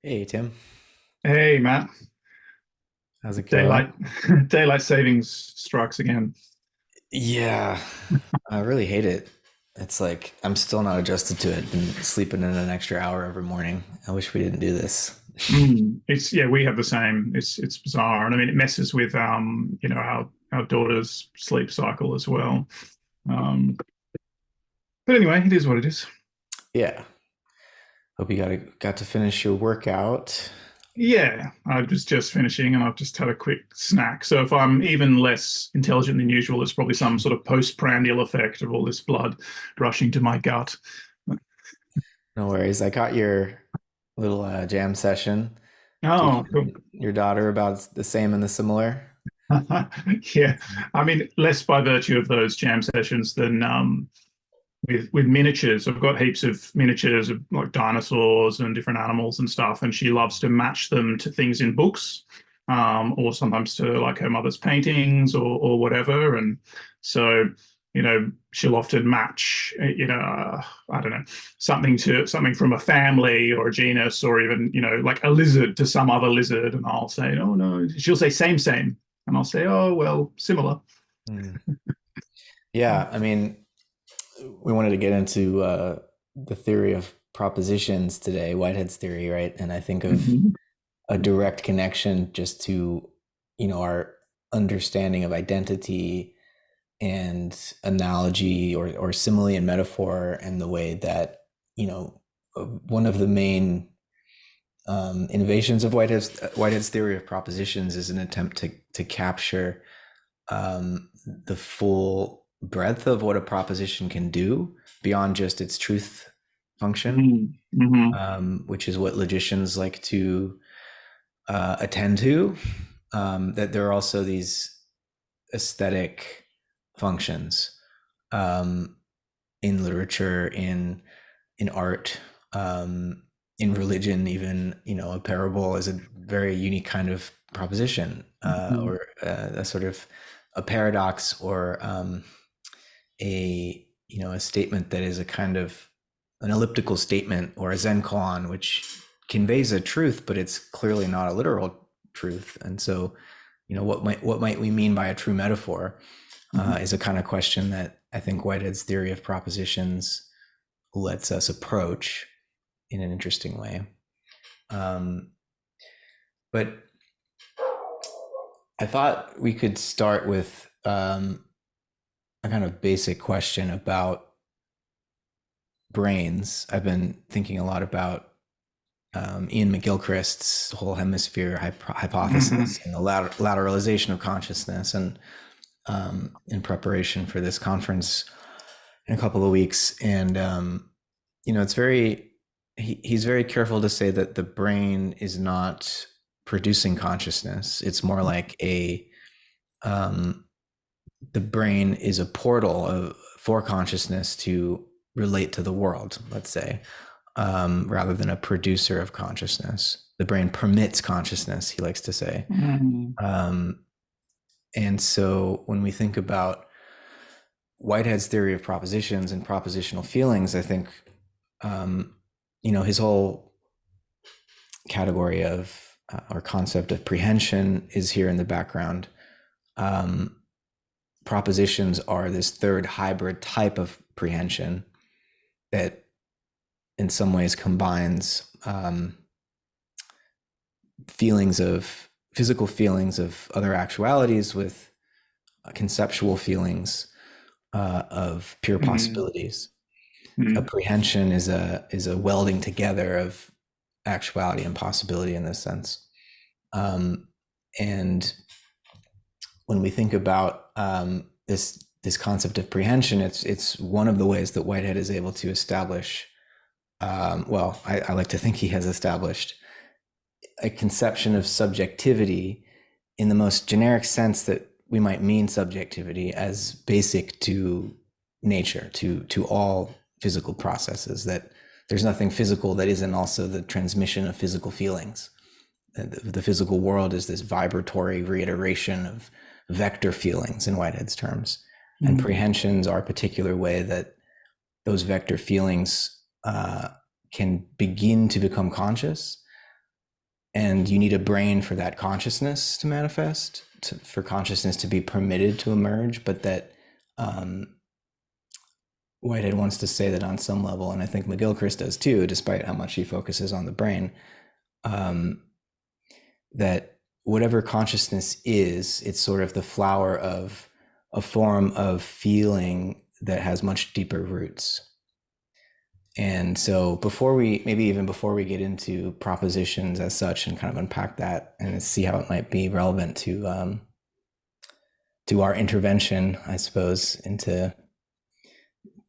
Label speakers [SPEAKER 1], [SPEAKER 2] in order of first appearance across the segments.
[SPEAKER 1] Hey Tim,
[SPEAKER 2] Hey, Matt.
[SPEAKER 1] how's it going?
[SPEAKER 2] Daylight daylight savings strikes again.
[SPEAKER 1] Yeah, I really hate it. It's like I'm still not adjusted to it. Been sleeping in an extra hour every morning. I wish we didn't do this.
[SPEAKER 2] It's yeah, we have the same. It's bizarre, and I mean it messes with our daughter's sleep cycle as well. Um, but anyway, it is what it is.
[SPEAKER 1] Yeah, hope you got to finish your workout.
[SPEAKER 2] Yeah, I was just finishing, and I've just had a quick snack. So if I'm even less intelligent than usual, it's probably some sort of postprandial effect of all this blood rushing to my gut.
[SPEAKER 1] No worries. I caught your little jam session
[SPEAKER 2] Oh, cool.
[SPEAKER 1] teaching your daughter about the same and the similar.
[SPEAKER 2] Yeah, I mean, less by virtue of those jam sessions than with miniatures. I've got heaps of miniatures of like dinosaurs and different animals and stuff, and she loves to match them to things in books, or sometimes to like her mother's paintings or whatever. And so, she'll often match, I don't know, something from a family or a genus, or even like a lizard to some other lizard. And I'll say, oh no, she'll say same, same, and I'll say, oh well, similar.
[SPEAKER 1] Hmm. Yeah, I mean, we wanted to get into the theory of propositions today, Whitehead's theory, right? And I think of
[SPEAKER 2] Mhm.
[SPEAKER 1] a direct connection just to our understanding of identity and analogy or simile and metaphor, and the way that one of the main innovations of Whitehead's theory of propositions is an attempt to capture the full breadth of what a proposition can do beyond just its truth function,
[SPEAKER 2] Mhm.
[SPEAKER 1] which is what logicians like to attend to. That there are also these aesthetic functions um, in literature, in art, in religion. Even a parable is a very unique kind of proposition,
[SPEAKER 2] Mhm.
[SPEAKER 1] or a sort of a paradox, or a statement that is a kind of an elliptical statement, or a Zen koan, which conveys a truth, but it's clearly not a literal truth. And so, what might we mean by a true metaphor,
[SPEAKER 2] Mhm.
[SPEAKER 1] is a kind of question that I think Whitehead's theory of propositions lets us approach in an interesting way. Um, but I thought we could start with a kind of basic question about brains. I've been thinking a lot about Ian McGilchrist's whole hemisphere
[SPEAKER 2] Mhm.
[SPEAKER 1] hypothesis and the lateralization of consciousness. And in preparation for this conference in a couple of weeks, and it's very he's very careful to say that the brain is not producing consciousness. It's more like a um, the brain is a portal for consciousness to relate to the world, let's say, rather than a producer of consciousness. The brain permits consciousness, he likes to say.
[SPEAKER 2] Mhm.
[SPEAKER 1] Um, and so when we think about Whitehead's theory of propositions and propositional feelings, I think, um, his whole category of or concept of prehension is here in the background. Um, Propositions are this third hybrid type of prehension that, in some ways, combines feelings of physical feelings of other actualities with conceptual feelings of pure
[SPEAKER 2] Mhm.
[SPEAKER 1] possibilities.
[SPEAKER 2] Mhm.
[SPEAKER 1] Apprehension is a welding together of actuality and possibility in this sense. Um, and when we think about this concept of prehension, it's one of the ways that Whitehead is able to establish. Well, I like to think he has established a conception of subjectivity in the most generic sense that we might mean subjectivity, as basic to nature, to all physical processes. That there's nothing physical that isn't also the transmission of physical feelings. The physical world is this vibratory reiteration of vector feelings in Whitehead's terms. And
[SPEAKER 2] Mhm.
[SPEAKER 1] prehensions are a particular way that those vector feelings can begin to become conscious, and you need a brain for that consciousness to manifest, for consciousness to be permitted to emerge, but that Whitehead wants to say that on some level, and I think McGilchrist does too, despite how much he focuses on the brain, that whatever consciousness is, it's sort of the flower of a form of feeling that has much deeper roots. And so before we get into propositions as such and kind of unpack that and see how it might be relevant to our intervention, I suppose, into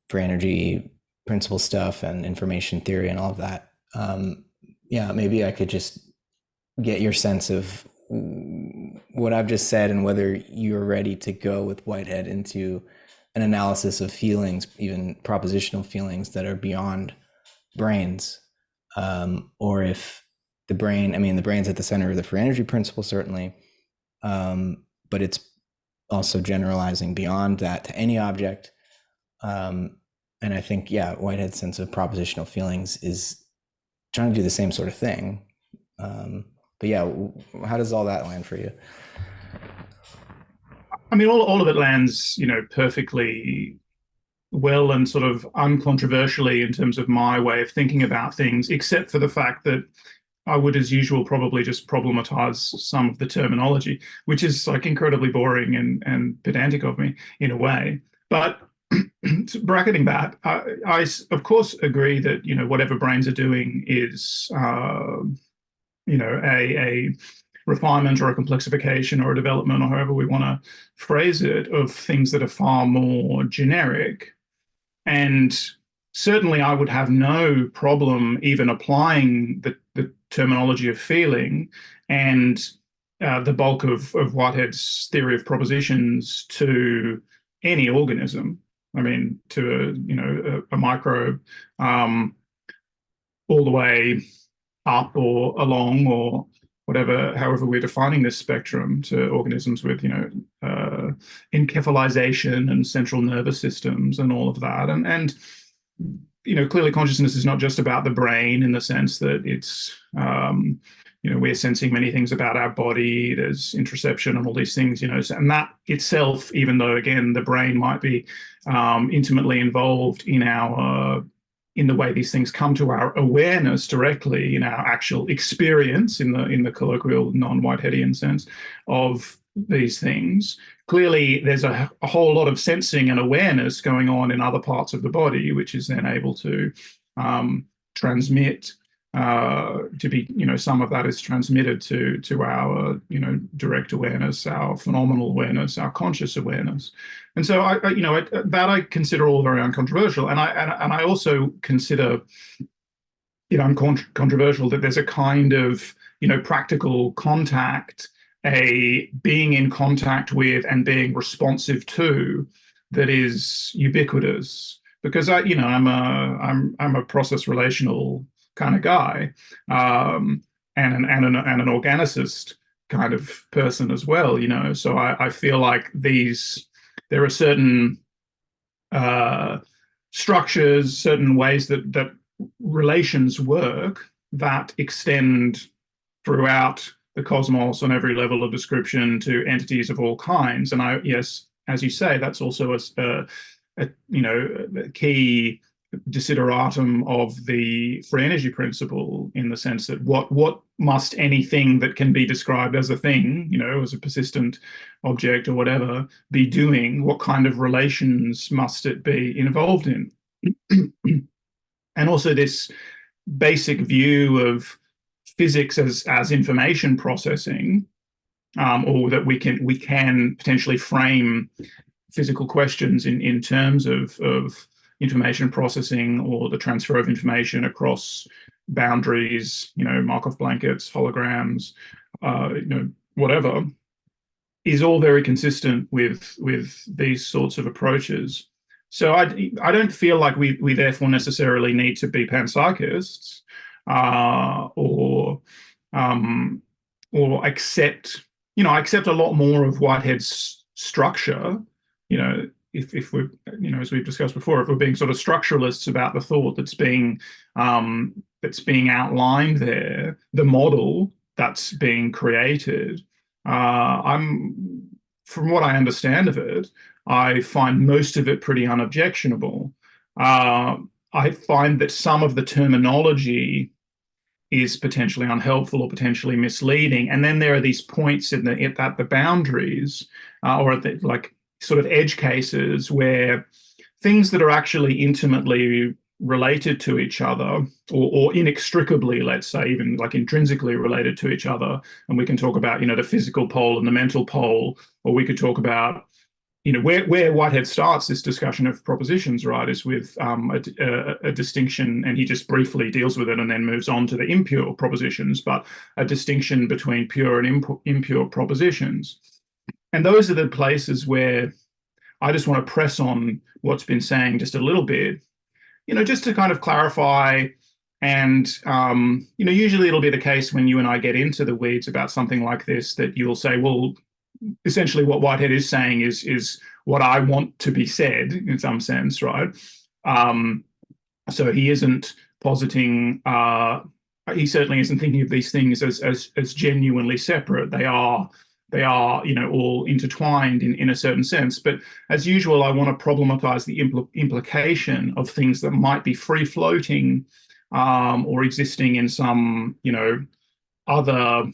[SPEAKER 1] free energy principle stuff and information theory and all of that. Yeah, maybe I could just get your sense of what I've just said and whether you're ready to go with Whitehead into an analysis of feelings, even propositional feelings that are beyond brains, or if the brain's at the center of the free energy principle, certainly, but it's also generalizing beyond that to any object. And I think, yeah, Whitehead's sense of propositional feelings is trying to do the same sort of thing. But yeah, how does all that land for you?
[SPEAKER 2] I mean, all of it lands, perfectly well and sort of uncontroversially in terms of my way of thinking about things, except for the fact that I would, as usual, probably just problematize some of the terminology, which is like incredibly boring and pedantic of me in a way. But bracketing that, I of course agree that whatever brains are doing is a refinement or a complexification or a development or however we want to phrase it of things that are far more generic. And certainly I would have no problem even applying the terminology of feeling and the bulk of Whitehead's theory of propositions to any organism. I mean, to a microbe, all the way up or along or whatever, however we're defining this spectrum, to organisms with, encephalization and central nervous systems and all of that. And clearly consciousness is not just about the brain in the sense that it's, we're sensing many things about our body. There's interoception and all these things, and that itself, even though, again, the brain might be intimately involved in the way these things come to our awareness directly in our actual experience in the colloquial non-Whiteheadian sense of these things. Clearly, there's a whole lot of sensing and awareness going on in other parts of the body, which is then able to transmit to be, some of that is transmitted to our, direct awareness, our phenomenal awareness, our conscious awareness. And so that I consider all very uncontroversial. And I also consider uncontroversial that there's a kind of, practical contact, a being in contact with and being responsive to that is ubiquitous. Because I'm a process relational kind of guy, and an organicist kind of person as well, So I feel like there are certain structures, certain ways that relations work that extend throughout the cosmos on every level of description to entities of all kinds. And yes, as you say, that's also a key desideratum of the free energy principle, in the sense that what must anything that can be described as a thing, as a persistent object or whatever, be doing? What kind of relations must it be involved in? And also this basic view of physics as information processing, or that we can potentially frame physical questions in terms of information processing, or the transfer of information across boundaries, Markov blankets, holograms, whatever, is all very consistent with these sorts of approaches. So I don't feel like we therefore necessarily need to be panpsychists, or accept, I accept a lot more of Whitehead's structure, if we're, as we've discussed before, if we're being sort of structuralists about the thought that's being outlined there, the model that's being created. I'm From what I understand of it, I find most of it pretty unobjectionable. Uh, I find that some of the terminology is potentially unhelpful or potentially misleading, and then there are these points at the boundaries, or at the like sort of edge cases where things that are actually intimately related to each other, or inextricably, let's say, even like intrinsically related to each other. And we can talk about, the physical pole and the mental pole, or we could talk about, where Whitehead starts this discussion of propositions, right, is with a distinction, and he just briefly deals with it and then moves on to the impure propositions, but a distinction between pure and impure propositions. And those are the places where I just want to press on what's been saying just a little bit, just to kind of clarify. And, usually it'll be the case when you and I get into the weeds about something like this that you'll say, well, essentially what Whitehead is saying is what I want to be said in some sense, right? So he isn't positing, he certainly isn't thinking of these things as genuinely separate. They are, all intertwined in a certain sense. But as usual, I want to problematize the implication of things that might be free floating, or existing in some, other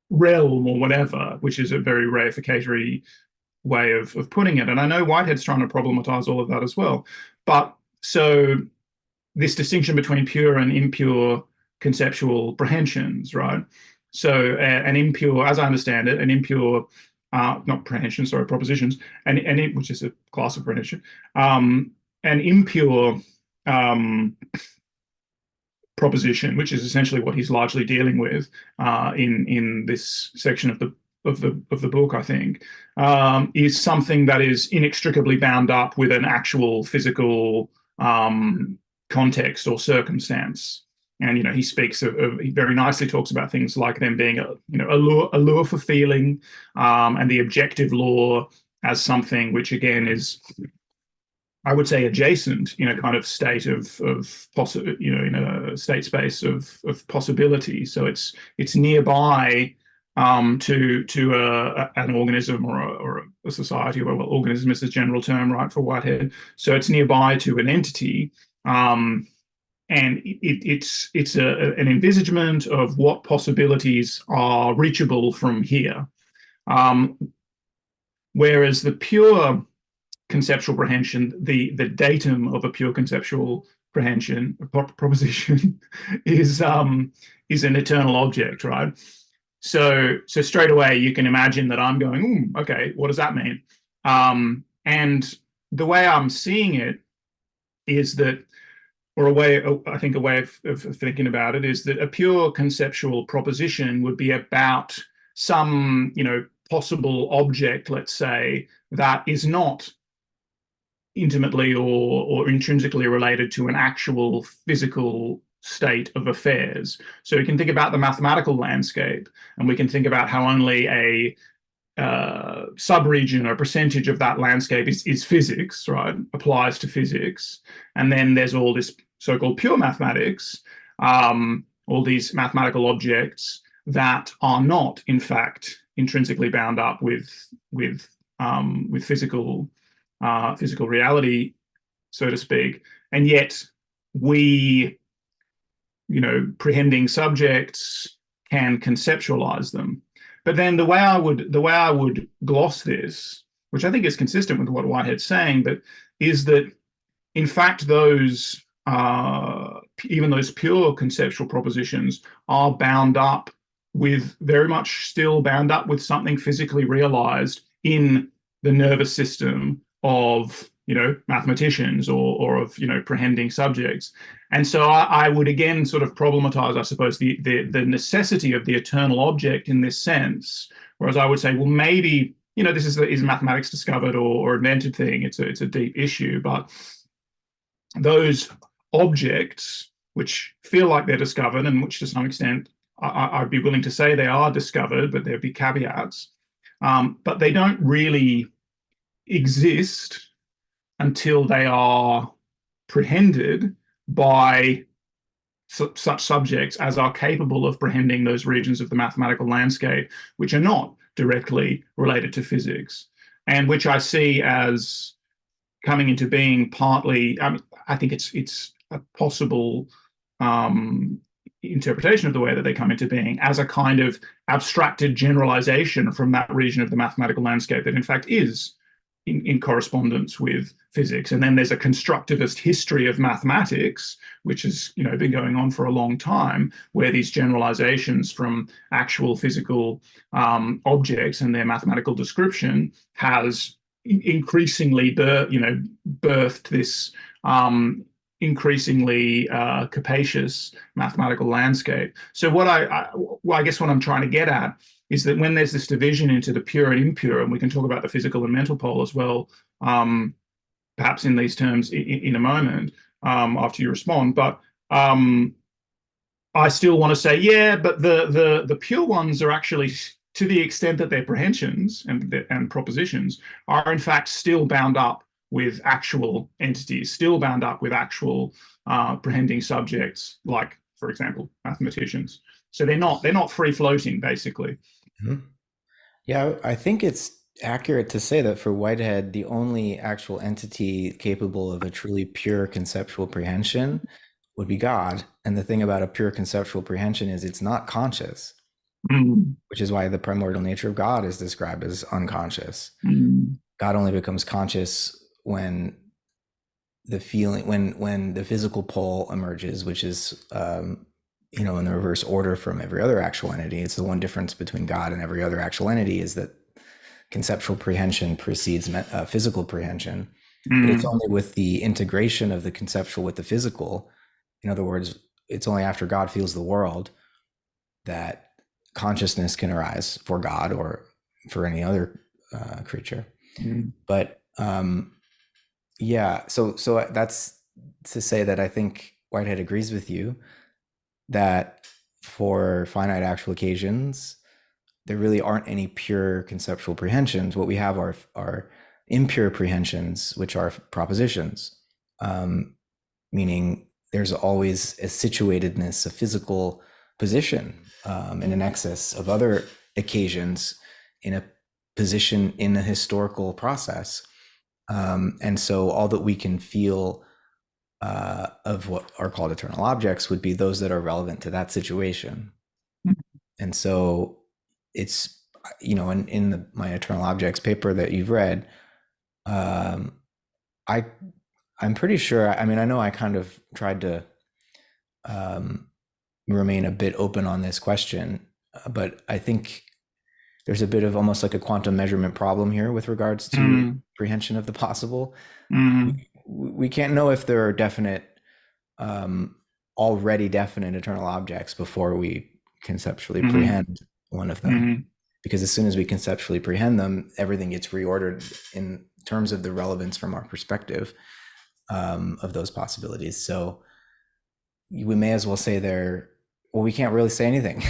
[SPEAKER 2] realm or whatever, which is a very reificatory way of putting it. And I know Whitehead's trying to problematize all of that as well. But so this distinction between pure and impure conceptual prehensions, right? So an impure, as I understand it, an impure, not prehension, sorry, propositions, which is a class of prehension, an impure proposition, which is essentially what he's largely dealing with in this section of the book, I think, is something that is inextricably bound up with an actual physical context or circumstance. And he speaks he very nicely talks about things like them being a lure for feeling, and the objective law as something which again is, I would say, adjacent in a kind of state of in a state space of possibility. So it's nearby to an organism or a society. Well, organism is a general term, right, for Whitehead. So it's nearby to an entity. And it's an envisagement of what possibilities are reachable from here. Whereas the pure conceptual prehension, the datum of a pure conceptual proposition is an eternal object, right? So straight away you can imagine that I'm going, okay, what does that mean? And the way I'm seeing it is that, or I think a way of thinking about it is that a pure conceptual proposition would be about some, possible object, let's say, that is not intimately or intrinsically related to an actual physical state of affairs. So we can think about the mathematical landscape, and we can think about how only a sub-region or percentage of that landscape is physics, right? Applies to physics. And then there's all this so-called pure mathematics, all these mathematical objects that are not, in fact, intrinsically bound up with physical reality, so to speak. And yet we, prehending subjects can conceptualize them. But then the way I would gloss this, which I think is consistent with what Whitehead's saying, but is that in fact those even those pure conceptual propositions are bound up with, very much still bound up with something physically realized in the nervous system of mathematicians or of prehending subjects. And so I would again sort of problematize, I suppose, the necessity of the eternal object in this sense. Whereas I would say, well, maybe this is mathematics discovered or invented thing. It's a deep issue, but those objects which feel like they're discovered, and which to some extent I'd be willing to say they are discovered, but there'd be caveats. But they don't really exist until they are prehended by such subjects as are capable of prehending those regions of the mathematical landscape which are not directly related to physics, and which I see as coming into being partly. I think it's a possible um, interpretation of the way that they come into being as a kind of abstracted generalization from that region of the mathematical landscape that in fact is in correspondence with physics. And then there's a constructivist history of mathematics, which has been going on for a long time, where these generalizations from actual physical objects and their mathematical description has increasingly birthed this increasingly capacious mathematical landscape. So I guess what I'm trying to get at is that when there's this division into the pure and impure, and we can talk about the physical and mental pole as well, perhaps in these terms in a moment after you respond, but I still want to say, yeah, but the pure ones are actually, to the extent that they're prehensions and propositions, are in fact still bound up with actual entities, still bound up with actual prehending subjects, like, for example, mathematicians. So they're not free floating, basically.
[SPEAKER 1] Mhm. Yeah, I think it's accurate to say that for Whitehead, the only actual entity capable of a truly pure conceptual prehension would be God. And the thing about a pure conceptual prehension is it's not conscious,
[SPEAKER 2] Mm,
[SPEAKER 1] which is why the primordial nature of God is described as unconscious.
[SPEAKER 2] mm,
[SPEAKER 1] God only becomes conscious when when the physical pole emerges, which is in the reverse order from every other actual entity. It's the one difference between God and every other actual entity is that conceptual prehension precedes physical prehension, but it's
[SPEAKER 2] mm,
[SPEAKER 1] only with the integration of the conceptual with the physical. In other words, it's only after God feels the world that consciousness can arise for God or for any other creature.
[SPEAKER 2] mm,
[SPEAKER 1] But yeah, so that's to say that I think Whitehead agrees with you that for finite actual occasions, there really aren't any pure conceptual prehensions. What we have are impure prehensions, which are propositions, meaning there's always a situatedness, a physical position in an excess of other occasions in a position in a historical process. And so all that we can feel of what are called eternal objects would be those that are relevant to that situation. And so it's, in my eternal objects paper that you've read, um, I I'm pretty sure. I mean, I know I kind of tried to um, remain a bit open on this question, but I think there's a bit of almost like a quantum measurement problem here with regards to
[SPEAKER 2] mm,
[SPEAKER 1] prehension of the possible.
[SPEAKER 2] mm,
[SPEAKER 1] We can't know if there are definite, um, already definite eternal objects before we conceptually
[SPEAKER 2] mm,
[SPEAKER 1] prehend one of them.
[SPEAKER 2] mm,
[SPEAKER 1] Because as soon as we conceptually prehend them, everything gets reordered in terms of the relevance from our perspective of those possibilities. So we may as well say we can't really say anything,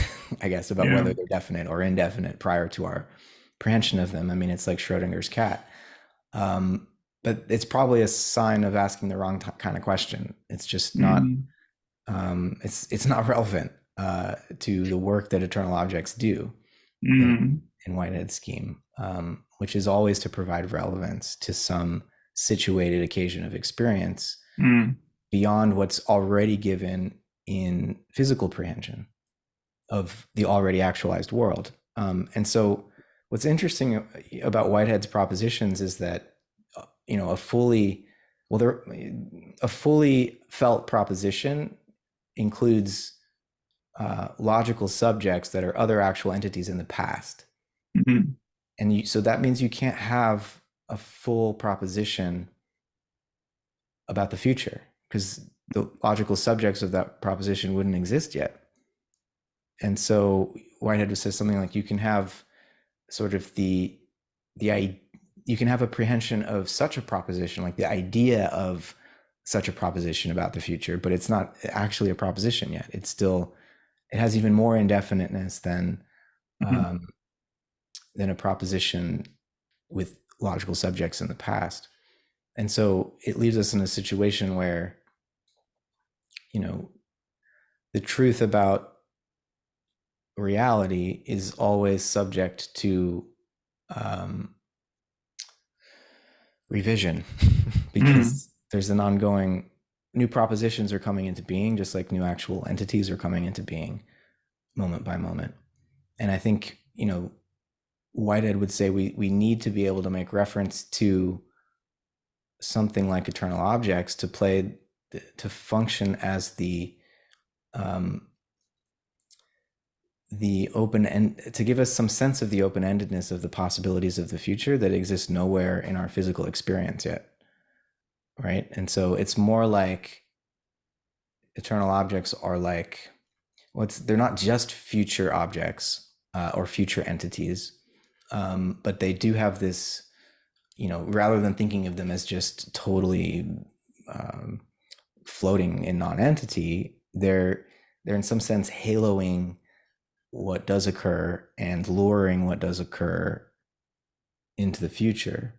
[SPEAKER 1] I guess, about
[SPEAKER 2] yeah.
[SPEAKER 1] whether they're definite or indefinite prior to our prehension of them. I mean, it's like Schrodinger's cat. Um, but it's probably a sign of asking the wrong kind of question. It's just not.
[SPEAKER 2] Mm,
[SPEAKER 1] It's not relevant to the work that eternal objects do in
[SPEAKER 2] mm,
[SPEAKER 1] Whitehead's scheme, which is always to provide relevance to some situated occasion of experience
[SPEAKER 2] mm,
[SPEAKER 1] beyond what's already given in physical prehension of the already actualized world. And so, what's interesting about Whitehead's propositions is that a fully a fully felt proposition includes logical subjects that are other actual entities in the past,
[SPEAKER 2] mm,
[SPEAKER 1] and so that means you can't have a full proposition about the future because the logical subjects of that proposition wouldn't exist yet. And so Whitehead says something like you can have sort of the you can have a prehension of such a proposition, like the idea of such a proposition about the future, but it's not actually a proposition yet. It has even more indefiniteness
[SPEAKER 2] mm,
[SPEAKER 1] um, than a proposition with logical subjects in the past. And so it leaves us in a situation where, you know, the truth about reality is always subject to um, revision
[SPEAKER 2] Mm.
[SPEAKER 1] because there's an ongoing new propositions are coming into being, just like new actual entities are coming into being moment by moment. And I think, Whitehead would say we need to be able to make reference to something like eternal objects to function as um, the open end, to give us some sense of the open-endedness of the possibilities of the future that exist nowhere in our physical experience yet, right? And so it's more like eternal objects are like, well, they're not just future objects or future entities, but they do have this, rather than thinking of them as just totally um, floating in non-entity, they're in some sense haloing what does occur and luring what does occur into the future.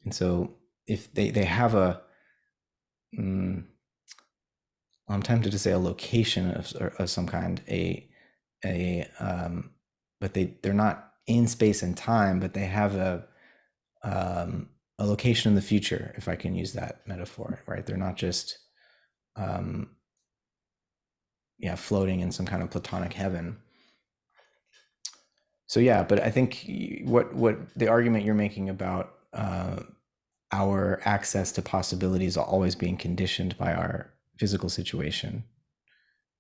[SPEAKER 1] And so if they have mm, I'm tempted to say a location of some kind, a but they're not in space and time, but they have a location in the future, if I can use that metaphor, right? They're not just um, floating in some kind of platonic heaven. So yeah, but I think what the argument you're making about our access to possibilities always being conditioned by our physical situation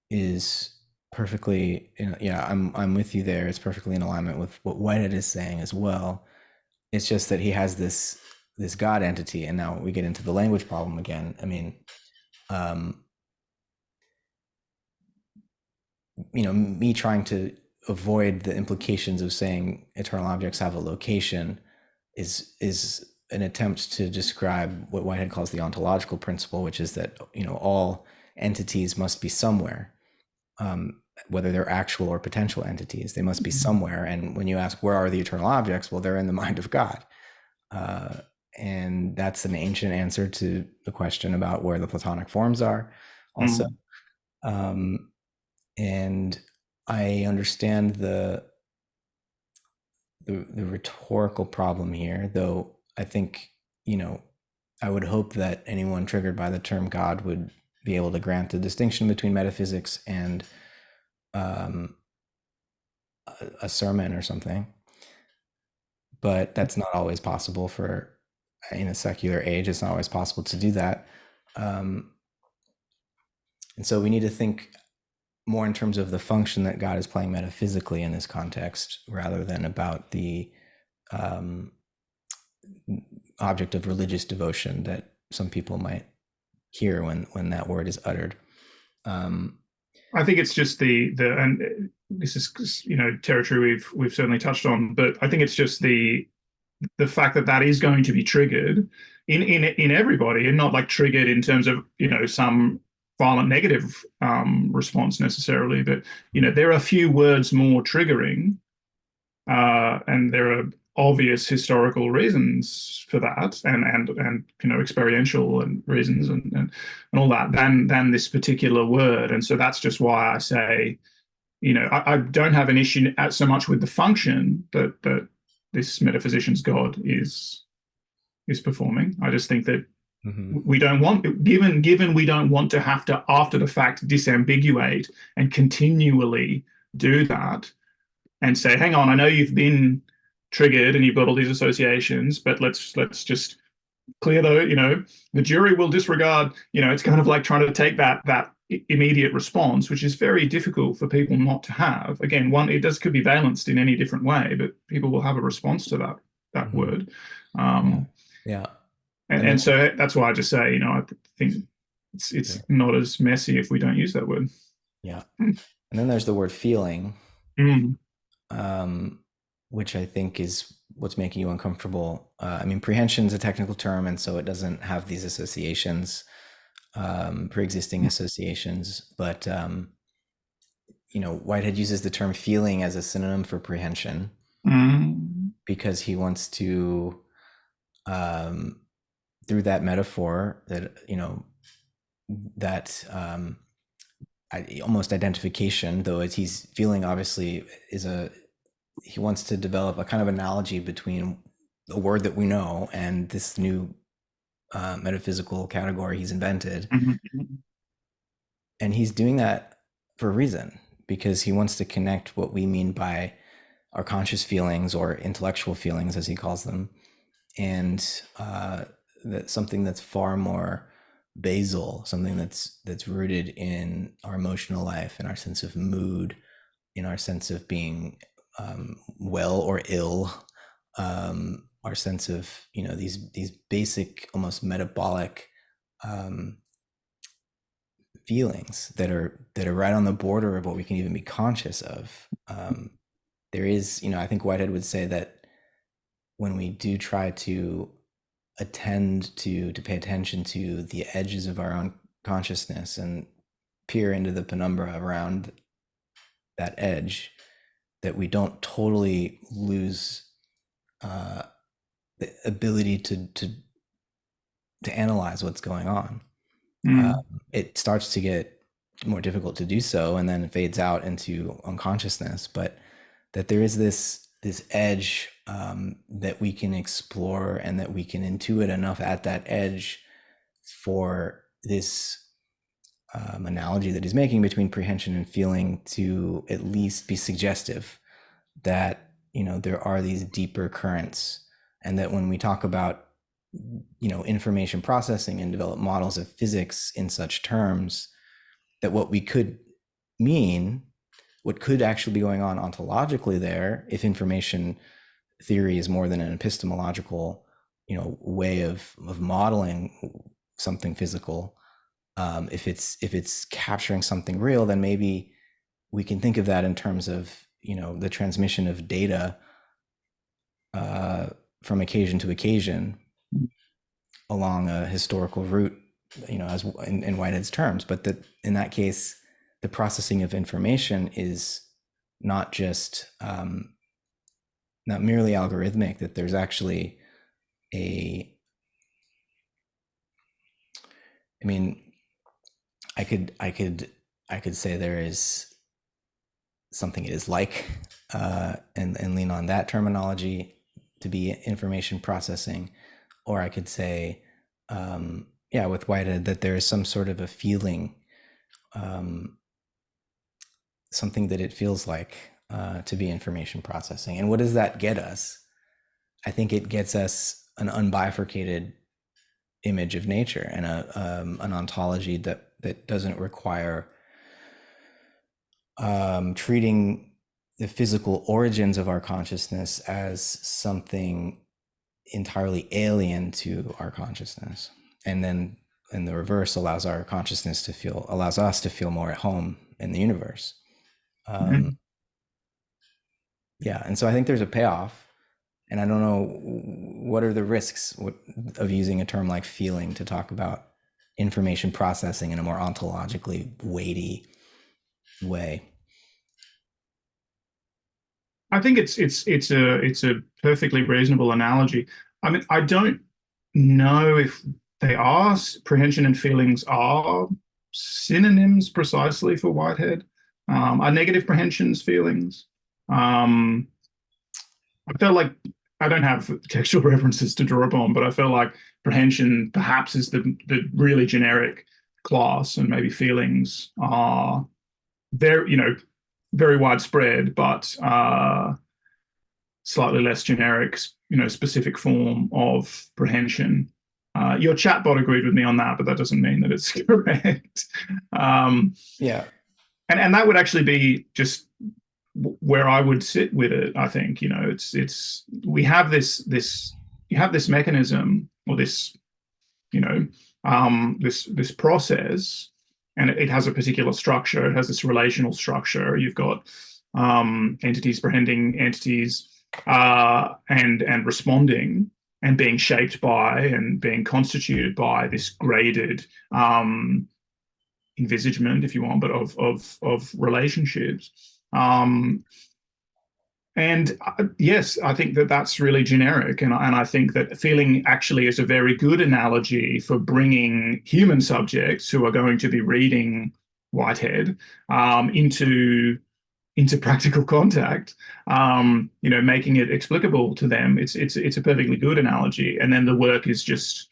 [SPEAKER 1] is perfectly, yeah, I'm with you there. It's perfectly in alignment with what Whitehead is saying as well. It's just that he has this God entity, and now we get into the language problem again. I mean, um, me trying to avoid the implications of saying eternal objects have a location is an attempt to describe what Whitehead calls the ontological principle, which is that all entities must be somewhere, whether they're actual or potential entities. They must be somewhere. And when you ask where are the eternal objects, well, they're in the mind of God, uh, and that's an ancient answer to the question about where the Platonic forms are, also.
[SPEAKER 2] Mm.
[SPEAKER 1] Um, and I understand the rhetorical problem here, though I think, I would hope that anyone triggered by the term God would be able to grant the distinction between metaphysics and um, a sermon or something. But that's not always possible in a secular age. It's not always possible to do that. Um, and so we need to think more in terms of the function that God is playing metaphysically in this context, rather than about the um, object of religious devotion that some people might hear when that word is uttered. Um,
[SPEAKER 2] I think it's just the and this is territory we've certainly touched on, but I think it's just the fact that that is going to be triggered in everybody, and not like triggered in terms of some violent negative response necessarily, but there are a few words more triggering, and there are obvious historical reasons for that, and experiential and reasons and all that than this particular word. And so that's just why I say, I don't have an issue so much with the function that this metaphysician's God is performing. I just think that
[SPEAKER 1] mhm.
[SPEAKER 2] we don't want, given we don't want to have to after the fact disambiguate and continually do that and say, hang on, I know you've been triggered and you've got all these associations, but let's just clear the jury will disregard. It's kind of like trying to take that immediate response, which is very difficult for people not to have. Again, it could be valenced in any different way, but people will have a response to that
[SPEAKER 1] Mhm.
[SPEAKER 2] word.
[SPEAKER 1] Yeah,
[SPEAKER 2] um
[SPEAKER 1] yeah,
[SPEAKER 2] and,
[SPEAKER 1] and then
[SPEAKER 2] and so that's why I just say, I think it's not as messy if we don't use that word.
[SPEAKER 1] yeah, and then there's the word feeling,
[SPEAKER 2] Mm.
[SPEAKER 1] um, which I think is what's making you uncomfortable. I mean, prehension is a technical term, and so it doesn't have these associations, pre-existing associations. But Whitehead uses the term feeling as a synonym for prehension
[SPEAKER 2] Mm.
[SPEAKER 1] because he wants to, um, through that metaphor, that that almost identification, though as he's feeling obviously he wants to develop a kind of analogy between a word that we know and this new metaphysical category he's invented.
[SPEAKER 2] Mhm.
[SPEAKER 1] And he's doing that for a reason, because he wants to connect what we mean by our conscious feelings or intellectual feelings, as he calls them, and that something that's far more basal, something that's rooted in our emotional life, in our sense of mood, in our sense of being well or ill, our sense of these basic, almost metabolic feelings that are right on the border of what we can even be conscious of. There is, I think Whitehead would say that when we do try to to pay attention to the edges of our own consciousness and peer into the penumbra around that edge, that we don't totally lose the ability to analyze what's going on.
[SPEAKER 2] Mm.
[SPEAKER 1] It starts to get more difficult to do so, and then it fades out into unconsciousness. But that there is this edge that we can explore, and that we can intuit enough at that edge for this analogy that he's making between prehension and feeling to at least be suggestive that there are these deeper currents, and that when we talk about information processing and develop models of physics in such terms, that what we could mean, what could actually be going on ontologically there, if information theory is more than an epistemological way of modeling something physical, if it's capturing something real, then maybe we can think of that in terms of the transmission of data from occasion to occasion along a historical route, as in Whitehead's terms. But that in that case, the processing of information is not just not merely algorithmic, that there's actually I mean, I could say there is something it is like, and lean on that terminology to be information processing, or I could say, with Whitehead, that there is some sort of a feeling, something that it feels like to be information processing. And what does that get us? I think it gets us an unbifurcated image of nature, and an ontology that doesn't require treating the physical origins of our consciousness as something entirely alien to our consciousness, and then in the reverse allows us to feel more at home in the universe.
[SPEAKER 2] Mm.
[SPEAKER 1] And so I think there's a payoff, and I don't know what are the risks of using a term like feeling to talk about information processing in a more ontologically weighty way.
[SPEAKER 2] I think it's a perfectly reasonable analogy. I mean, I don't know if they are prehension and feelings are synonyms precisely for Whitehead. Are negative prehensions feelings? I felt like I don't have textual references to draw upon, but I felt like prehension perhaps is the really generic class, and maybe feelings are very widespread, but slightly less generic, specific form of prehension. Your chatbot agreed with me on that, but that doesn't mean that it's correct.
[SPEAKER 1] Yeah.
[SPEAKER 2] And that would actually be just where I would sit with it. I think it's we have this you have this mechanism, or this this process, and it has a particular structure. It has this relational structure. You've got entities prehending entities, and responding, and being shaped by and being constituted by this graded envisagement, if you want, but of relationships. And yes, I think that that's really generic. And I think that feeling actually is a very good analogy for bringing human subjects who are going to be reading Whitehead, into practical contact, making it explicable to them. It's a perfectly good analogy, and then the work is just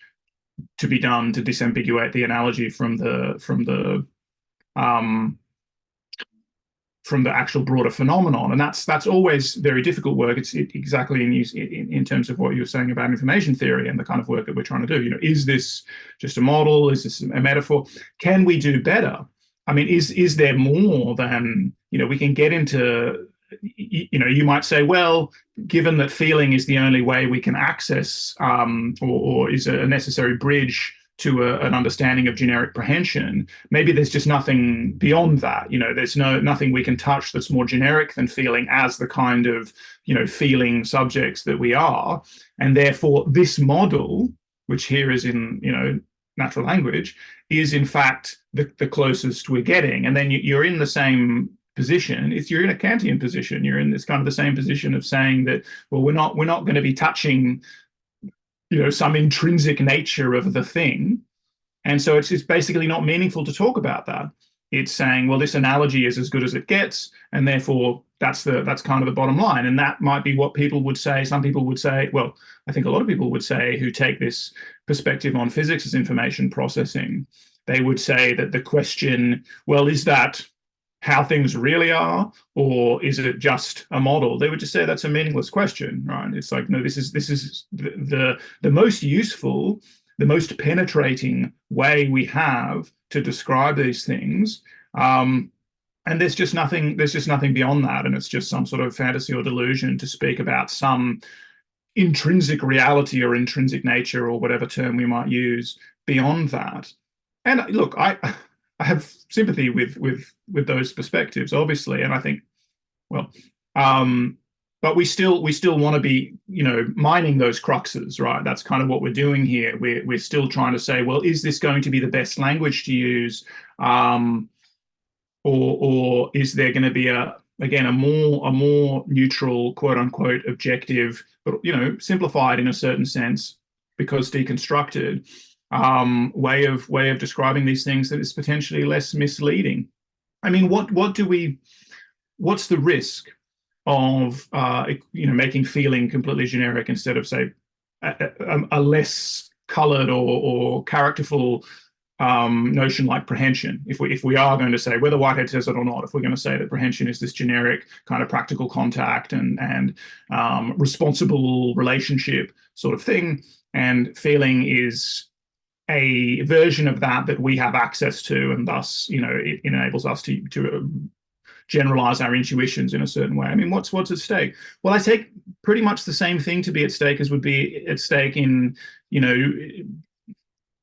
[SPEAKER 2] to be done to disambiguate the analogy um, from the actual broader phenomenon, and that's always very difficult work. It's exactly in terms of what you were saying about information theory and the kind of work that we're trying to do. Is this just a model? Is this a metaphor? Can we do better? I mean, is there more than we can get into? You might say, well, given that feeling is the only way we can access, or is a necessary bridge to an understanding of generic prehension, maybe there's just nothing beyond that. There's nothing we can touch that's more generic than feeling as the kind of, feeling subjects that we are. And therefore, this model, which here is in, natural language, is in fact the closest we're getting. And then you're in the same position. If you're in a Kantian position, you're in this kind of the same position of saying that, well, we're not going to be touching some intrinsic nature of the thing. And so it's basically not meaningful to talk about that. It's saying, well, this analogy is as good as it gets, and therefore that's kind of the bottom line. And that might be what people would say. Some people would say, well, I think a lot of people would say, who take this perspective on physics as information processing, they would say that the question, well, is that how things really are, or is it just a model? They would just say that's a meaningless question, right? It's like, no, this is the most useful, the most penetrating way we have to describe these things. And there's just nothing beyond that, and it's just some sort of fantasy or delusion to speak about some intrinsic reality or intrinsic nature or whatever term we might use beyond that. And look, I have sympathy with those perspectives, obviously, and I think, well, but we still want to be, mining those cruxes, right? That's kind of what we're doing here. We're still trying to say, well, is this going to be the best language to use, or is there going to be a more neutral, quote unquote, objective, but simplified in a certain sense because deconstructed, way of describing these things that is potentially less misleading? I mean, what's the risk of making feeling completely generic instead of, say, a less colored or characterful notion like prehension? If we are going to say, whether Whitehead says it or not, if we're going to say that prehension is this generic kind of practical contact and responsible relationship sort of thing, and feeling is a version of that we have access to, and thus it enables us to generalize our intuitions in a certain way. I mean, what's at stake? Well, I take pretty much the same thing to be at stake as would be at stake in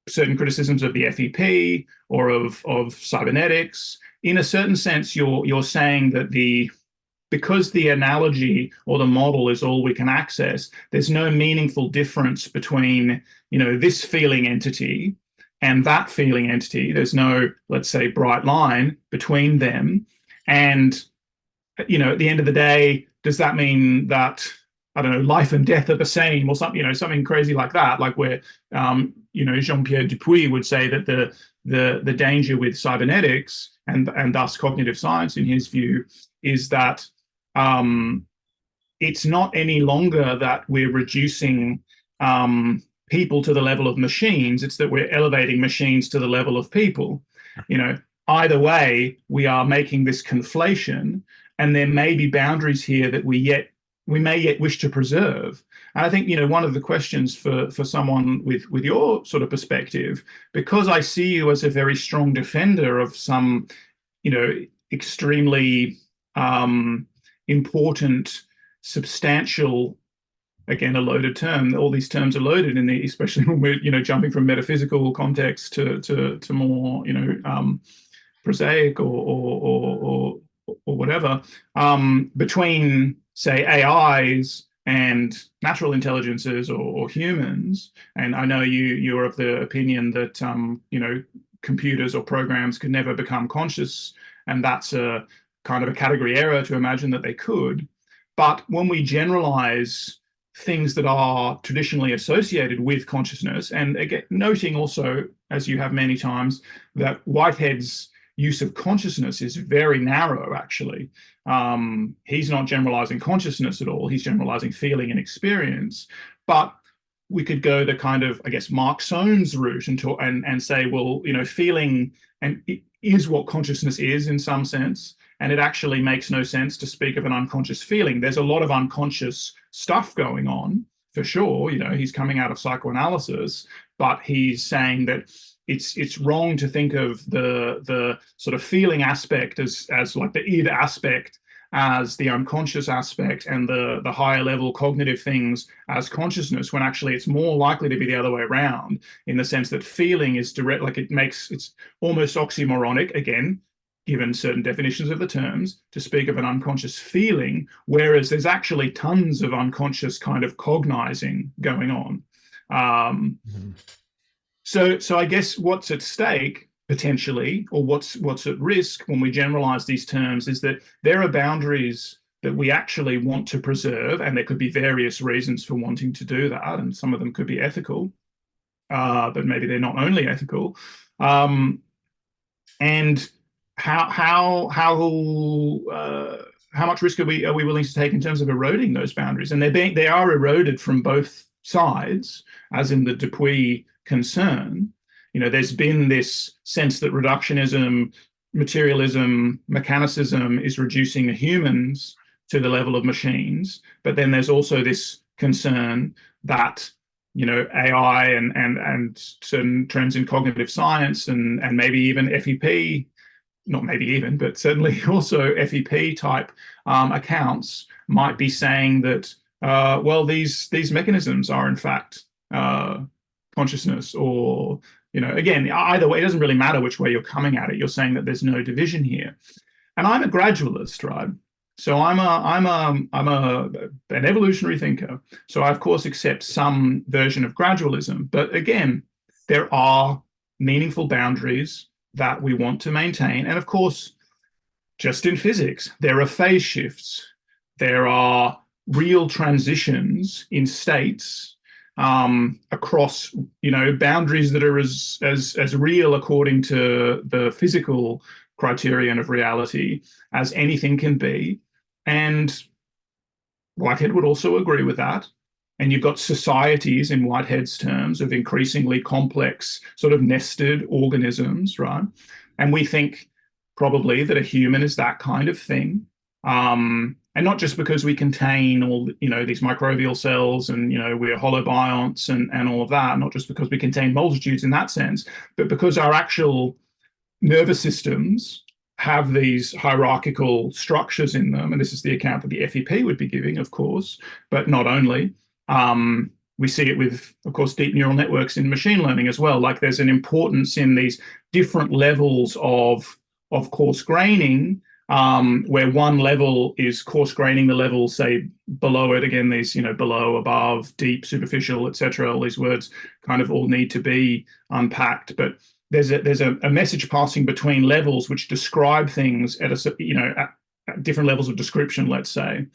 [SPEAKER 2] certain criticisms of the FEP or of cybernetics. In a certain sense, you're saying that because the analogy or the model is all we can access, there's no meaningful difference between, this feeling entity and that feeling entity. There's no, let's say, bright line between them. And, at the end of the day, does that mean that, I don't know, life and death are the same or something, something crazy like that? Like where, Jean-Pierre Dupuy would say that the danger with cybernetics and thus cognitive science, in his view, is that it's not any longer that we're reducing people to the level of machines. It's that we're elevating machines to the level of people. Either way, we are making this conflation, and there may be boundaries here that we may yet wish to preserve. And I think, one of the questions for someone with your sort of perspective, because I see you as a very strong defender of some, extremely important, substantial, again, a loaded term. All these terms are loaded especially when we're, jumping from metaphysical context to more, prosaic or whatever, between, say, AIs and natural intelligences or humans. And I know you're of the opinion that computers or programs could never become conscious, and that's a kind of a category error to imagine that they could. But when we generalize things that are traditionally associated with consciousness, and again, noting also, as you have many times, that Whitehead's use of consciousness is very narrow, actually. He's not generalizing consciousness at all. He's generalizing feeling and experience. But we could go the kind of, I guess, Mark Soane's route and say, well, feeling and it is what consciousness is in some sense. And it actually makes no sense to speak of an unconscious feeling. There's a lot of unconscious stuff going on, for sure. He's coming out of psychoanalysis, but he's saying that it's wrong to think of the sort of feeling aspect as like the id aspect as the unconscious aspect and the higher level cognitive things as consciousness, when actually it's more likely to be the other way around, in the sense that feeling is direct, like it's almost oxymoronic, again, given certain definitions of the terms, to speak of an unconscious feeling, whereas there's actually tons of unconscious kind of cognizing going on. Mm-hmm. So I guess what's at stake potentially, or what's at risk when we generalize these terms, is that there are boundaries that we actually want to preserve, and there could be various reasons for wanting to do that, and some of them could be ethical, but maybe they're not only ethical. And how much risk are we willing to take in terms of eroding those boundaries? And they are eroded from both sides, as in the Dupuy concern. There's been this sense that reductionism, materialism, mechanicism is reducing humans to the level of machines. But then there's also this concern that AI and certain trends in cognitive science and maybe even FEP, not maybe even, but certainly also FEP type accounts might be saying that, well, these mechanisms are in fact consciousness, or again, either way, it doesn't really matter which way you're coming at it. You're saying that there's no division here. And I'm a gradualist, right? So I'm an evolutionary thinker. So I of course accept some version of gradualism, but again, there are meaningful boundaries that we want to maintain. And of course, just in physics, there are phase shifts. There are real transitions in states across boundaries that are as real according to the physical criterion of reality as anything can be. And Whitehead would also agree with that. And you've got societies, in Whitehead's terms, of increasingly complex, sort of nested organisms, right? And we think probably that a human is that kind of thing. And not just because we contain all, these microbial cells and, we're holobionts and all of that, not just because we contain multitudes in that sense, but because our actual nervous systems have these hierarchical structures in them. And this is the account that the FEP would be giving, of course, but not only. We see it with, of course, deep neural networks in machine learning as well. Like there's an importance in these different levels of coarse graining, where one level is coarse graining the level, say, below it. Again, these, below, above, deep, superficial, etc. All these words kind of all need to be unpacked. But there's a message passing between levels which describe things at at different levels of description, let's say.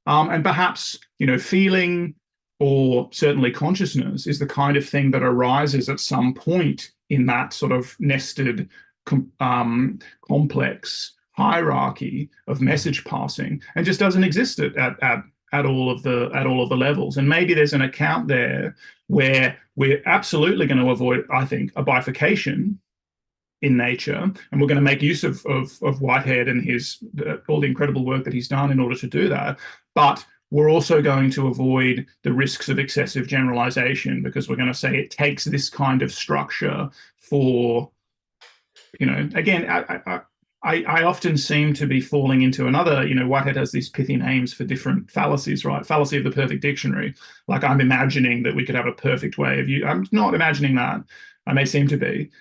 [SPEAKER 2] And perhaps, feeling, or certainly consciousness, is the kind of thing that arises at some point in that sort of nested, complex hierarchy of message passing, and just doesn't exist at all of the levels. And maybe there's an account there where we're absolutely going to avoid, I think, a bifurcation in nature, and we're going to make use of Whitehead and all the incredible work that he's done in order to do that. But we're also going to avoid the risks of excessive generalization, because we're going to say it takes this kind of structure for, again, I often seem to be falling into another, Whitehead has these pithy names for different fallacies, right? Fallacy of the perfect dictionary. Like I'm imagining that we could have a perfect way of I'm not imagining that. I may seem to be.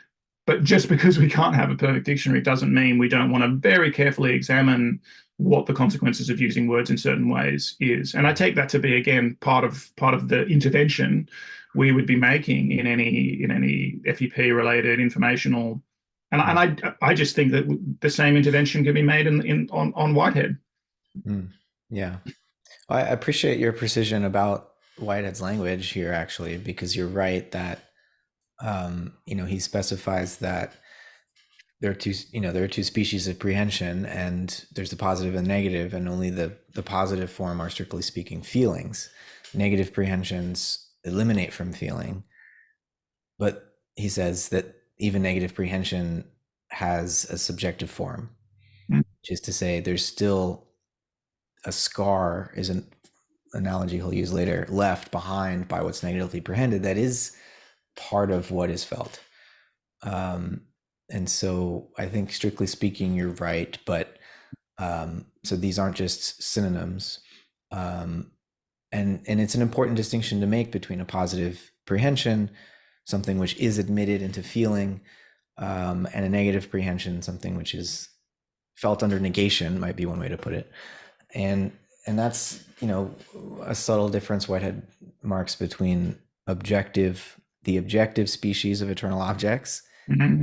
[SPEAKER 2] But just because we can't have a perfect dictionary doesn't mean we don't want to very carefully examine what the consequences of using words in certain ways is. And I take that to be, again, part of the intervention we would be making in any FEP related informational. And I just think that the same intervention can be made on Whitehead.
[SPEAKER 1] Yeah, I appreciate your precision about Whitehead's language here, actually, because you're right that he specifies that there are two, there are two species of prehension, and there's the positive and negative, and only the positive form are, strictly speaking, feelings. Negative prehensions eliminate from feeling, but he says that even negative prehension has a subjective form, which is to say there's still a scar, is an analogy he'll use later, left behind by what's negatively prehended that is part of what is felt. And so I think, strictly speaking, you're right, but so these aren't just synonyms. And it's an important distinction to make between a positive prehension, something which is admitted into feeling, and a negative prehension, something which is felt under negation, might be one way to put it. And that's, a subtle difference Whitehead marks between the objective species of eternal objects,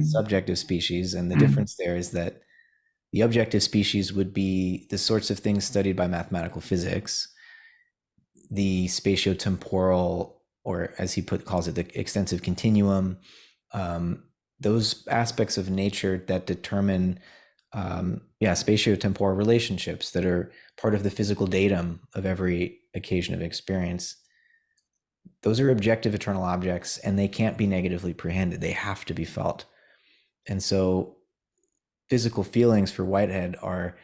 [SPEAKER 1] subjective species. And the difference there is that the objective species would be the sorts of things studied by mathematical physics, the spatiotemporal, or as he calls it, the extensive continuum, those aspects of nature that determine spatiotemporal relationships that are part of the physical datum of every occasion of experience. Those are objective eternal objects, and they can't be negatively prehended. They have to be felt. And so physical feelings for Whitehead are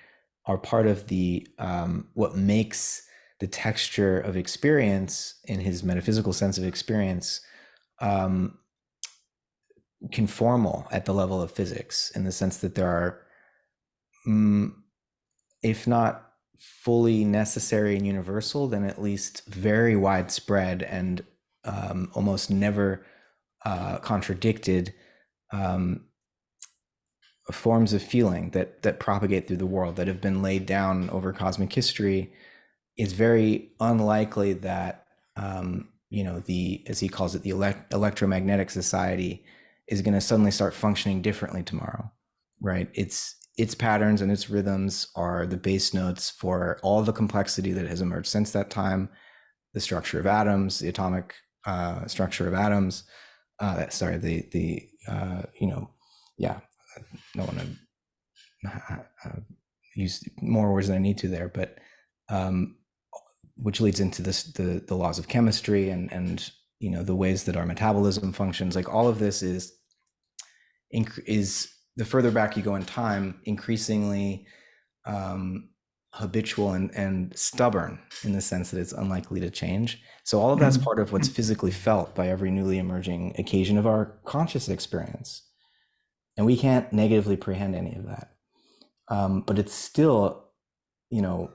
[SPEAKER 1] part of the what makes the texture of experience, in his metaphysical sense of experience, conformal at the level of physics, in the sense that there are, if not fully necessary and universal, then at least very widespread and almost never contradicted forms of feeling that propagate through the world, that have been laid down over cosmic history. It's very unlikely that the, as he calls it, the electromagnetic society is going to suddenly start functioning differently tomorrow, right? Its patterns and its rhythms are the base notes for all the complexity that has emerged since that time. The structure of atoms, the atomic structure of atoms. I don't want to use more words than I need to there, but which leads into the laws of chemistry and the ways that our metabolism functions. Like, all of this is the further back you go in time, increasingly habitual and stubborn, in the sense that it's unlikely to change. So all of that's part of what's physically felt by every newly emerging occasion of our conscious experience. And we can't negatively prehend any of that. But it's still, the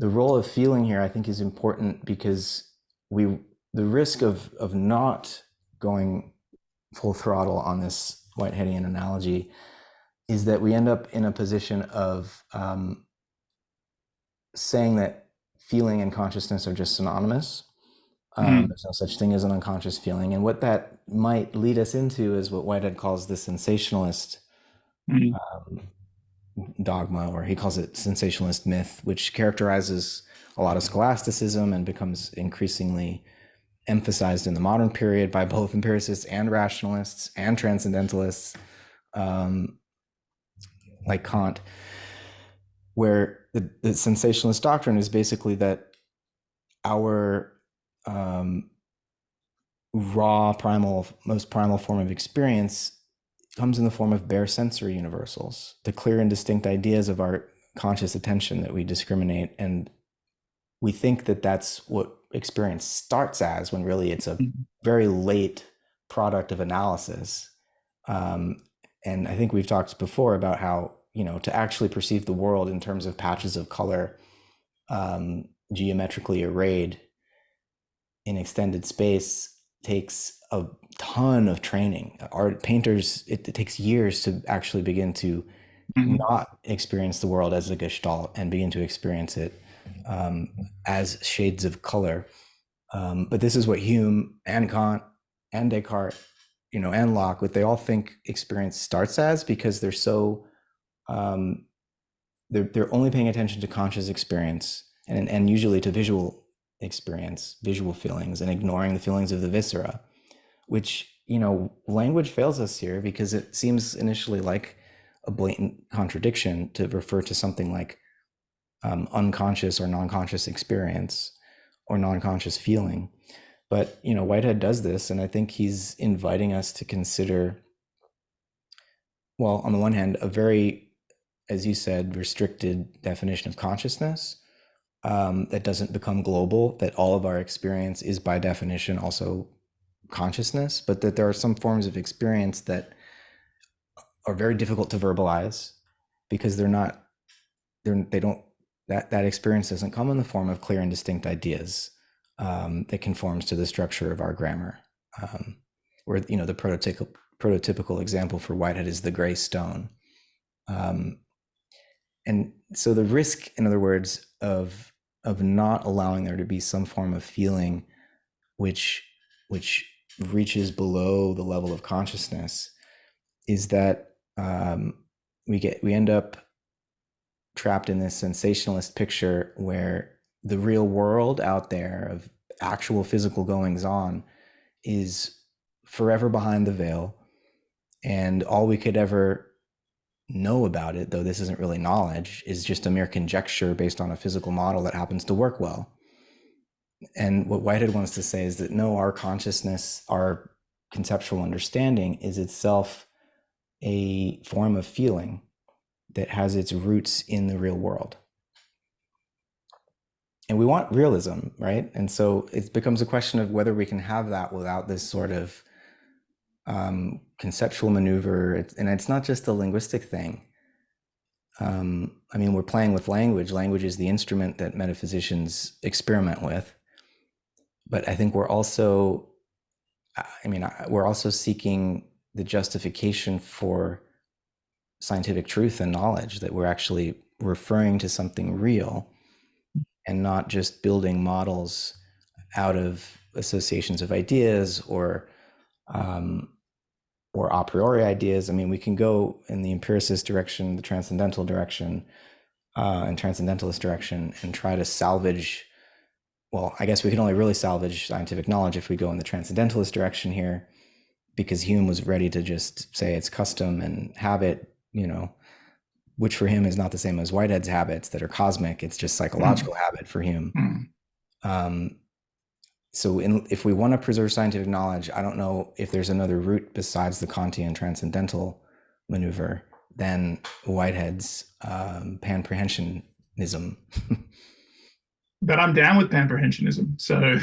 [SPEAKER 1] role of feeling here, I think, is important, because the risk of not going full throttle on this Whiteheadian analogy is that we end up in a position of saying that feeling and consciousness are just synonymous. There's no such thing as an unconscious feeling. And what that might lead us into is what Whitehead calls the sensationalist dogma, or he calls it sensationalist myth, which characterizes a lot of scholasticism and becomes increasingly emphasized in the modern period by both empiricists and rationalists and transcendentalists, like Kant, where the sensationalist doctrine is basically that our raw, most primal form of experience comes in the form of bare sensory universals, the clear and distinct ideas of our conscious attention that we discriminate. And we think that that's what experience starts as, when really it's a very late product of analysis. And I think we've talked before about how, to actually perceive the world in terms of patches of color, geometrically arrayed in extended space, takes a ton of training. Art painters, it takes years to actually begin to not experience the world as a gestalt and begin to experience it as shades of color. But this is what Hume and Kant and Descartes, and Locke, what they all think experience starts as, because they're so they're only paying attention to conscious experience and usually to visual experience, visual feelings, and ignoring the feelings of the viscera, which language fails us here because it seems initially like a blatant contradiction to refer to something like unconscious or non-conscious experience or non-conscious feeling. But Whitehead does this, and I think he's inviting us to consider, well, on the one hand, a very, as you said, restricted definition of consciousness that doesn't become global, that all of our experience is by definition also consciousness, but that there are some forms of experience that are very difficult to verbalize because they don't, that experience doesn't come in the form of clear and distinct ideas that conforms to the structure of our grammar. Where the prototypical example for Whitehead is the gray stone. And so the risk, in other words, of not allowing there to be some form of feeling which reaches below the level of consciousness is that we end up trapped in this sensationalist picture where the real world out there of actual physical goings on is forever behind the veil, and all we could ever know about it, though this isn't really knowledge, is just a mere conjecture based on a physical model that happens to work well. And what Whitehead wants to say is that no, our consciousness, our conceptual understanding is itself a form of feeling that has its roots in the real world. And we want realism, right? And so it becomes a question of whether we can have that without this sort of conceptual maneuver. And it's not just a linguistic thing. I mean, we're playing with language. Language is the instrument that metaphysicians experiment with. But I think we're also seeking the justification for scientific truth and knowledge, that we're actually referring to something real and not just building models out of associations of ideas or a priori ideas. I mean, we can go in the empiricist direction, the transcendental direction, and transcendentalist direction, and try to salvage. Well, I guess we can only really salvage scientific knowledge if we go in the transcendentalist direction here, because Hume was ready to just say it's custom and habit, which for him is not the same as Whitehead's habits that are cosmic. It's just psychological habit for Hume. So if we want to preserve scientific knowledge, I don't know if there's another route besides the Kantian transcendental maneuver than Whitehead's Panprehensionism.
[SPEAKER 2] But I'm down with Panprehensionism. So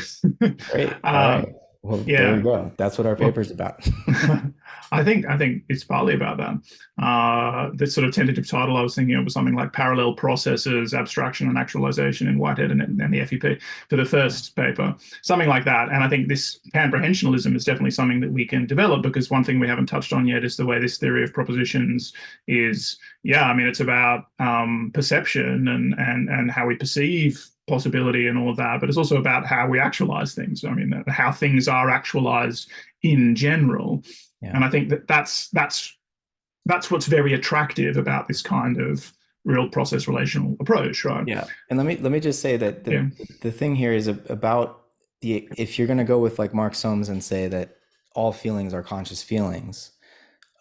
[SPEAKER 1] Great. All right. Well, yeah. There we go. That's what our paper's about.
[SPEAKER 2] I think it's partly about that. The sort of tentative title I was thinking of was something like Parallel Processes, Abstraction and Actualization in Whitehead and the FEP for the first paper, something like that. And I think this Panprehensionism is definitely something that we can develop, because one thing we haven't touched on yet is the way this theory of propositions is, it's about perception and how we perceive possibility and all of that, but it's also about how we actualize things. I mean, how things are actualized in general. Yeah. And I think that's what's very attractive about this kind of real process relational approach, right?
[SPEAKER 1] Yeah. And let me just say that the thing here is about if you're going to go with like Mark Soames and say that all feelings are conscious feelings,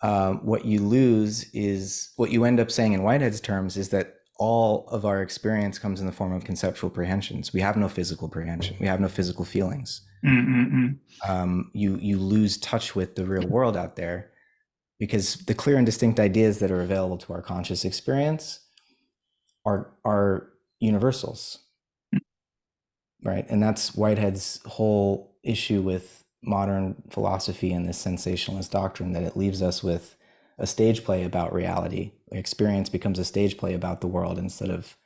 [SPEAKER 1] what you lose is what you end up saying in Whitehead's terms is that all of our experience comes in the form of conceptual prehensions. We have no physical prehension. We have no physical feelings. You lose touch with the real world out there, because the clear and distinct ideas that are available to our conscious experience are universals, right? And that's Whitehead's whole issue with modern philosophy and this sensationalist doctrine, that it leaves us with a stage play about reality. Experience becomes a stage play about the world instead of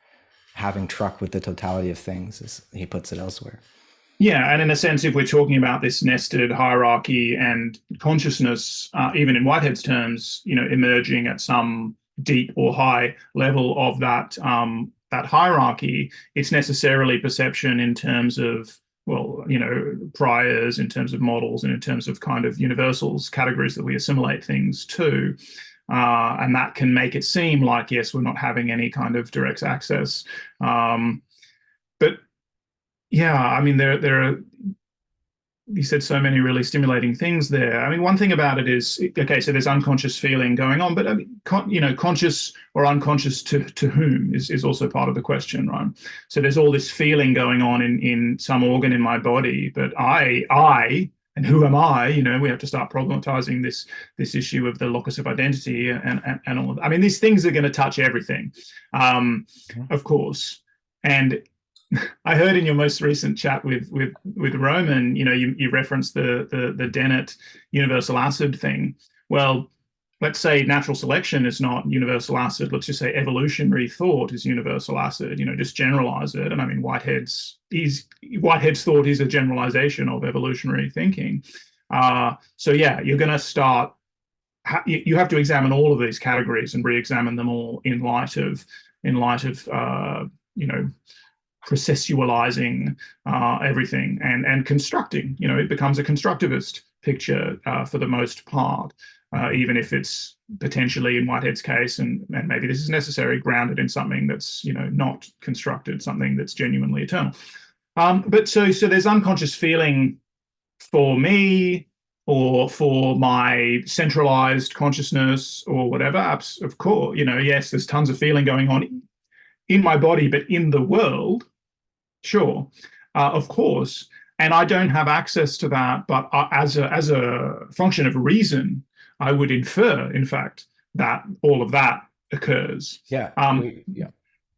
[SPEAKER 1] having truck with the totality of things, as he puts it elsewhere.
[SPEAKER 2] Yeah, and in a sense, if we're talking about this nested hierarchy and consciousness, even in Whitehead's terms, emerging at some deep or high level of that hierarchy, it's necessarily perception in terms of, priors, in terms of models, and in terms of kind of universals, categories that we assimilate things to. And that can make it seem like, yes, we're not having any kind of direct access. But yeah, I mean, there are you said so many really stimulating things there. I mean, one thing about it is, okay, so there's unconscious feeling going on, but I mean, conscious or unconscious to whom is also part of the question, right? So there's all this feeling going on in some organ in my body, but and who am I? We have to start problematizing this issue of the locus of identity and all of that. I mean, these things are going to touch everything, of course. And I heard in your most recent chat with Roman, you referenced the Dennett universal acid thing. Well, let's say natural selection is not universal acid. Let's just say evolutionary thought is universal acid. Just generalize it. And I mean, Whitehead's thought is a generalization of evolutionary thinking. So yeah, you're going to start. You have to examine all of these categories and re-examine them all in light of processualizing everything and constructing. It becomes a constructivist picture for the most part, even if it's potentially, in Whitehead's case, and maybe this is necessary, grounded in something that's not constructed, something that's genuinely eternal. But so there's unconscious feeling for me or for my centralized consciousness or whatever. Of course, yes, there's tons of feeling going on in my body, but in the world, sure, of course. And I don't have access to that, but as a function of reason, I would infer, in fact, that all of that occurs.
[SPEAKER 1] Yeah.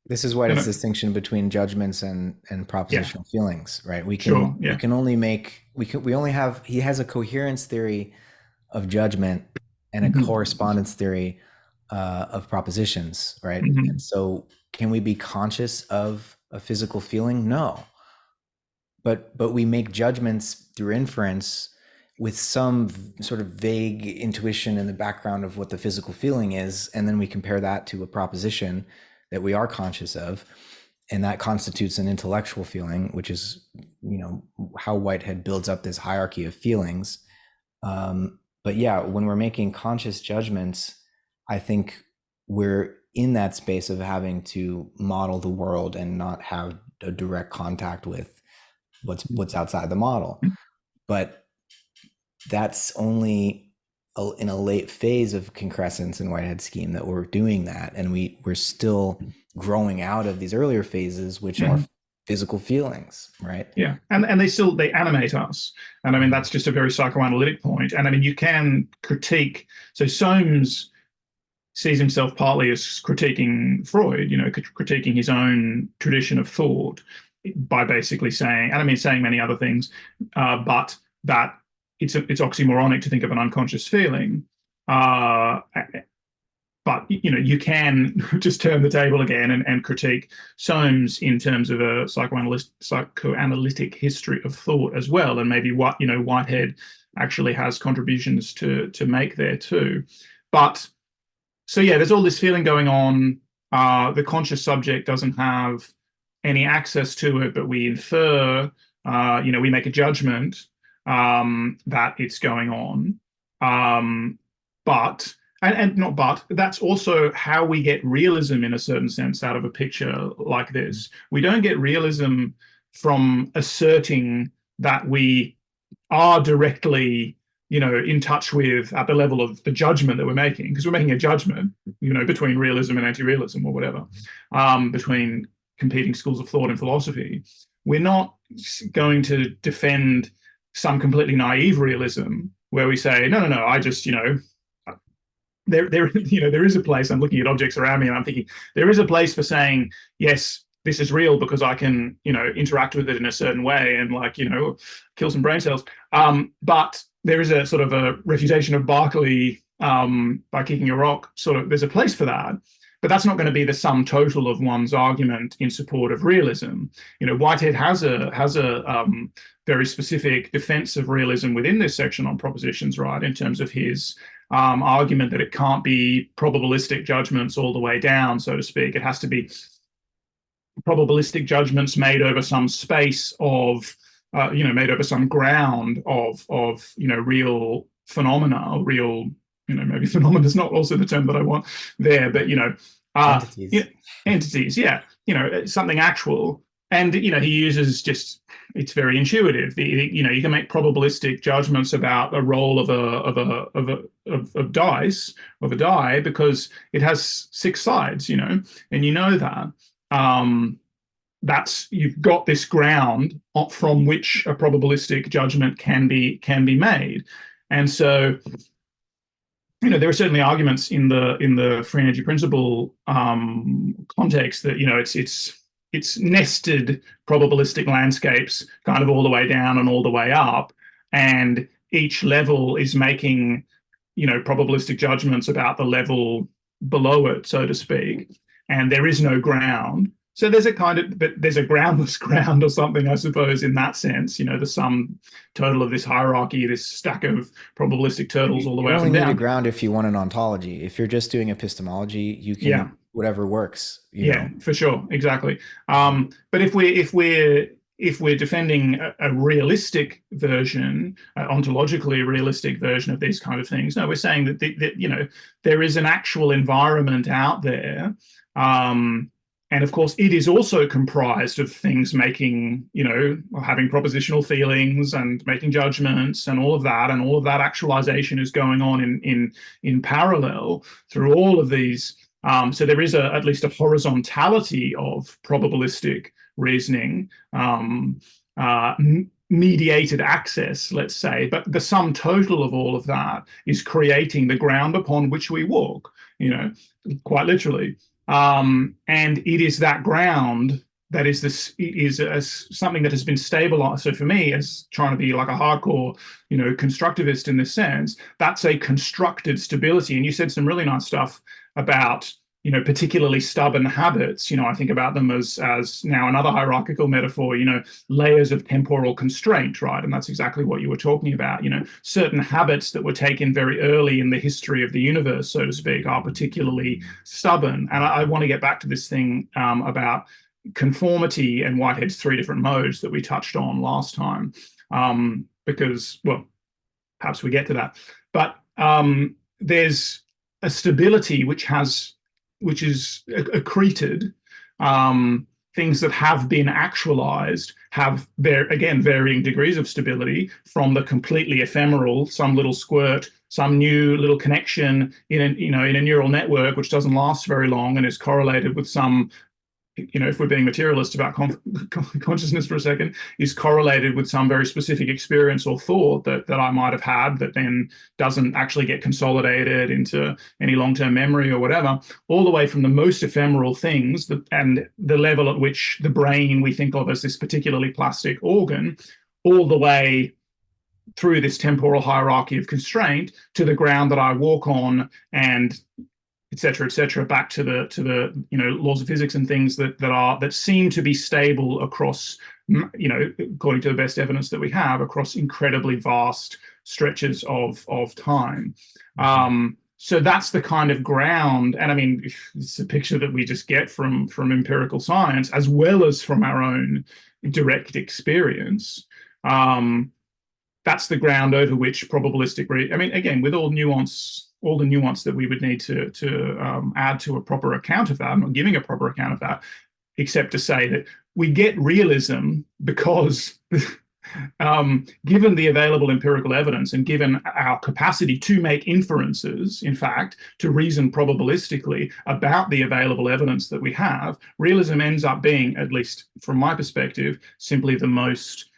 [SPEAKER 1] This is Whitehead's distinction between judgments and propositional feelings, right? We he has a coherence theory of judgment and a correspondence theory of propositions, right? And so can we be conscious of a physical feeling? No. But we make judgments through inference with some sort of vague intuition in the background of what the physical feeling is, and then we compare that to a proposition that we are conscious of, and that constitutes an intellectual feeling, which is how Whitehead builds up this hierarchy of feelings. But yeah, when we're making conscious judgments, I think we're in that space of having to model the world and not have a direct contact with what's outside the model. But that's only in a late phase of concrescence in Whitehead's scheme that we're doing that, and we're still growing out of these earlier phases, which are physical feelings, right?
[SPEAKER 2] Yeah, and they animate us, and I mean that's just a very psychoanalytic point. And I mean you can critique. So Soames sees himself partly as critiquing Freud, critiquing his own tradition of thought by basically saying, and I mean saying many other things, but that it's oxymoronic to think of an unconscious feeling. But you can just turn the table again and critique Soames in terms of a psychoanalytic history of thought as well, and maybe what Whitehead actually has contributions to make there too. But so yeah, there's all this feeling going on. The conscious subject doesn't have any access to it, but we infer, we make a judgment that it's going on. But that's also how we get realism in a certain sense out of a picture like this. We don't get realism from asserting that we are directly in touch with at the level of the judgment that we're making, because we're making a judgment, between realism and anti-realism or whatever, between competing schools of thought and philosophy. We're not going to defend some completely naive realism where we say, no, I just, there is a place. I'm looking at objects around me and I'm thinking there is a place for saying, yes, this is real because I can, interact with it in a certain way and kill some brain cells. But there is a sort of a refutation of Berkeley by kicking a rock. There's a place for that, but that's not going to be the sum total of one's argument in support of realism. Whitehead has a very specific defense of realism within this section on propositions, right? In terms of his argument that it can't be probabilistic judgments all the way down, so to speak. It has to be probabilistic judgments made over some space of, made over some ground of real phenomena, real, maybe phenomena is not also the term that I want there, but,
[SPEAKER 1] entities.
[SPEAKER 2] Entities, yeah, something actual. and he uses just, it's very intuitive. You can make probabilistic judgments about a roll of dice, of a die, because it has six sides, and that. Um, you've got this ground from which a probabilistic judgment can be made. And so there are certainly arguments in the free energy principle context that it's nested probabilistic landscapes kind of all the way down and all the way up, and each level is making probabilistic judgments about the level below it, so to speak, and there is no ground. So there's a groundless ground or something, I suppose, in that sense. The sum total of this hierarchy, this stack of probabilistic turtles all the
[SPEAKER 1] You
[SPEAKER 2] way up
[SPEAKER 1] only
[SPEAKER 2] and
[SPEAKER 1] need a
[SPEAKER 2] down.
[SPEAKER 1] ground if you want an ontology. If you're just doing epistemology, you
[SPEAKER 2] Yeah,
[SPEAKER 1] can whatever works,
[SPEAKER 2] yeah, for sure, exactly. But if we're defending a realistic version, ontologically realistic version of these kind of things, no, we're saying that there is an actual environment out there. And of course, it is also comprised of things making, having propositional feelings and making judgments and all of that. And all of that actualization is going on in parallel through all of these. So there is at least a horizontality of probabilistic reasoning, mediated access, let's say. But the sum total of all of that is creating the ground upon which we walk, quite literally. And it is that ground that is something that has been stabilized. So for me, as trying to be like a hardcore, constructivist in this sense, that's a constructed stability. And you said some really nice stuff about particularly stubborn habits. I think about them as now another hierarchical metaphor, layers of temporal constraint, right? And that's exactly what you were talking about. Certain habits that were taken very early in the history of the universe, so to speak, are particularly stubborn. And I want to get back to this thing about conformity and Whitehead's three different modes that we touched on last time, because, well, perhaps we get to that. But there's a stability which is accreted. Things that have been actualized have varying degrees of stability, from the completely ephemeral, some little squirt, some new little connection in a neural network which doesn't last very long and is correlated with some, if we're being materialist about consciousness for a second, is correlated with some very specific experience or thought that I might have had that then doesn't actually get consolidated into any long-term memory or whatever, all the way from the most ephemeral things and the level at which the brain we think of as this particularly plastic organ, all the way through this temporal hierarchy of constraint to the ground that I walk on, and et cetera, back to the laws of physics and things that seem to be stable across, according to the best evidence that we have, across incredibly vast stretches of time. So that's the kind of ground, and I mean, it's a picture that we just get from empirical science as well as from our own direct experience. That's the ground over which probabilistic, again, with all the nuance that we would need to add to a proper account of that. I'm not giving a proper account of that, except to say that we get realism because given the available empirical evidence and given our capacity to make inferences, in fact, to reason probabilistically about the available evidence that we have, realism ends up being, at least from my perspective, simply the most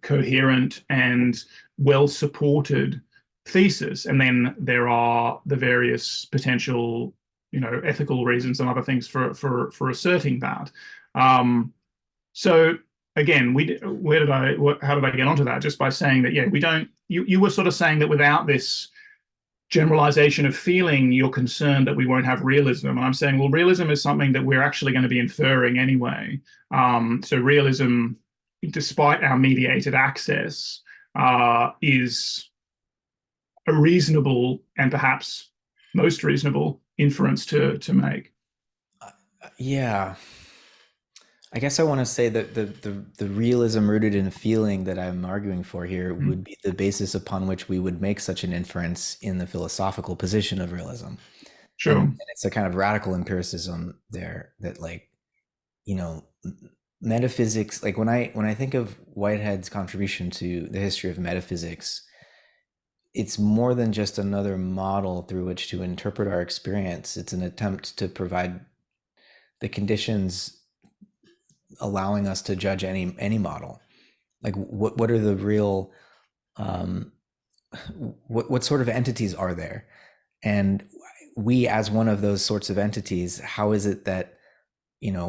[SPEAKER 2] coherent and well-supported thesis. And then there are the various potential, ethical reasons and other things for asserting that. So again, how did I get onto that? Just by saying that, yeah, we don't. You were sort of saying that without this generalization of feeling, you're concerned that we won't have realism. And I'm saying, well, realism is something that we're actually going to be inferring anyway. So realism, despite our mediated access, is a reasonable and perhaps most reasonable inference to make.
[SPEAKER 1] Yeah. I guess I want to say that the realism rooted in feeling that I'm arguing for here would be the basis upon which we would make such an inference in the philosophical position of realism.
[SPEAKER 2] Sure.
[SPEAKER 1] And it's a kind of radical empiricism there that, like, metaphysics, like when I think of Whitehead's contribution to the history of metaphysics, it's more than just another model through which to interpret our experience. It's an attempt to provide the conditions allowing us to judge any model. Like what are the real um, what sort of entities are there, and we as one of those sorts of entities, how is it that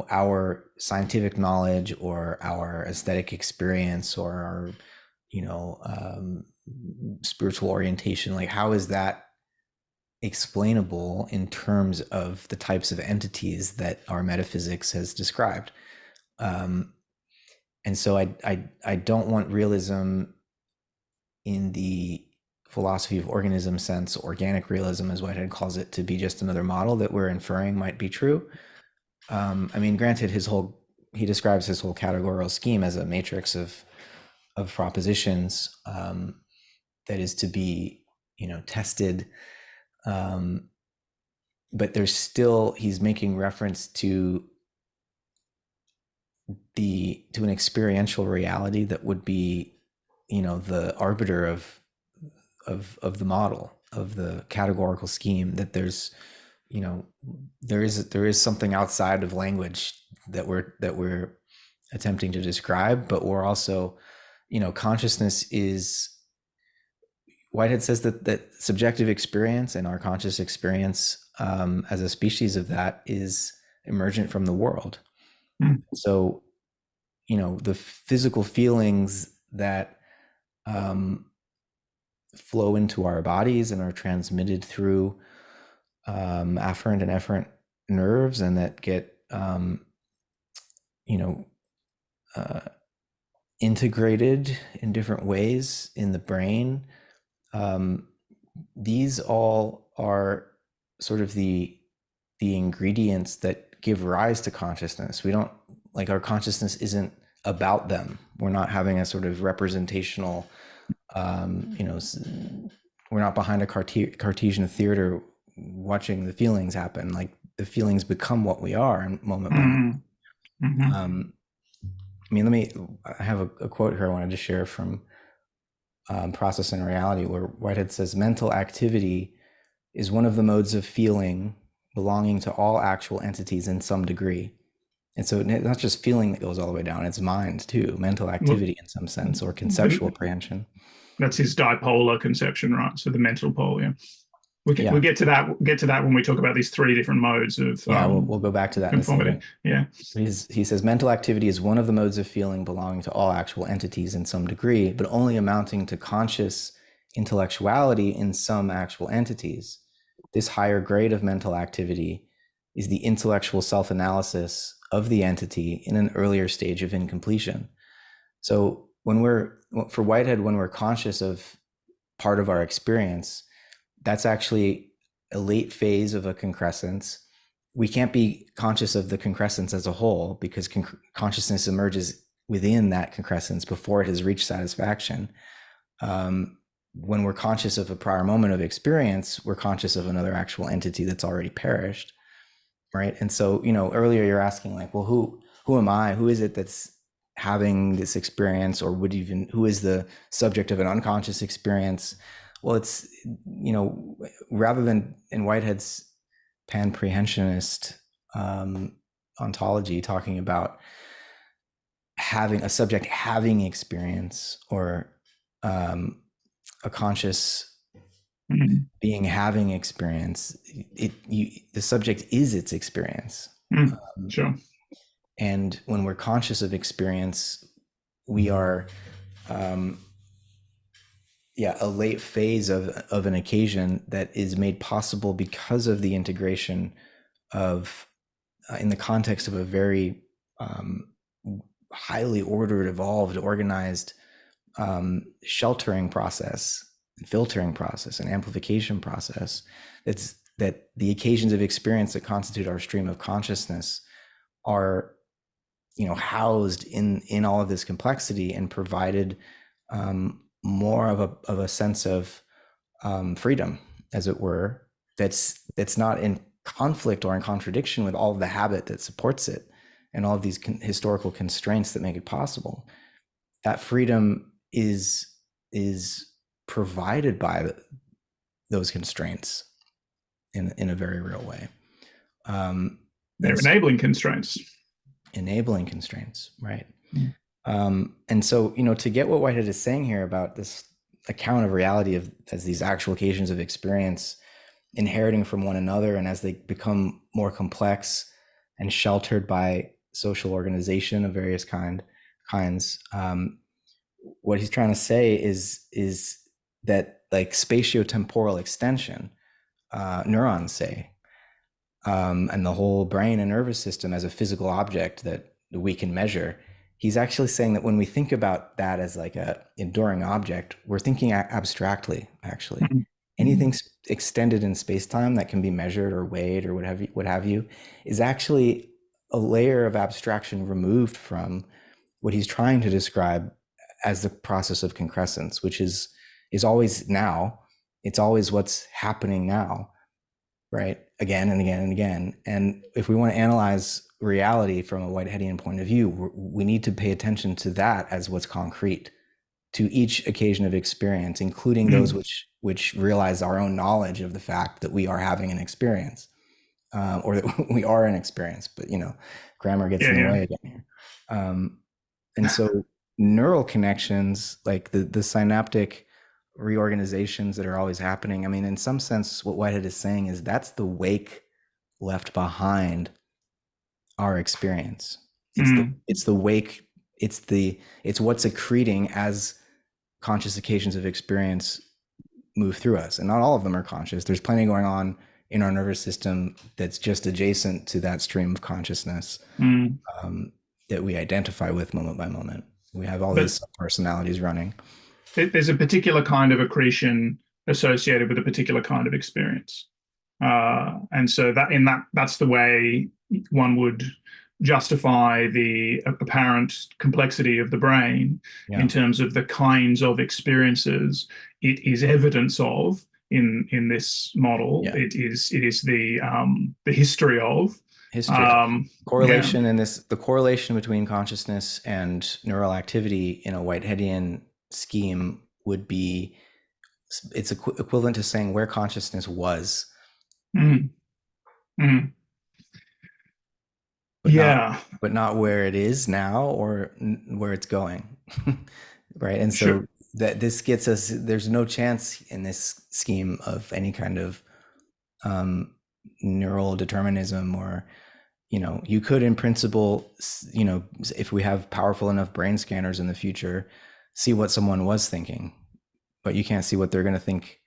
[SPEAKER 1] our scientific knowledge or our aesthetic experience or our spiritual orientation, like how is that explainable in terms of the types of entities that our metaphysics has described? um, and so I don't want realism in the philosophy of organism sense, organic realism as Whitehead calls it, to be just another model that we're inferring might be true. I mean, granted, he describes his whole categorical scheme as a matrix of propositions that is to be tested, um, but there's still, he's making reference to an experiential reality that would be the arbiter of the model of the categorical scheme, that there's there is something outside of language that we're attempting to describe, but we're also consciousness is, Whitehead says that subjective experience and our conscious experience as a species of that is emergent from the world.
[SPEAKER 2] Mm.
[SPEAKER 1] So the physical feelings that flow into our bodies and are transmitted through afferent and efferent nerves, and that get you know uh, integrated in different ways in the brain. um, these all are sort of the ingredients that give rise to consciousness. We don't, like, our consciousness isn't about them. We're not having a sort of representational we're not behind a Cartesian theater watching the feelings happen. Like, the feelings become what we are in moment by moment.
[SPEAKER 2] Mm. Mm-hmm.
[SPEAKER 1] I mean, I have a quote here I wanted to share from Process and Reality, where Whitehead says, mental activity is one of the modes of feeling belonging to all actual entities in some degree. And so it's not just feeling that goes all the way down, it's mind too, mental
[SPEAKER 2] Well,
[SPEAKER 1] activity in some sense, or conceptual apprehension.
[SPEAKER 2] that's his dipolar conception, right? So the mental pole, yeah. We
[SPEAKER 1] Yeah.
[SPEAKER 2] get to that when we talk about these three different modes of
[SPEAKER 1] Yeah, we'll go back to that in a
[SPEAKER 2] conformity.
[SPEAKER 1] second.
[SPEAKER 2] Yeah.
[SPEAKER 1] He says mental activity is one of the modes of feeling belonging to all actual entities in some degree, but only amounting to conscious intellectuality in some actual entities. This higher grade of mental activity is the intellectual self-analysis of the entity in an earlier stage of incompletion. So for Whitehead, when we're conscious of part of our experience, that's actually a late phase of a concrescence. We can't be conscious of the concrescence as a whole, because consciousness emerges within that concrescence before it has reached satisfaction. When we're conscious of a prior moment of experience, we're conscious of another actual entity that's already perished, right? And so, earlier you're asking, like, well, who am I? Who is it that's having this experience, or who is the subject of an unconscious experience? Well, it's, rather than in Whitehead's Panprehensionist ontology talking about having a subject having experience, or a conscious
[SPEAKER 2] Mm.
[SPEAKER 1] being having experience, the subject is its experience.
[SPEAKER 2] Mm. Sure.
[SPEAKER 1] And when we're conscious of experience, we are a late phase of an occasion that is made possible because of the integration of in the context of a very highly ordered, evolved, organized sheltering process, filtering process, and amplification process. That the occasions of experience that constitute our stream of consciousness are housed in all of this complexity, and provided more of a sense of freedom, as it were, that's not in conflict or in contradiction with all of the habit that supports it. and all of these historical constraints that make it possible, that freedom is provided by those constraints in a very real way.
[SPEAKER 2] They're enabling constraints.
[SPEAKER 1] Enabling constraints, right?
[SPEAKER 2] Mm.
[SPEAKER 1] And so, you know, to get what Whitehead is saying here about this account of reality as these actual occasions of experience inheriting from one another, and as they become more complex and sheltered by social organization of various kinds, what he's trying to say is that, like, spatiotemporal extension, neurons say, and the whole brain and nervous system as a physical object that we can measure. He's actually saying that when we think about that as like a enduring object, we're thinking abstractly, actually.
[SPEAKER 2] Mm-hmm.
[SPEAKER 1] Anything extended in space-time that can be measured or weighed or what have you, is actually a layer of abstraction removed from what he's trying to describe as the process of concrescence, which is always now. It's always what's happening now, right? Again and again and again. And if we want to analyze reality from a Whiteheadian point of view, we need to pay attention to that as what's concrete to each occasion of experience, including those which realize our own knowledge of the fact that we are having an experience, or that we are an experience. But, you know, grammar gets in the way again here. And so neural connections, like the synaptic reorganizations that are always happening, I mean, in some sense, what Whitehead is saying is that's the wake left behind our experience. It's the wake, it's what's accreting as conscious occasions of experience move through us. And not all of them are conscious. There's plenty going on in our nervous system that's just adjacent to that stream of consciousness, that we identify with moment by moment. We have all these personalities running.
[SPEAKER 2] There's a particular kind of accretion associated with a particular kind of experience. And so that's the way one would justify the apparent complexity of the brain in terms of the kinds of experiences it is evidence of in this model. It is the history of
[SPEAKER 1] correlation, and the correlation between consciousness and neural activity in a Whiteheadian scheme would be, it's equivalent to saying where consciousness was. But not where it is now or where it's going. Right. And so that this gets us, there's no chance in this scheme of any kind of neural determinism, or, you know, you could in principle, you know, if we have powerful enough brain scanners in the future, see what someone was thinking, but you can't see what they're going to think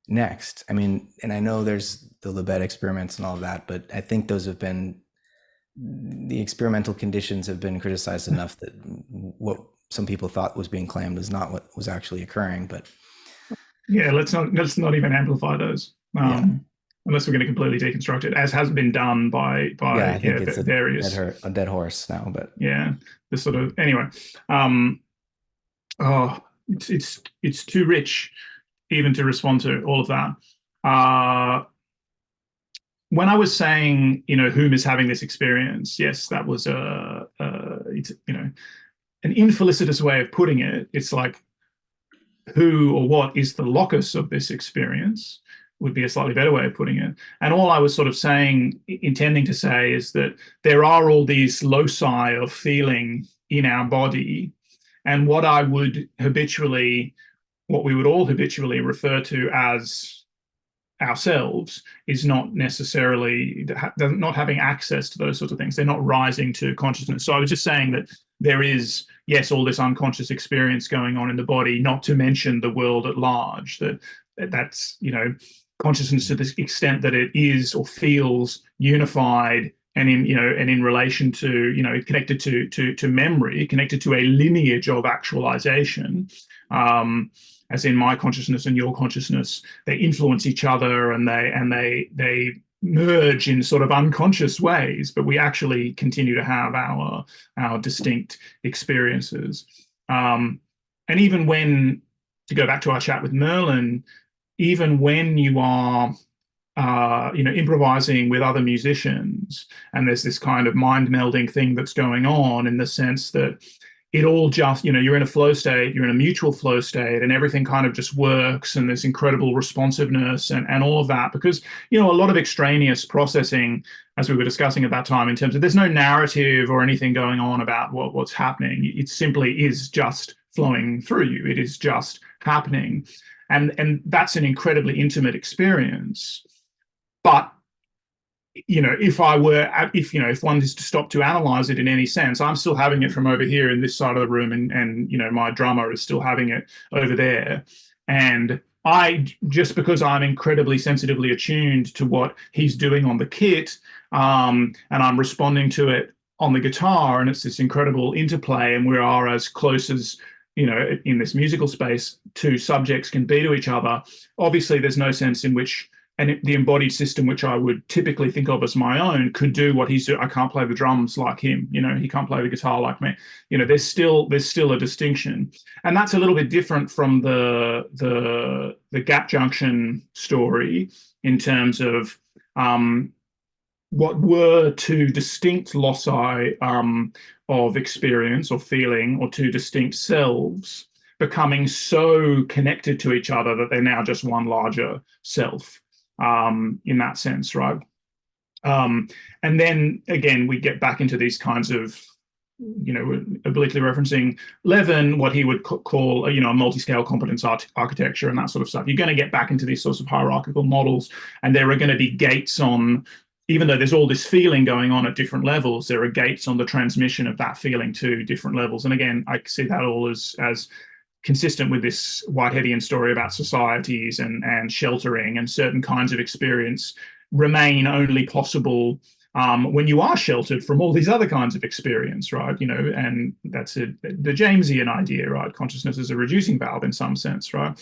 [SPEAKER 1] next. I mean, and I know there's the Libet experiments and all of that, but I think those have been, the experimental conditions have been criticized enough that what some people thought was being claimed is not what was actually occurring. But
[SPEAKER 2] let's not even amplify those, unless we're going to completely deconstruct it, as has been done by
[SPEAKER 1] I think it's
[SPEAKER 2] various
[SPEAKER 1] a dead horse now. But
[SPEAKER 2] this sort of, anyway, it's too rich even to respond to all of that. When I was saying, you know, whom is having this experience, yes, that was it's, you know, an infelicitous way of putting it. It's like, who or what is the locus of this experience would be a slightly better way of putting it. And all I was sort of saying, intending to say, is that there are all these loci of feeling in our body, and what we would all habitually refer to as ourselves is not necessarily, not having access to those sorts of things. They're not rising to consciousness. So I was just saying that there is, yes, all this unconscious experience going on in the body, not to mention the world at large, that's, you know, consciousness to the extent that it is or feels unified and in relation to, you know, connected to memory, connected to a lineage of actualization. As in my consciousness and your consciousness, they influence each other, and they merge in sort of unconscious ways, but we actually continue to have our distinct experiences. And even when, to go back to our chat with Merlin, even when you are improvising with other musicians, and there's this kind of mind melding thing that's going on in the sense that it all just, you're in a flow state, you're in a mutual flow state, and everything kind of just works, and there's incredible responsiveness and all of that, because, a lot of extraneous processing, as we were discussing at that time, in terms of there's no narrative or anything going on about what's happening. It simply is just flowing through you. It is just happening. And that's an incredibly intimate experience. But if one is to stop to analyze it in any sense, I'm still having it from over here in this side of the room, and my drummer is still having it over there. And just because I'm incredibly sensitively attuned to what he's doing on the kit, and I'm responding to it on the guitar, and it's this incredible interplay, and we are as close as, in this musical space, two subjects can be to each other. Obviously, there's no sense in which the embodied system, which I would typically think of as my own, could do what he's doing. I can't play the drums like him. He can't play the guitar like me. There's still a distinction, and that's a little bit different from the gap junction story in terms of what were two distinct loci of experience or feeling, or two distinct selves becoming so connected to each other that they're now just one larger self. In that sense, right? And then again, we get back into these kinds of, obliquely referencing Levin, what he would call, a multi-scale competence architecture and that sort of stuff. You're going to get back into these sorts of hierarchical models, and there are going to be gates on, even though there's all this feeling going on at different levels, there are gates on the transmission of that feeling to different levels. And again, I see that all as consistent with this Whiteheadian story about societies and sheltering, and certain kinds of experience remain only possible when you are sheltered from all these other kinds of experience, right? And that's the Jamesian idea, right? Consciousness is a reducing valve in some sense, right?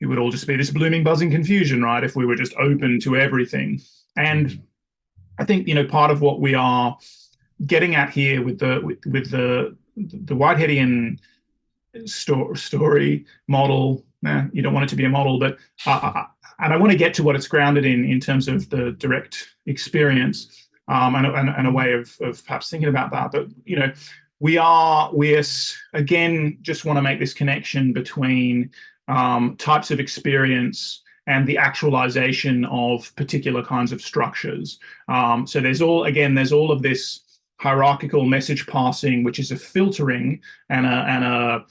[SPEAKER 2] It would all just be this blooming, buzzing confusion, right? If we were just open to everything. And I think, part of what we are getting at here with the Whiteheadian story model. You don't want it to be a model, but and I want to get to what it's grounded in terms of the direct experience, and a way of perhaps thinking about that. But we again just want to make this connection between types of experience and the actualization of particular kinds of structures. So there's all of this hierarchical message passing, which is a filtering and a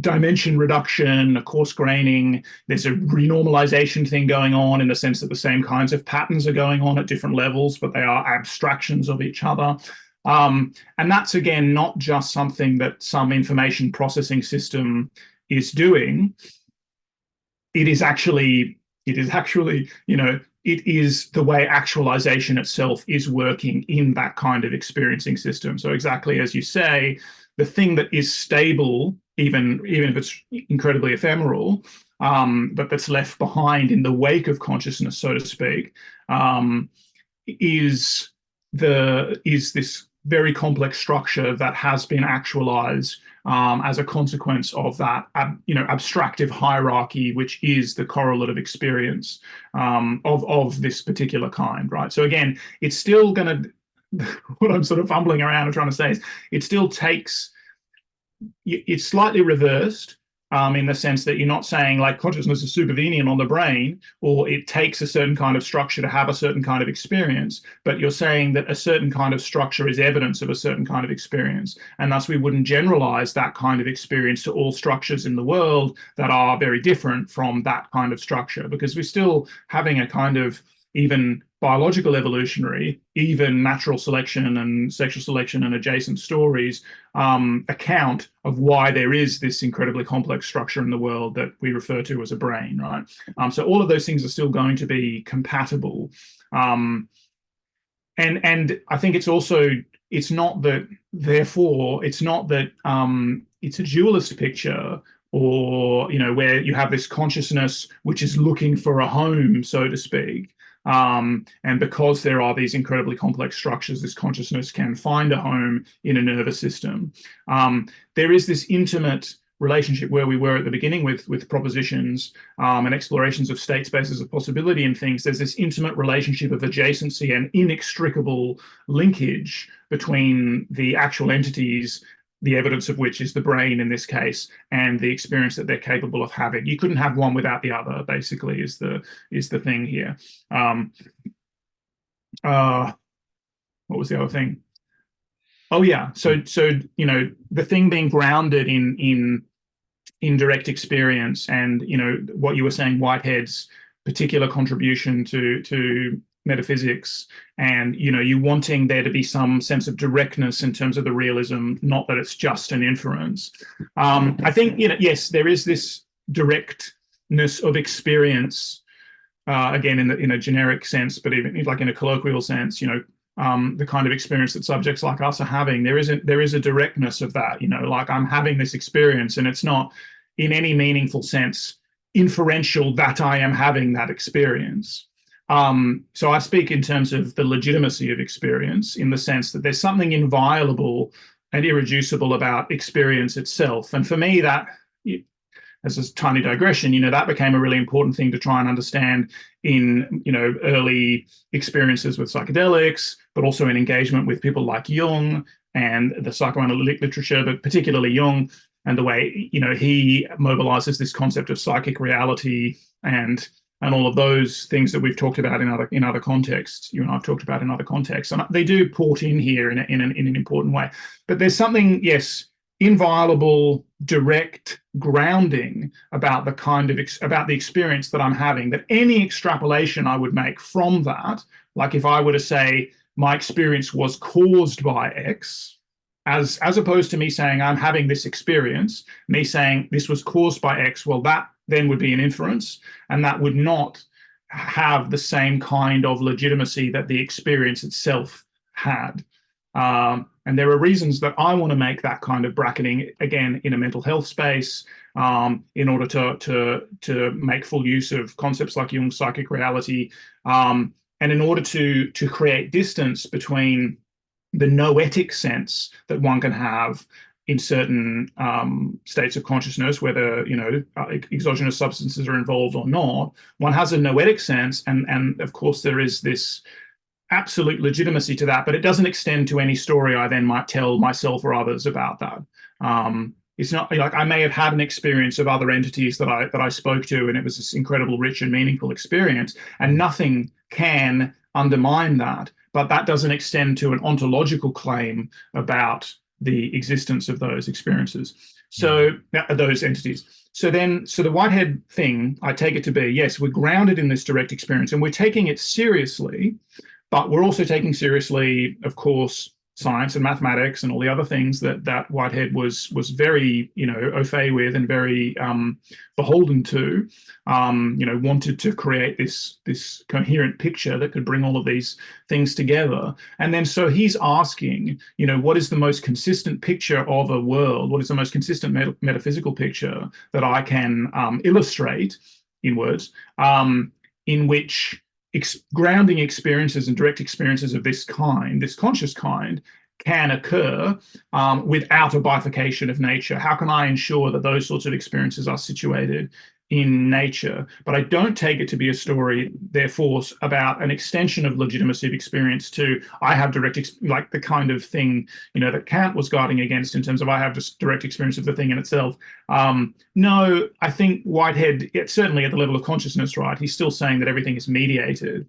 [SPEAKER 2] dimension reduction, a coarse graining. There's a renormalization thing going on, in the sense that the same kinds of patterns are going on at different levels, but they are abstractions of each other. And that's, again, not just something that some information processing system is doing. It is actually, it is the way actualization itself is working in that kind of experiencing system. So exactly as you say, the thing that is stable, even if it's incredibly ephemeral, but that's left behind in the wake of consciousness, so to speak, is this very complex structure that has been actualized as a consequence of that, abstractive hierarchy, which is the correlative experience of this particular kind, right? So again, it's still going to, what I'm sort of fumbling around and trying to say is, it still takes, it's slightly reversed, in the sense that you're not saying like consciousness is supervenient on the brain, or it takes a certain kind of structure to have a certain kind of experience, but you're saying that a certain kind of structure is evidence of a certain kind of experience, and thus we wouldn't generalize that kind of experience to all structures in the world that are very different from that kind of structure, because we're still having a kind of even biological evolutionary, even natural selection and sexual selection and adjacent stories account of why there is this incredibly complex structure in the world that we refer to as a brain, right? So all of those things are still going to be compatible. And I think it's also, it's not that, therefore, it's not that it's a dualist picture, or, where you have this consciousness which is looking for a home, so to speak. And because there are these incredibly complex structures, this consciousness can find a home in a nervous system. There is this intimate relationship where we were at the beginning with propositions and explorations of state spaces of possibility and things. There's this intimate relationship of adjacency and inextricable linkage between the actual entities, the evidence of which is the brain in this case, and the experience that they're capable of having. You couldn't have one without the other, basically, is the thing here. What was the other thing? Oh yeah, so you know, the thing being grounded in direct experience, and you know what you were saying, Whitehead's particular contribution to metaphysics, and you know, you wanting there to be some sense of directness in terms of the realism, not that it's just an inference. I think, you know, yes, there is this directness of experience, again in a generic sense, but even like in a colloquial sense, you know, the kind of experience that subjects like us are having. There is a directness of that, you know, like I'm having this experience and it's not in any meaningful sense inferential that I am having that experience. So I speak in terms of the legitimacy of experience, in the sense that there's something inviolable and irreducible about experience itself. And for me, that, as a tiny digression, you know, that became a really important thing to try and understand in, you know, early experiences with psychedelics, but also in engagement with people like Jung and the psychoanalytic literature, but particularly Jung, and the way, you know, he mobilizes this concept of psychic reality and all of those things that we've talked about in other contexts. You and I've talked about in other contexts, and they do port in here in an important way. But there's something, yes, inviolable, direct grounding about the kind of about the experience that I'm having, that any extrapolation I would make from that, like if I were to say my experience was caused by X, as opposed to me saying I'm having this experience, me saying this was caused by X, well, that then would be an inference, and that would not have the same kind of legitimacy that the experience itself had. And there are reasons that I want to make that kind of bracketing, again, in a mental health space, in order to make full use of concepts like Jung's psychic reality, and in order to create distance between the noetic sense that one can have in certain states of consciousness, whether, you know, exogenous substances are involved or not. One has a noetic sense, and of course there is this absolute legitimacy to that, but it doesn't extend to any story I then might tell myself or others about that. It's not like I may have had an experience of other entities that I spoke to, and it was this incredible, rich and meaningful experience, and nothing can undermine that, but that doesn't extend to an ontological claim about the existence of those experiences. So those entities. So the Whitehead thing, I take it to be, yes, we're grounded in this direct experience and we're taking it seriously, but we're also taking seriously, of course, science and mathematics and all the other things that Whitehead was very, you know, au fait with and very beholden to. You know, wanted to create this coherent picture that could bring all of these things together. And then so he's asking, you know, what is the most consistent picture of a world? What is the most consistent metaphysical picture that I can illustrate in words, in which grounding experiences and direct experiences of this kind, this conscious kind, can occur without a bifurcation of nature? How can I ensure that those sorts of experiences are situated in nature? But I don't take it to be a story, therefore, about an extension of legitimacy of experience to I have direct, like the kind of thing, you know, that Kant was guarding against in terms of I have just direct experience of the thing in itself. No, I think Whitehead, certainly at the level of consciousness, right, he's still saying that everything is mediated.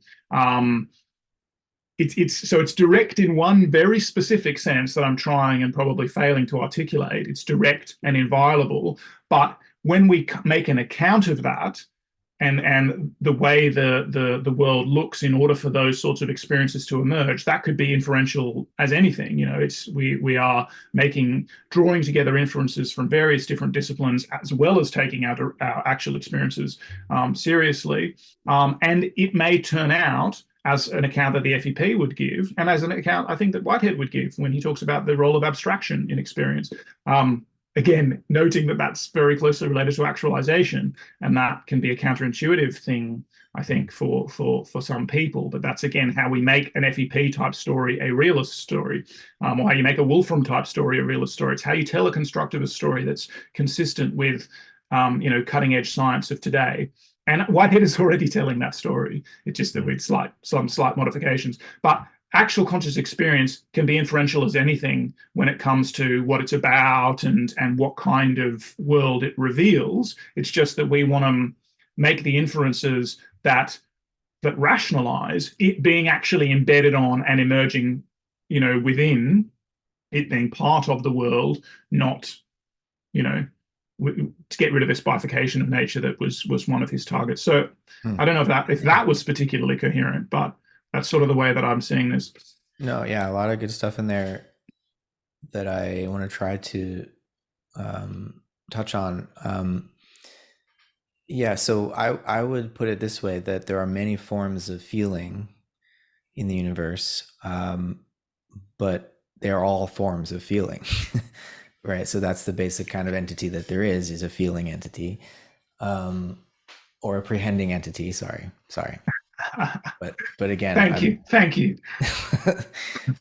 [SPEAKER 2] It's direct in one very specific sense that I'm trying and probably failing to articulate. It's direct and inviolable, but when we make an account of that and the way the world looks in order for those sorts of experiences to emerge, that could be inferential as anything. You know, we are drawing together inferences from various different disciplines, as well as taking our actual experiences seriously. And it may turn out as an account that the FEP would give, and as an account I think that Whitehead would give when he talks about the role of abstraction in experience. Again, noting that that's very closely related to actualization, and that can be a counterintuitive thing I think, for some people. But that's again how we make an FEP type story a realist story, or how you make a Wolfram type story a realist story. It's how you tell a constructivist story that's consistent with cutting edge science of today. And Whitehead is already telling that story. It's just that with some slight modifications. But actual conscious experience can be inferential as anything when it comes to what it's about and what kind of world it reveals. It's just that we want to make the inferences that rationalize it being actually embedded on and emerging, within it, being part of the world, not, to get rid of this bifurcation of nature that was one of his targets. So I don't know if that was particularly coherent, but that's sort of the way that I'm seeing this.
[SPEAKER 1] No, yeah, a lot of good stuff in there that I want to try to touch on. Yeah, so I would put it this way, that there are many forms of feeling in the universe, but they're all forms of feeling, right? So that's the basic kind of entity that there is a feeling entity, or a prehending entity. Sorry. But again,
[SPEAKER 2] thank you.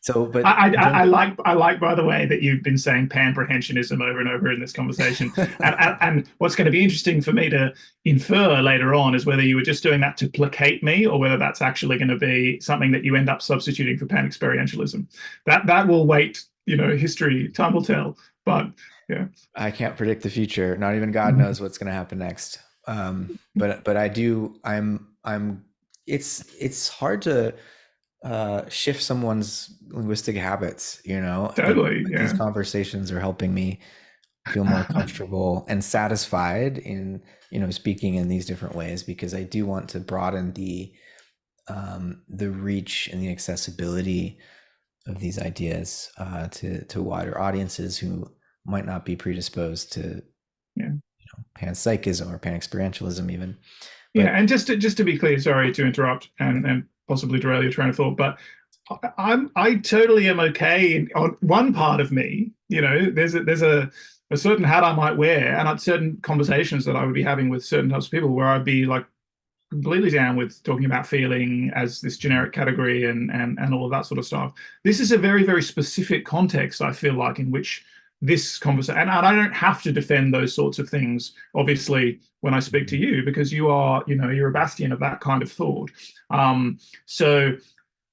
[SPEAKER 1] So, but
[SPEAKER 2] I like, by the way, that you've been saying Panprehensionism over and over in this conversation. and what's going to be interesting for me to infer later on is whether you were just doing that to placate me, or whether that's actually going to be something that you end up substituting for Panexperientialism. That will wait. Time will tell. But yeah,
[SPEAKER 1] I can't predict the future. Not even God knows what's going to happen next. But I do. It's hard to shift someone's linguistic habits,
[SPEAKER 2] totally.
[SPEAKER 1] But these conversations are helping me feel more comfortable and satisfied in speaking in these different ways, because I do want to broaden the reach and the accessibility of these ideas to wider audiences who might not be predisposed to panpsychism or panexperientialism even.
[SPEAKER 2] But, and just to be clear, sorry to interrupt and possibly derail your train of thought, but I totally am okay on one part of me. There's a certain hat I might wear, and at certain conversations that I would be having with certain types of people where I'd be like completely down with talking about feeling as this generic category and all of that sort of stuff. This is a very, very specific context, I feel like, in which this conversation, and I don't have to defend those sorts of things, obviously, when I speak to you, because you're a bastion of that kind of thought. So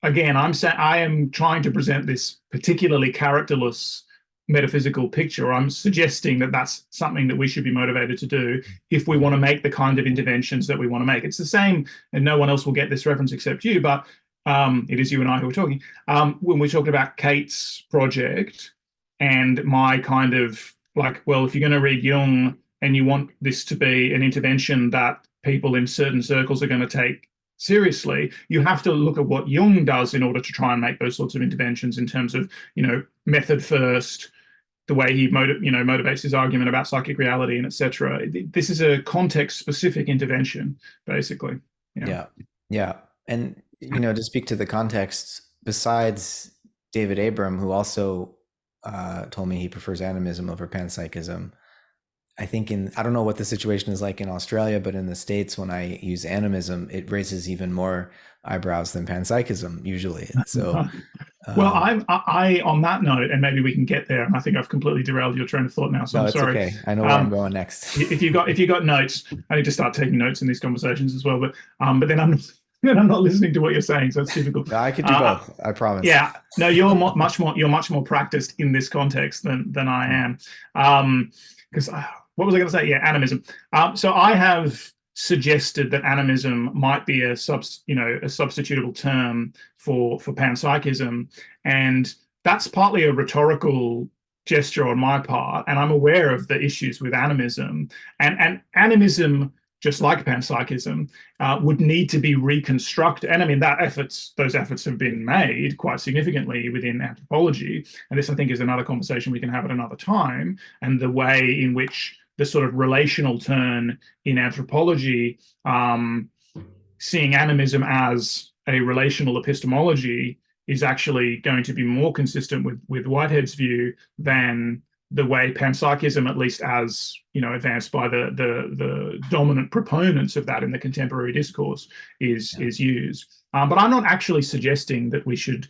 [SPEAKER 2] again, I am trying to present this particularly characterless metaphysical picture. I'm suggesting that that's something that we should be motivated to do if we want to make the kind of interventions that we want to make. It's the same, and no one else will get this reference except you, but it is you and I who are talking. When we talked about Kate's project and my kind of like, well, if you're going to read Jung and you want this to be an intervention that people in certain circles are going to take seriously, you have to look at what Jung does in order to try and make those sorts of interventions in terms of, method first, the way he motivates his argument about psychic reality and etc. This is a context-specific intervention, basically.
[SPEAKER 1] Yeah. And, to speak to the context, besides David Abram, who also told me he prefers animism over panpsychism, I think I don't know what the situation is like in Australia, but in the States, when I use animism, it raises even more eyebrows than panpsychism usually. So,
[SPEAKER 2] well, I on that note, and maybe we can get there. I think I've completely derailed your train of thought now, so I'm sorry.
[SPEAKER 1] Okay. I know where I'm going next.
[SPEAKER 2] if you got notes, I need to start taking notes in these conversations as well. But then I'm not listening to what you're saying, so it's difficult.
[SPEAKER 1] I could do both. I promise.
[SPEAKER 2] Yeah, no, you're much more practiced in this context than I am. Because what was I going to say? Yeah, animism. So I have suggested that animism might be a substitutable term for panpsychism, and that's partly a rhetorical gesture on my part. And I'm aware of the issues with animism, and animism, just like panpsychism, would need to be reconstructed. And I mean, those efforts have been made quite significantly within anthropology. And this, I think, is another conversation we can have at another time. And the way in which the sort of relational turn in anthropology, seeing animism as a relational epistemology, is actually going to be more consistent with Whitehead's view than the way panpsychism, at least as advanced by the dominant proponents of that in the contemporary discourse, is used. But I'm not actually suggesting that we should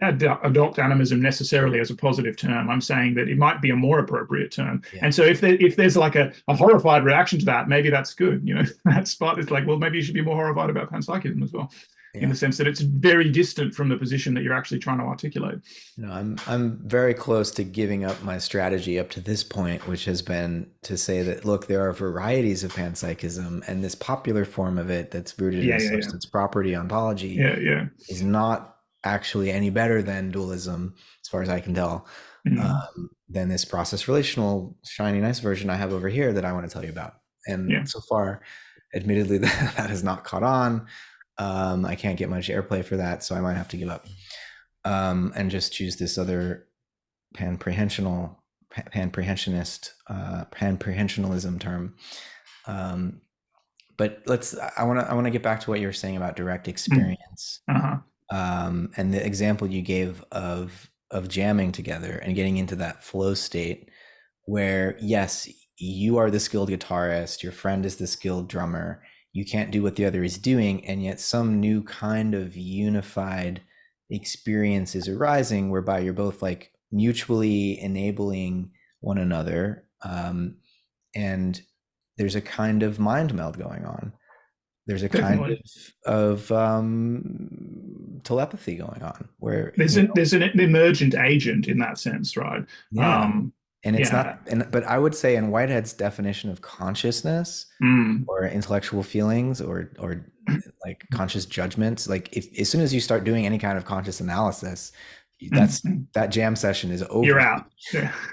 [SPEAKER 2] adopt animism necessarily as a positive term. I'm saying that it might be a more appropriate term.
[SPEAKER 1] Yeah.
[SPEAKER 2] And so if there's like a horrified reaction to that, maybe that's good. That's but it's like, well, maybe you should be more horrified about panpsychism as well, in the sense that it's very distant from the position that you're actually trying to articulate.
[SPEAKER 1] I'm very close to giving up my strategy up to this point, which has been to say that, look, there are varieties of panpsychism, and this popular form of it that's rooted in substance property ontology is not actually any better than dualism, as far as I can tell, than this process relational shiny nice version I have over here that I want to tell you about. And so far, admittedly, that has not caught on. I can't get much airplay for that, so I might have to give up and just choose this other panprehensionism term. But I want to get back to what you were saying about direct experience. And the example you gave of jamming together and getting into that flow state where, yes, you are the skilled guitarist, your friend is the skilled drummer, you can't do what the other is doing, and yet some new kind of unified experience is arising whereby you're both like mutually enabling one another, and there's a kind of mind meld going on. There's a kind of telepathy going on where
[SPEAKER 2] there's an emergent agent in that sense, right?
[SPEAKER 1] And it's not, but I would say in Whitehead's definition of consciousness or intellectual feelings or like conscious judgments, like as soon as you start doing any kind of conscious analysis, that jam session is over.
[SPEAKER 2] You're out,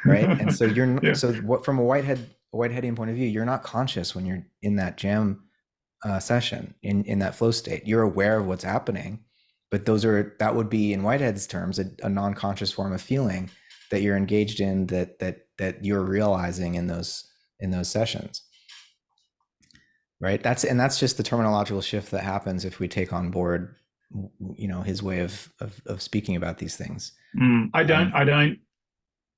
[SPEAKER 1] right? And so so what, from a Whiteheadian point of view, you're not conscious when you're in that jam session, in that flow state. You're aware of what's happening, but that would be, in Whitehead's terms, a non-conscious form of feeling that you're engaged in, that you're realizing in those sessions, right? That's just the terminological shift that happens if we take on board, his way of speaking about these things.
[SPEAKER 2] I don't.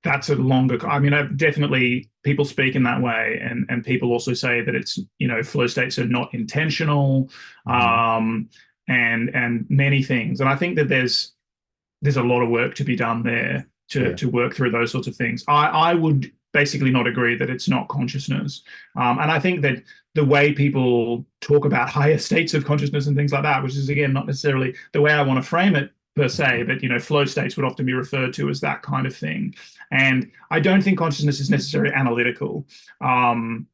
[SPEAKER 2] That's a longer. I mean, definitely people speak in that way, and people also say that it's flow states are not intentional, and many things. And I think that there's a lot of work to be done there to work through those sorts of things. I would basically not agree that it's not consciousness, and I think that the way people talk about higher states of consciousness and things like that, which is again not necessarily the way I want to frame it per se, but flow states would often be referred to as that kind of thing. And I don't think consciousness is necessarily analytical. And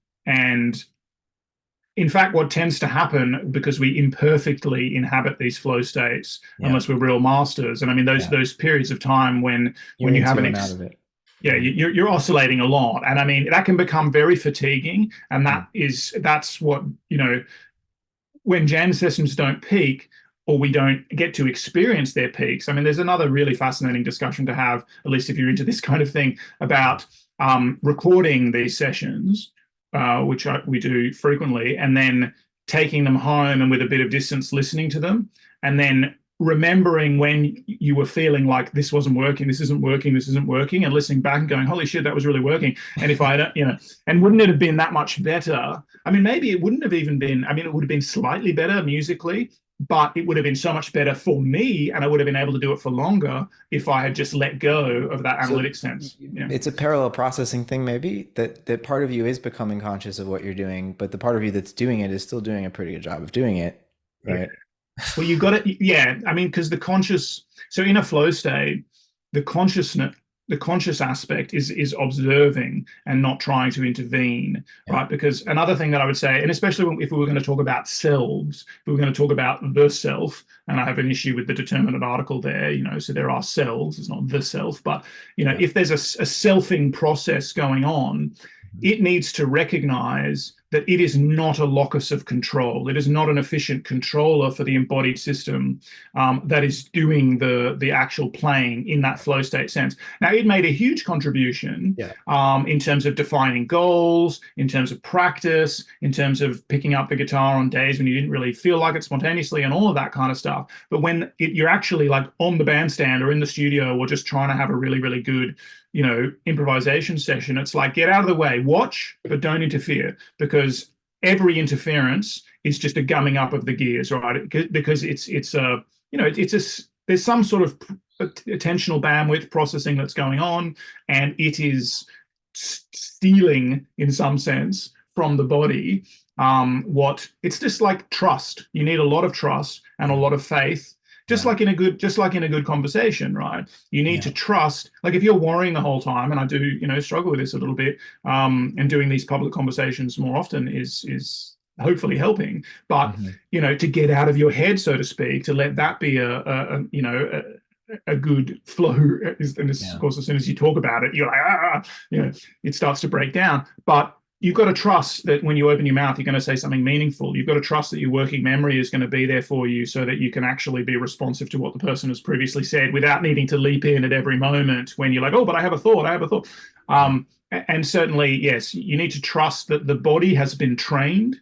[SPEAKER 2] in fact, what tends to happen, because we imperfectly inhabit these flow states, unless we're real masters, and I mean those periods of time when you have you're oscillating a lot, and I mean that can become very fatiguing, and that's what when jam sessions don't peak, or we don't get to experience their peaks. I mean, there's another really fascinating discussion to have, at least if you're into this kind of thing, about recording these sessions, which we do frequently, and then taking them home and with a bit of distance listening to them, and then remembering when you were feeling like this wasn't working, this isn't working, this isn't working, and listening back and going, holy shit, that was really working. And if I don't, and wouldn't it have been that much better? I mean, maybe it wouldn't have even been, I mean, it would have been slightly better musically, but it would have been so much better for me, and I would have been able to do it for longer if I had just let go of that analytic sense.
[SPEAKER 1] It's a parallel processing thing, maybe, that part of you is becoming conscious of what you're doing, but the part of you that's doing it is still doing a pretty good job of doing it, right?
[SPEAKER 2] Well, you've got it. I mean, because so in a flow state, the conscious aspect is observing and not trying to intervene, right? Because another thing that I would say, and especially if we were going to talk about selves, if we were going to talk about the self, and I have an issue with the determinate article there, so there are selves, it's not the self, but, if there's a selfing process going on, it needs to recognize that it is not a locus of control. It is not an efficient controller for the embodied system that is doing the actual playing in that flow state sense. Now, it made a huge contribution in terms of defining goals, in terms of practice, in terms of picking up the guitar on days when you didn't really feel like it spontaneously and all of that kind of stuff. But when you're actually like on the bandstand or in the studio or just trying to have a really, really good improvisation session, it's like, get out of the way, watch, but don't interfere, because every interference is just a gumming up of the gears, right? Because it's a there's some sort of attentional bandwidth processing that's going on, and it is stealing, in some sense, from the body. What it's just like trust. You need a lot of trust and a lot of faith, just
[SPEAKER 1] Yeah.
[SPEAKER 2] like in a good conversation, right? You need to
[SPEAKER 1] Yeah.
[SPEAKER 2] trust. Like if you're worrying the whole time, and I do, struggle with this a little bit, and doing these public conversations more often is hopefully helping. But
[SPEAKER 1] Mhm.
[SPEAKER 2] to get out of your head, so to speak, to let that be a good flow. And this, of
[SPEAKER 1] Yeah.
[SPEAKER 2] course, as soon as you talk about it, you're like, it starts to break down. But you've got to trust that when you open your mouth, you're going to say something meaningful. You've got to trust that your working memory is going to be there for you, so that you can actually be responsive to what the person has previously said, without needing to leap in at every moment when you're like, oh, but I have a thought, I have a thought.
[SPEAKER 1] Yeah.
[SPEAKER 2] And certainly, yes, you need to trust that the body has been trained.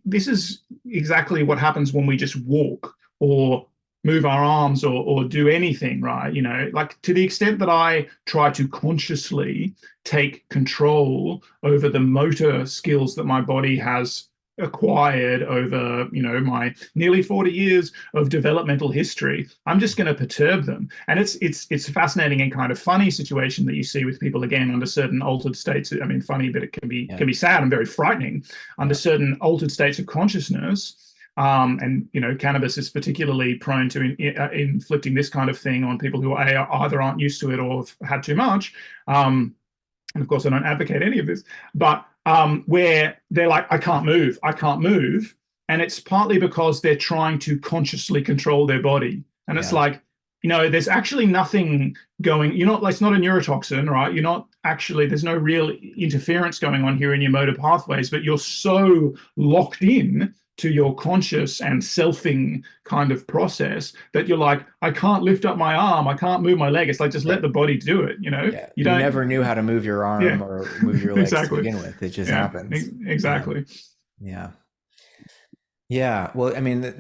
[SPEAKER 2] This is exactly what happens when we just walk or move our arms, or do anything, right? Like, to the extent that I try to consciously take control over the motor skills that my body has acquired over, my nearly 40 years of developmental history, I'm just going to perturb them. And it's a fascinating and kind of funny situation that you see with people, again, under certain altered states. I mean, funny, but it can be
[SPEAKER 1] Yeah.
[SPEAKER 2] can be sad and very frightening under
[SPEAKER 1] Yeah.
[SPEAKER 2] certain altered states of consciousness. And cannabis is particularly prone to inflicting this kind of thing on people who either aren't used to it or have had too much. And of course, I don't advocate any of this, but where they're like, I can't move, I can't move. And it's partly because they're trying to consciously control their body. And it's
[SPEAKER 1] Yeah.
[SPEAKER 2] like, there's actually nothing going, it's not a neurotoxin, right? You're not actually, there's no real interference going on here in your motor pathways, but you're so locked in to your conscious and selfing kind of process that you're like, I can't lift up my arm, I can't move my leg. It's like, just let
[SPEAKER 1] Right.
[SPEAKER 2] the body do it.
[SPEAKER 1] Yeah.
[SPEAKER 2] You
[SPEAKER 1] You
[SPEAKER 2] don't.
[SPEAKER 1] never knew how to move your
[SPEAKER 2] Yeah.
[SPEAKER 1] arm or move your legs to
[SPEAKER 2] Exactly.
[SPEAKER 1] begin with. It just
[SPEAKER 2] Yeah,
[SPEAKER 1] happens.
[SPEAKER 2] exactly.
[SPEAKER 1] Yeah. Yeah. Well, I mean, the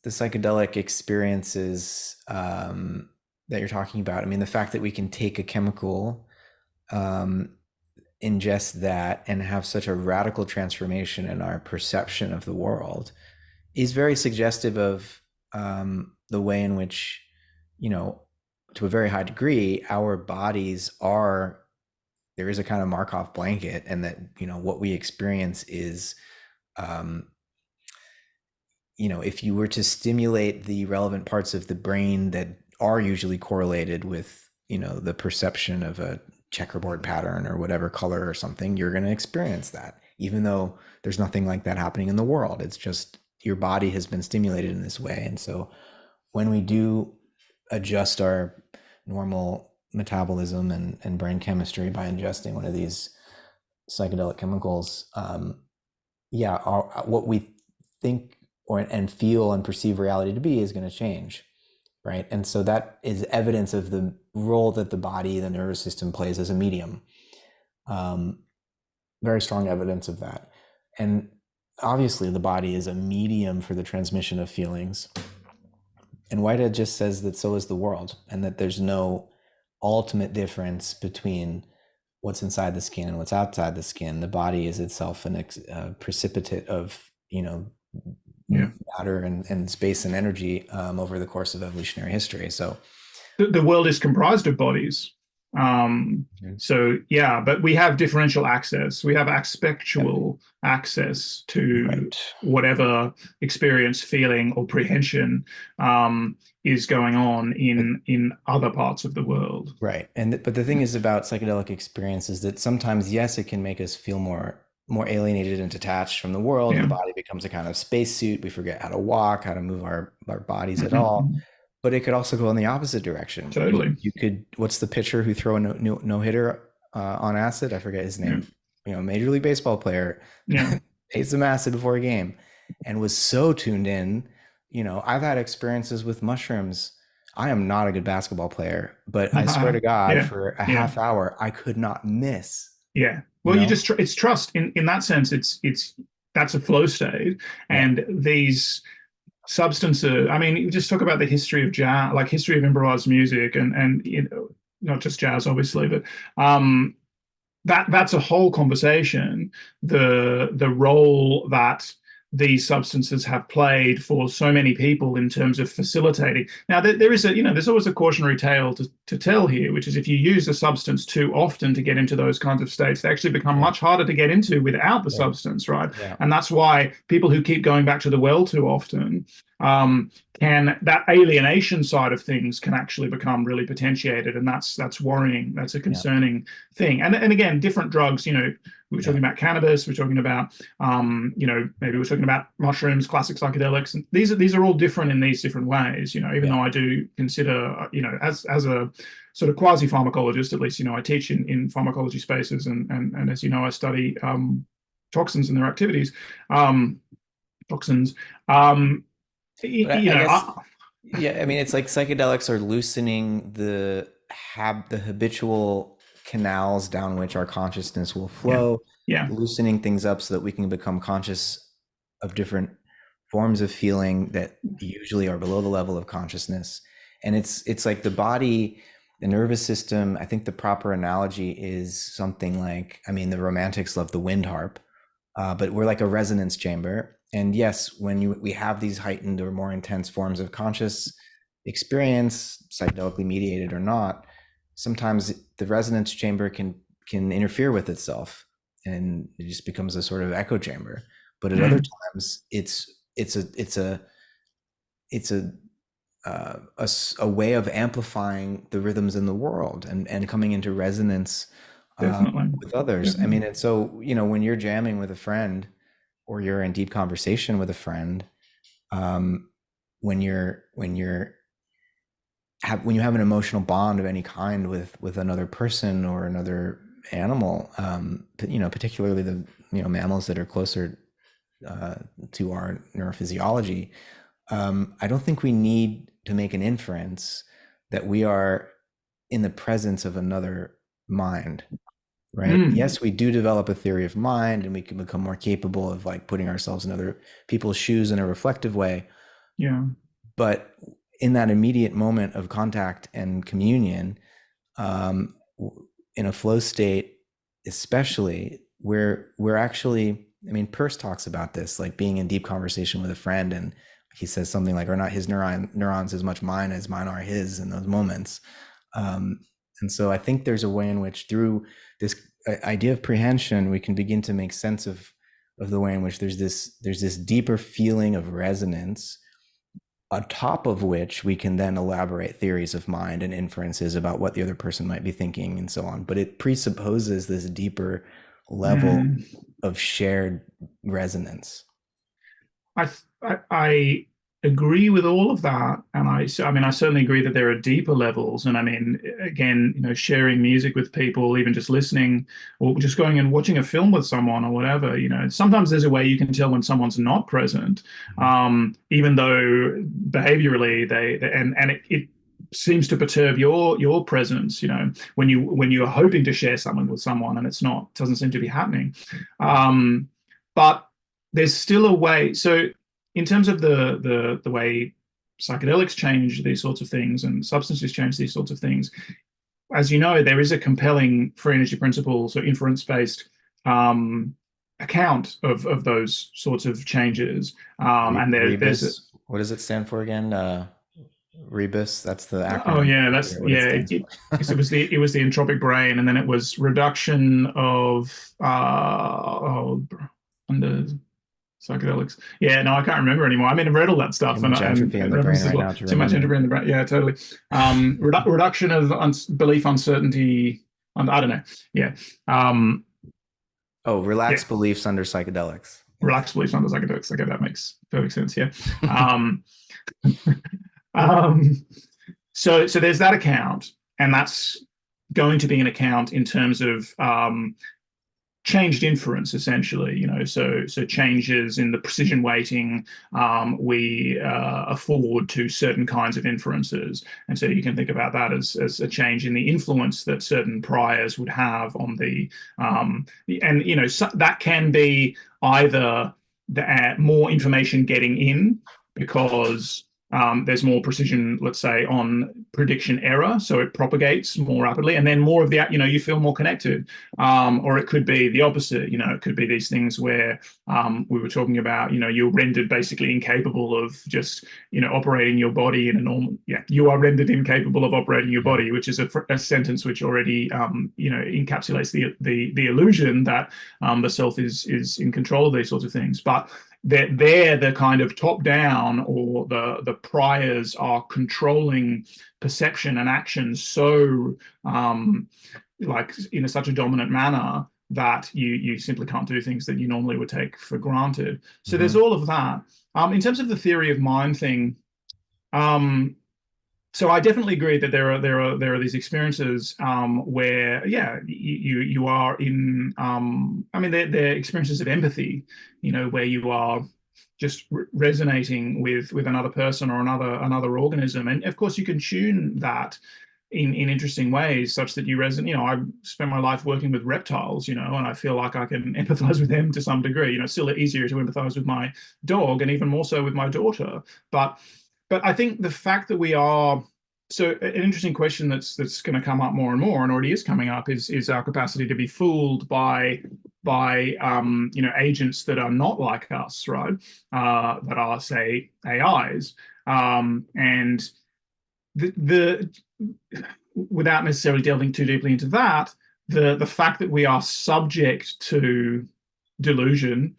[SPEAKER 1] psychedelic experiences that you're talking about. I mean, the fact that we can take a chemical, um, ingest that, and have such a radical transformation in our perception of the world is very suggestive of the way in which, to a very high degree, our bodies are. There is a kind of Markov blanket, and that what we experience is, um, if you were to stimulate the relevant parts of the brain that are usually correlated with, the perception of a checkerboard pattern or whatever color or something, you're going to experience that, even though there's nothing like that happening in the world. It's just your body has been stimulated in this way. And so when we do adjust our normal metabolism and brain chemistry by ingesting one of these psychedelic chemicals, what we think and feel and perceive reality to be is going to change, right? And so that is evidence of the role that the body, the nervous system, plays as a medium. Very strong evidence of that. And obviously the body is a medium for the transmission of feelings. And Whitehead just says that so is the world, and that there's no ultimate difference between what's inside the skin and what's outside the skin. The body is itself a precipitate of,
[SPEAKER 2] Yeah.
[SPEAKER 1] matter and space and energy over the course of evolutionary history. So
[SPEAKER 2] The world is comprised of bodies. So yeah, but we have differential access. We have aspectual access to
[SPEAKER 1] right.
[SPEAKER 2] whatever experience, feeling, or prehension is going on in other parts of the world.
[SPEAKER 1] Right. But the thing is about psychedelic experience is that sometimes, yes, it can make us feel more alienated and detached from the world.
[SPEAKER 2] Yeah.
[SPEAKER 1] The body becomes a kind of spacesuit. We forget how to walk, how to move our bodies at all.
[SPEAKER 2] Mm-hmm.
[SPEAKER 1] But it could also go in the opposite direction.
[SPEAKER 2] Totally.
[SPEAKER 1] You could. What's the pitcher who threw a no hitter on acid? I forget his name.
[SPEAKER 2] Yeah.
[SPEAKER 1] Major League Baseball player.
[SPEAKER 2] Yeah.
[SPEAKER 1] Ate some acid before a game, and was so tuned in. I've had experiences with mushrooms. I am not a good basketball player, but I swear to God,
[SPEAKER 2] Yeah.
[SPEAKER 1] for a half hour, I could not miss.
[SPEAKER 2] Yeah. Well, it's trust in that sense. It's that's a flow state, and these substances. I mean, you just talk about the history of jazz, like history of improvised music, and not just jazz, obviously, but that's a whole conversation. The role that these substances have played for so many people in terms of facilitating. Now, there is there's always a cautionary tale to tell here, which is if you use a substance too often to get into those kinds of states, they actually become
[SPEAKER 1] Yeah.
[SPEAKER 2] much harder to get into without the
[SPEAKER 1] Right.
[SPEAKER 2] substance, right?
[SPEAKER 1] Yeah.
[SPEAKER 2] And that's why people who keep going back to the well too often, can that alienation side of things can actually become really potentiated, and that's worrying. That's a
[SPEAKER 1] Yeah.
[SPEAKER 2] concerning thing. And again, different drugs, we're
[SPEAKER 1] Yeah.
[SPEAKER 2] talking about cannabis, we're talking about maybe we're talking about mushrooms, classic psychedelics, and these are all different in these different ways. Even
[SPEAKER 1] Yeah.
[SPEAKER 2] though I do consider, as a sort of quasi pharmacologist, at least, I teach in pharmacology spaces, and as you know, I study toxins and their activities, toxins. Um,
[SPEAKER 1] But I guess,
[SPEAKER 2] I,
[SPEAKER 1] yeah, I mean, it's like psychedelics are loosening the habitual canals down which our consciousness will
[SPEAKER 2] yeah,
[SPEAKER 1] flow,
[SPEAKER 2] yeah,
[SPEAKER 1] loosening things up so that we can become conscious of different forms of feeling that usually are below the level of consciousness. And it's like the body, the nervous system. I think the proper analogy is something like, I mean, the romantics love the wind harp, but we're like a resonance chamber. And yes, when we have these heightened or more intense forms of conscious experience, psychedelically mediated or not, sometimes the resonance chamber can interfere with itself, and it just becomes a sort of echo chamber. But at other
[SPEAKER 2] mm,
[SPEAKER 1] times, it's a way of amplifying the rhythms in the world and coming into resonance
[SPEAKER 2] definitely,
[SPEAKER 1] with others. I
[SPEAKER 2] definitely.
[SPEAKER 1] mean, and so when you're jamming with a friend or you're in deep conversation with a friend, um, when you have an emotional bond of any kind with another person or another animal, particularly the mammals that are closer uh, to our neurophysiology, I don't think we need to make an inference that we are in the presence of another mind, right?
[SPEAKER 2] Mm,
[SPEAKER 1] Yes, we do develop a theory of mind, and we can become more capable of like putting ourselves in other people's shoes in a reflective way.
[SPEAKER 2] yeah.
[SPEAKER 1] But in that immediate moment of contact and communion, um, in a flow state, especially, we're actually, I mean, Peirce talks about this, like being in deep conversation with a friend, and he says something like, "Are not his neurons as much mine as mine are his?" In those moments, um, and so I think there's a way in which, through this idea of prehension, we can begin to make sense of the way in which there's this deeper feeling of resonance, on top of which we can then elaborate theories of mind and inferences about what the other person might be thinking and so on. But it presupposes this deeper level
[SPEAKER 2] Mm.
[SPEAKER 1] of shared resonance.
[SPEAKER 2] I agree with all of that, and I mean I certainly agree that there are deeper levels. And I mean, again, sharing music with people, even just listening, or just going and watching a film with someone or whatever. Sometimes there's a way you can tell when someone's not present, even though behaviorally and it seems to perturb your presence. When you're hoping to share something with someone and doesn't seem to be happening. But there's still a way. So in terms of the way psychedelics change these sorts of things and substances change these sorts of things, as you know, there is a compelling free energy principles or inference based account of those sorts of changes. And there's
[SPEAKER 1] Rebus, what does it stand for again? Rebus, that's the
[SPEAKER 2] oh
[SPEAKER 1] acronym.
[SPEAKER 2] yeah,
[SPEAKER 1] I
[SPEAKER 2] that's
[SPEAKER 1] forget what it
[SPEAKER 2] yeah.
[SPEAKER 1] stands
[SPEAKER 2] It was the entropic brain, and then it was reduction of under psychedelics. Yeah, no, I can't remember anymore. I mean, I've read all that
[SPEAKER 1] Too
[SPEAKER 2] stuff and
[SPEAKER 1] much entropy in the brain
[SPEAKER 2] references as
[SPEAKER 1] right
[SPEAKER 2] well.
[SPEAKER 1] now to
[SPEAKER 2] Too much
[SPEAKER 1] remember.
[SPEAKER 2] entropy in the brain. Yeah, totally. Reduction of belief uncertainty. I don't know. Yeah. Um,
[SPEAKER 1] Oh,
[SPEAKER 2] yeah.
[SPEAKER 1] relaxed beliefs under psychedelics.
[SPEAKER 2] Relaxed beliefs under psychedelics. Okay, that makes perfect sense. Yeah. Um, um, so there's that account, and that's going to be an account in terms of changed inference, essentially. So changes in the precision weighting we afford to certain kinds of inferences. And so you can think about that as a change in the influence that certain priors would have on and that can be either more information getting in because There's more precision, let's say, on prediction error, so it propagates more rapidly, and then more of the, you feel more connected. Or it could be the opposite. It could be these things where we were talking about, you're rendered basically incapable of just, operating your body in a normal. Yeah, you are rendered incapable of operating your body, which is a sentence which already, encapsulates the illusion that the self is in control of these sorts of things, but they're the kind of top down, or the priors are controlling perception and action so like in such a dominant manner that you simply can't do things that you normally would take for granted. So there's all of that. In terms of the theory of mind thing, so I definitely agree that there are these experiences where, yeah, you are in. I mean, they're experiences of empathy, where you are just resonating with another person or another organism, and of course you can tune that in interesting ways, such that you resonate. I spend my life working with reptiles, and I feel like I can empathize with them to some degree. It's still easier to empathize with my dog, and even more so with my daughter, but I think the fact that we are, so an interesting question that's going to come up more and more, and already is coming up, is our capacity to be fooled by agents that are not like us, right? That are, say, AIs, and the without necessarily delving too deeply into that, the fact that we are subject to delusion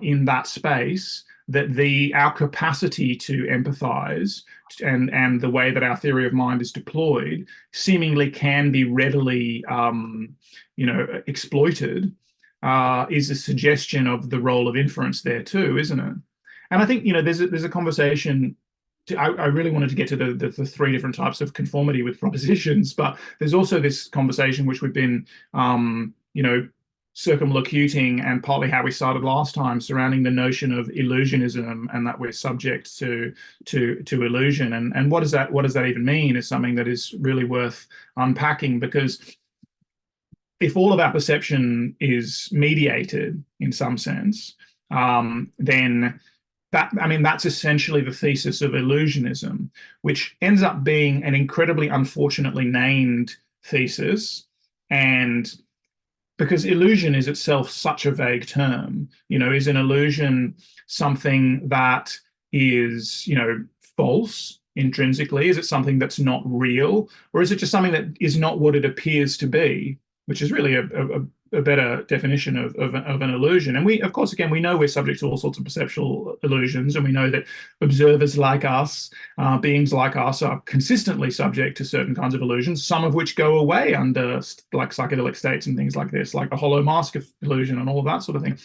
[SPEAKER 2] in that space, that our capacity to empathize and the way that our theory of mind is deployed seemingly can be readily exploited, is a suggestion of the role of inference there too, isn't it? And I think there's a conversation. I really wanted to get to the three different types of conformity with propositions, but there's also this conversation which we've been circumlocuting, and partly how we started last time, surrounding the notion of illusionism, and that we're subject to illusion, and what does that even mean, is something that is really worth unpacking, because if all of our perception is mediated in some sense, then that's essentially the thesis of illusionism, which ends up being an incredibly unfortunately named thesis. And because illusion is itself such a vague term, is an illusion something that is, false intrinsically? Is it something that's not real? Or is it just something that is not what it appears to be, which is really a better definition of an illusion? And we, of course, again, we know we're subject to all sorts of perceptual illusions, and we know that observers like us, beings like us, are consistently subject to certain kinds of illusions, some of which go away under like psychedelic states and things like this, like the hollow mask illusion and all of that sort of thing.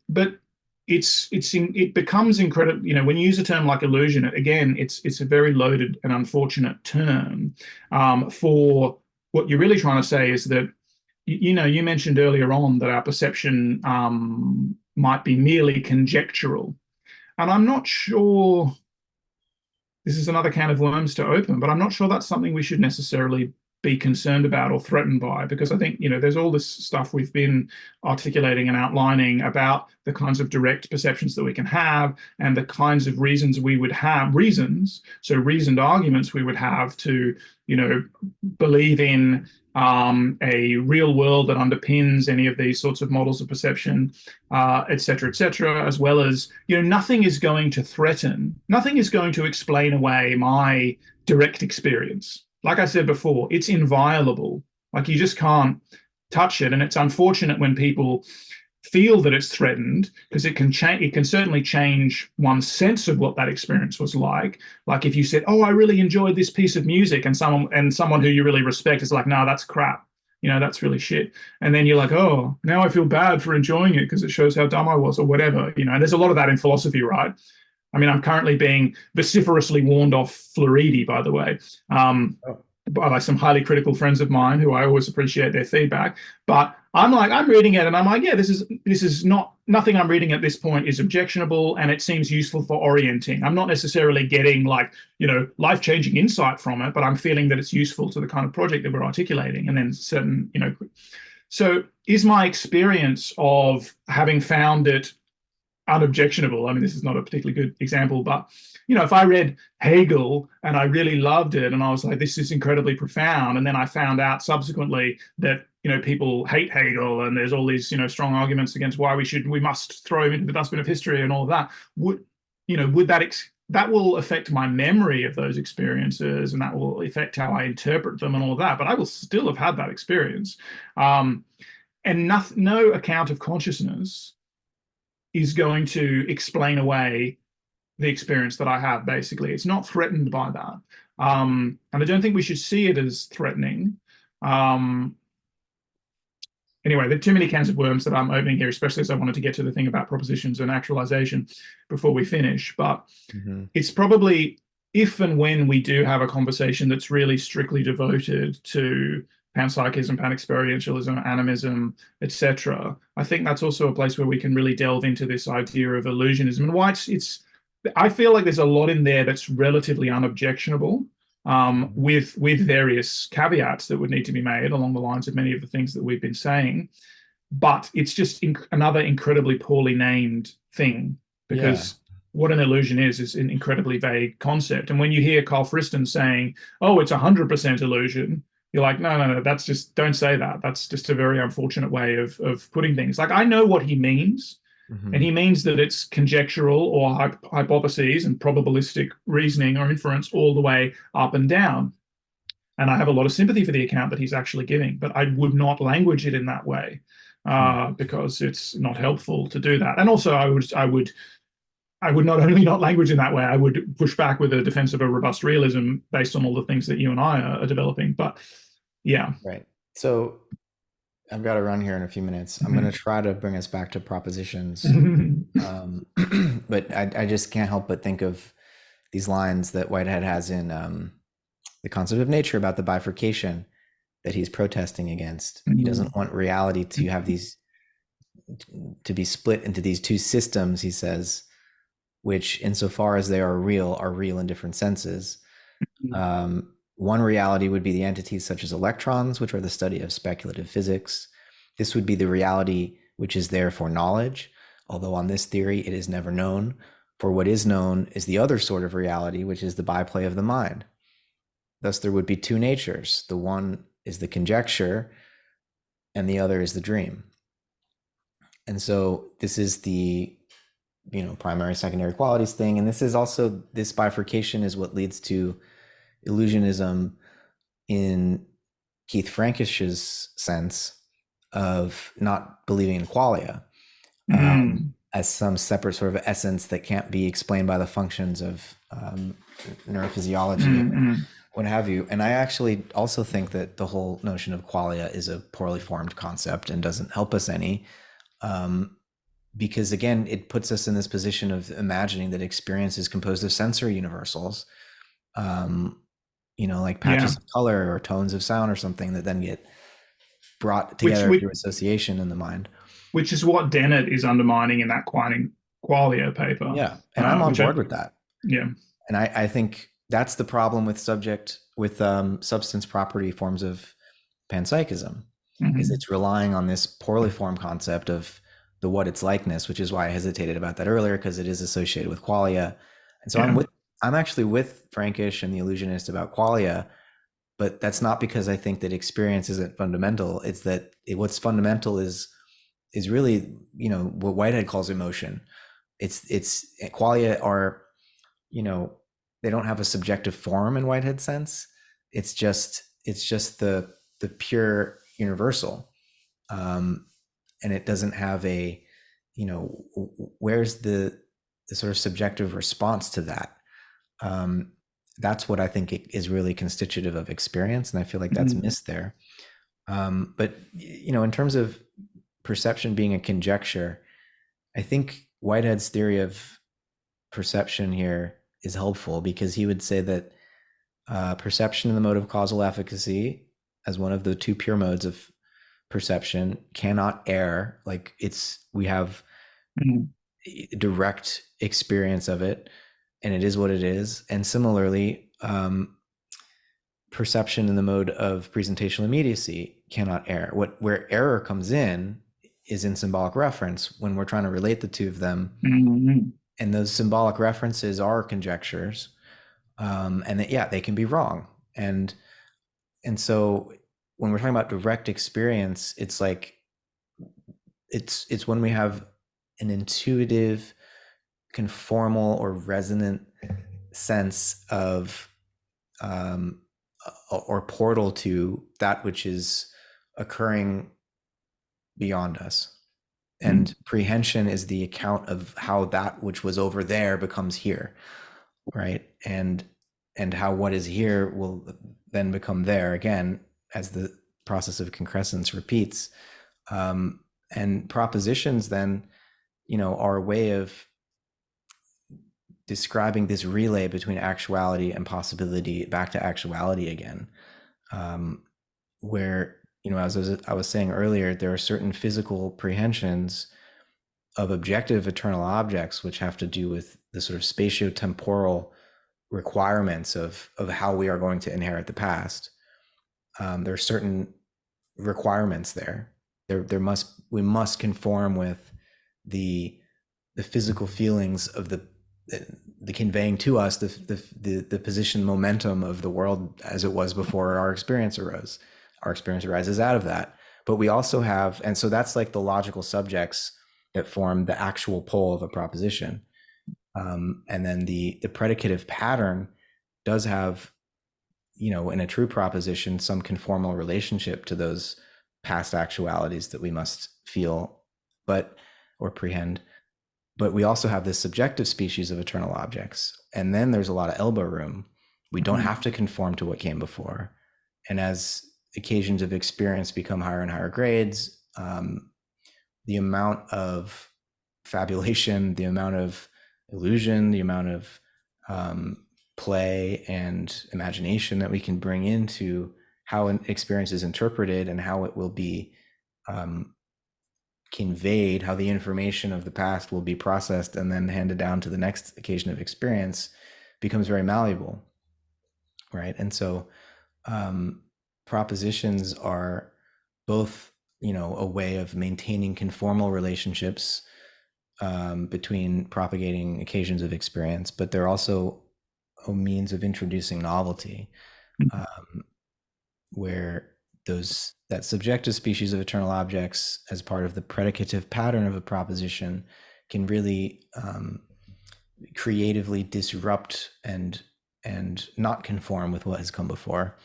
[SPEAKER 2] But it becomes incredible, when you use a term like illusion. Again, it's a very loaded and unfortunate term for what you're really trying to say is that, you mentioned earlier on that our perception might be merely conjectural. And I'm not sure, this is another can of worms to open, but I'm not sure that's something we should necessarily be concerned about or threatened by, because I think, there's all this stuff we've been articulating and outlining about the kinds of direct perceptions that we can have, and the kinds of reasons we would have, so reasoned arguments we would have to, believe in a real world that underpins any of these sorts of models of perception, et cetera, as well as, nothing is going to explain away my direct experience. Like I said before, it's inviolable. Like, you just can't touch it. And it's unfortunate when people feel that it's threatened, because it can certainly change one's sense of what that experience was like. Like, if you said, "Oh, I really enjoyed this piece of music," and someone who you really respect is like, "No, that's crap. That's really shit." And then you're like, "Oh, now I feel bad for enjoying it because it shows how dumb I was," or whatever. And there's a lot of that in philosophy, right? I mean, I'm currently being vociferously warned off Floridi, by the way, by some highly critical friends of mine who I always appreciate their feedback. But I'm reading it and I'm like, yeah, this is nothing I'm reading at this point is objectionable, and it seems useful for orienting. I'm not necessarily getting life-changing insight from it, but I'm feeling that it's useful to the kind of project that we're articulating. And then so is my experience of having found it unobjectionable. I mean, this is not a particularly good example, but if I read Hegel and I really loved it and I was like, this is incredibly profound, and then I found out subsequently that people hate Hegel and there's all these strong arguments against why we must throw him into the dustbin of history and all of that, would that will affect my memory of those experiences, and that will affect how I interpret them and all of that. But I will still have had that experience. And no account of consciousness is going to explain away the experience that I have, basically. It's not threatened by that. And I don't think we should see it as threatening. Anyway, there are too many cans of worms that I'm opening here, especially as I wanted to get to the thing about propositions and actualization before we finish. But it's probably, if and when we do have a conversation that's really strictly devoted to panpsychism, panexperientialism, animism, etc., I think that's also a place where we can really delve into this idea of illusionism and why I feel like there's a lot in there that's relatively unobjectionable, with various caveats that would need to be made along the lines of many of the things that we've been saying. But it's just another incredibly poorly named thing, because what an illusion is an incredibly vague concept. And when you hear Carl Friston saying, "Oh, it's 100% illusion," you're like, no, that's just, don't say that. That's just a very unfortunate way of putting things. Like, I know what he means. And he means that it's conjectural or hypotheses and probabilistic reasoning or inference all the way up and down. And I have a lot of sympathy for the account that he's actually giving, but I would not language it in that way, because it's not helpful to do that. And also, I would not only not language in that way, I would push back with a defense of a robust realism based on all the things that you and I are developing. But yeah.
[SPEAKER 1] Right. So I've got to run here in a few minutes. I'm going to try to bring us back to propositions. But I just can't help but think of these lines that Whitehead has in The Concept of Nature about the bifurcation that he's protesting against. He doesn't want reality to have to be split into these two systems, he says, which insofar as they are real in different senses. One reality would be the entities such as electrons, which are the study of speculative physics. This would be the reality which is there for knowledge, although on this theory it is never known. For what is known is the other sort of reality, which is the byplay of the mind. Thus there would be two natures. The one is the conjecture, and the other is the dream. And so this is the primary, secondary qualities thing. And this is also, this bifurcation is what leads to illusionism in Keith Frankish's sense of not believing in qualia as some separate sort of essence that can't be explained by the functions of neurophysiology, what have you. And I actually also think that the whole notion of qualia is a poorly formed concept and doesn't help us any, because again, it puts us in this position of imagining that experience is composed of sensory universals, like patches of color or tones of sound or something that then get brought together through association in the mind.
[SPEAKER 2] Which is what Dennett is undermining in that qualia paper.
[SPEAKER 1] Yeah, and I'm on board with that.
[SPEAKER 2] Yeah.
[SPEAKER 1] And I think that's the problem with substance property forms of panpsychism, is it's relying on this poorly formed concept of the what its likeness, which is why I hesitated about that earlier, because it is associated with qualia. And so I'm actually with Frankish and the illusionist about qualia, but that's not because I think that experience isn't fundamental. It's that what's fundamental is really, what Whitehead calls emotion. It's qualia are, they don't have a subjective form in Whitehead's sense. It's just the pure universal. And it doesn't have a, where's the sort of subjective response to that? That's what I think is really constitutive of experience. And I feel like that's missed there. But, in terms of perception being a conjecture, I think Whitehead's theory of perception here is helpful, because he would say that perception in the mode of causal efficacy, as one of the two pure modes of perception, cannot err. Like we have direct experience of it, and it is what it is. And similarly, perception in the mode of presentational immediacy cannot err. Where error comes in is in symbolic reference, when we're trying to relate the two of them and those symbolic references are conjectures, and yeah, they can be wrong. And so when we're talking about direct experience, it's like it's when we have an intuitive, conformal, or resonant sense of or portal to that which is occurring beyond us. And prehension is the account of how that which was over there becomes here, right? And how what is here will then become there again as the process of concrescence repeats. And propositions then, are a way of describing this relay between actuality and possibility back to actuality again, where, as I was saying earlier, there are certain physical prehensions of objective eternal objects which have to do with the sort of spatiotemporal requirements of how we are going to inherit the past. There are certain requirements there. We must conform with the physical feelings of the conveying to us the position momentum of the world as it was before our experience arose. Our experience arises out of that. But we also have, and so that's like the logical subjects that form the actual pole of a proposition. And then the predicative pattern does have, in a true proposition, some conformal relationship to those past actualities that we must feel, or prehend. But we also have this subjective species of eternal objects. And then there's a lot of elbow room. We don't have to conform to what came before. And as occasions of experience become higher and higher grades, the amount of fabulation, the amount of illusion, the amount of play and imagination that we can bring into how an experience is interpreted and how it will be conveyed, how the information of the past will be processed and then handed down to the next occasion of experience, becomes very malleable, right? And so propositions are both, a way of maintaining conformal relationships between propagating occasions of experience, but they're also a means of introducing novelty, where that subjective species of eternal objects as part of the predicative pattern of a proposition can really creatively disrupt and not conform with what has come before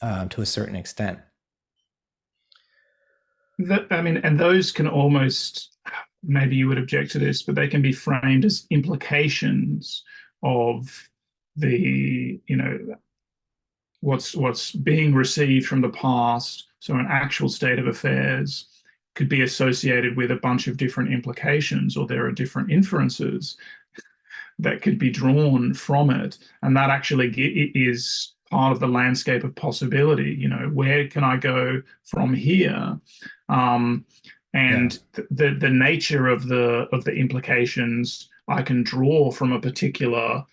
[SPEAKER 1] to a certain extent.
[SPEAKER 2] And those can almost, maybe you would object to this, but they can be framed as implications of the, what's being received from the past. So an actual state of affairs could be associated with a bunch of different implications, or there are different inferences that could be drawn from it. And that actually is part of the landscape of possibility. Where can I go from here? And the nature of the implications I can draw from a particular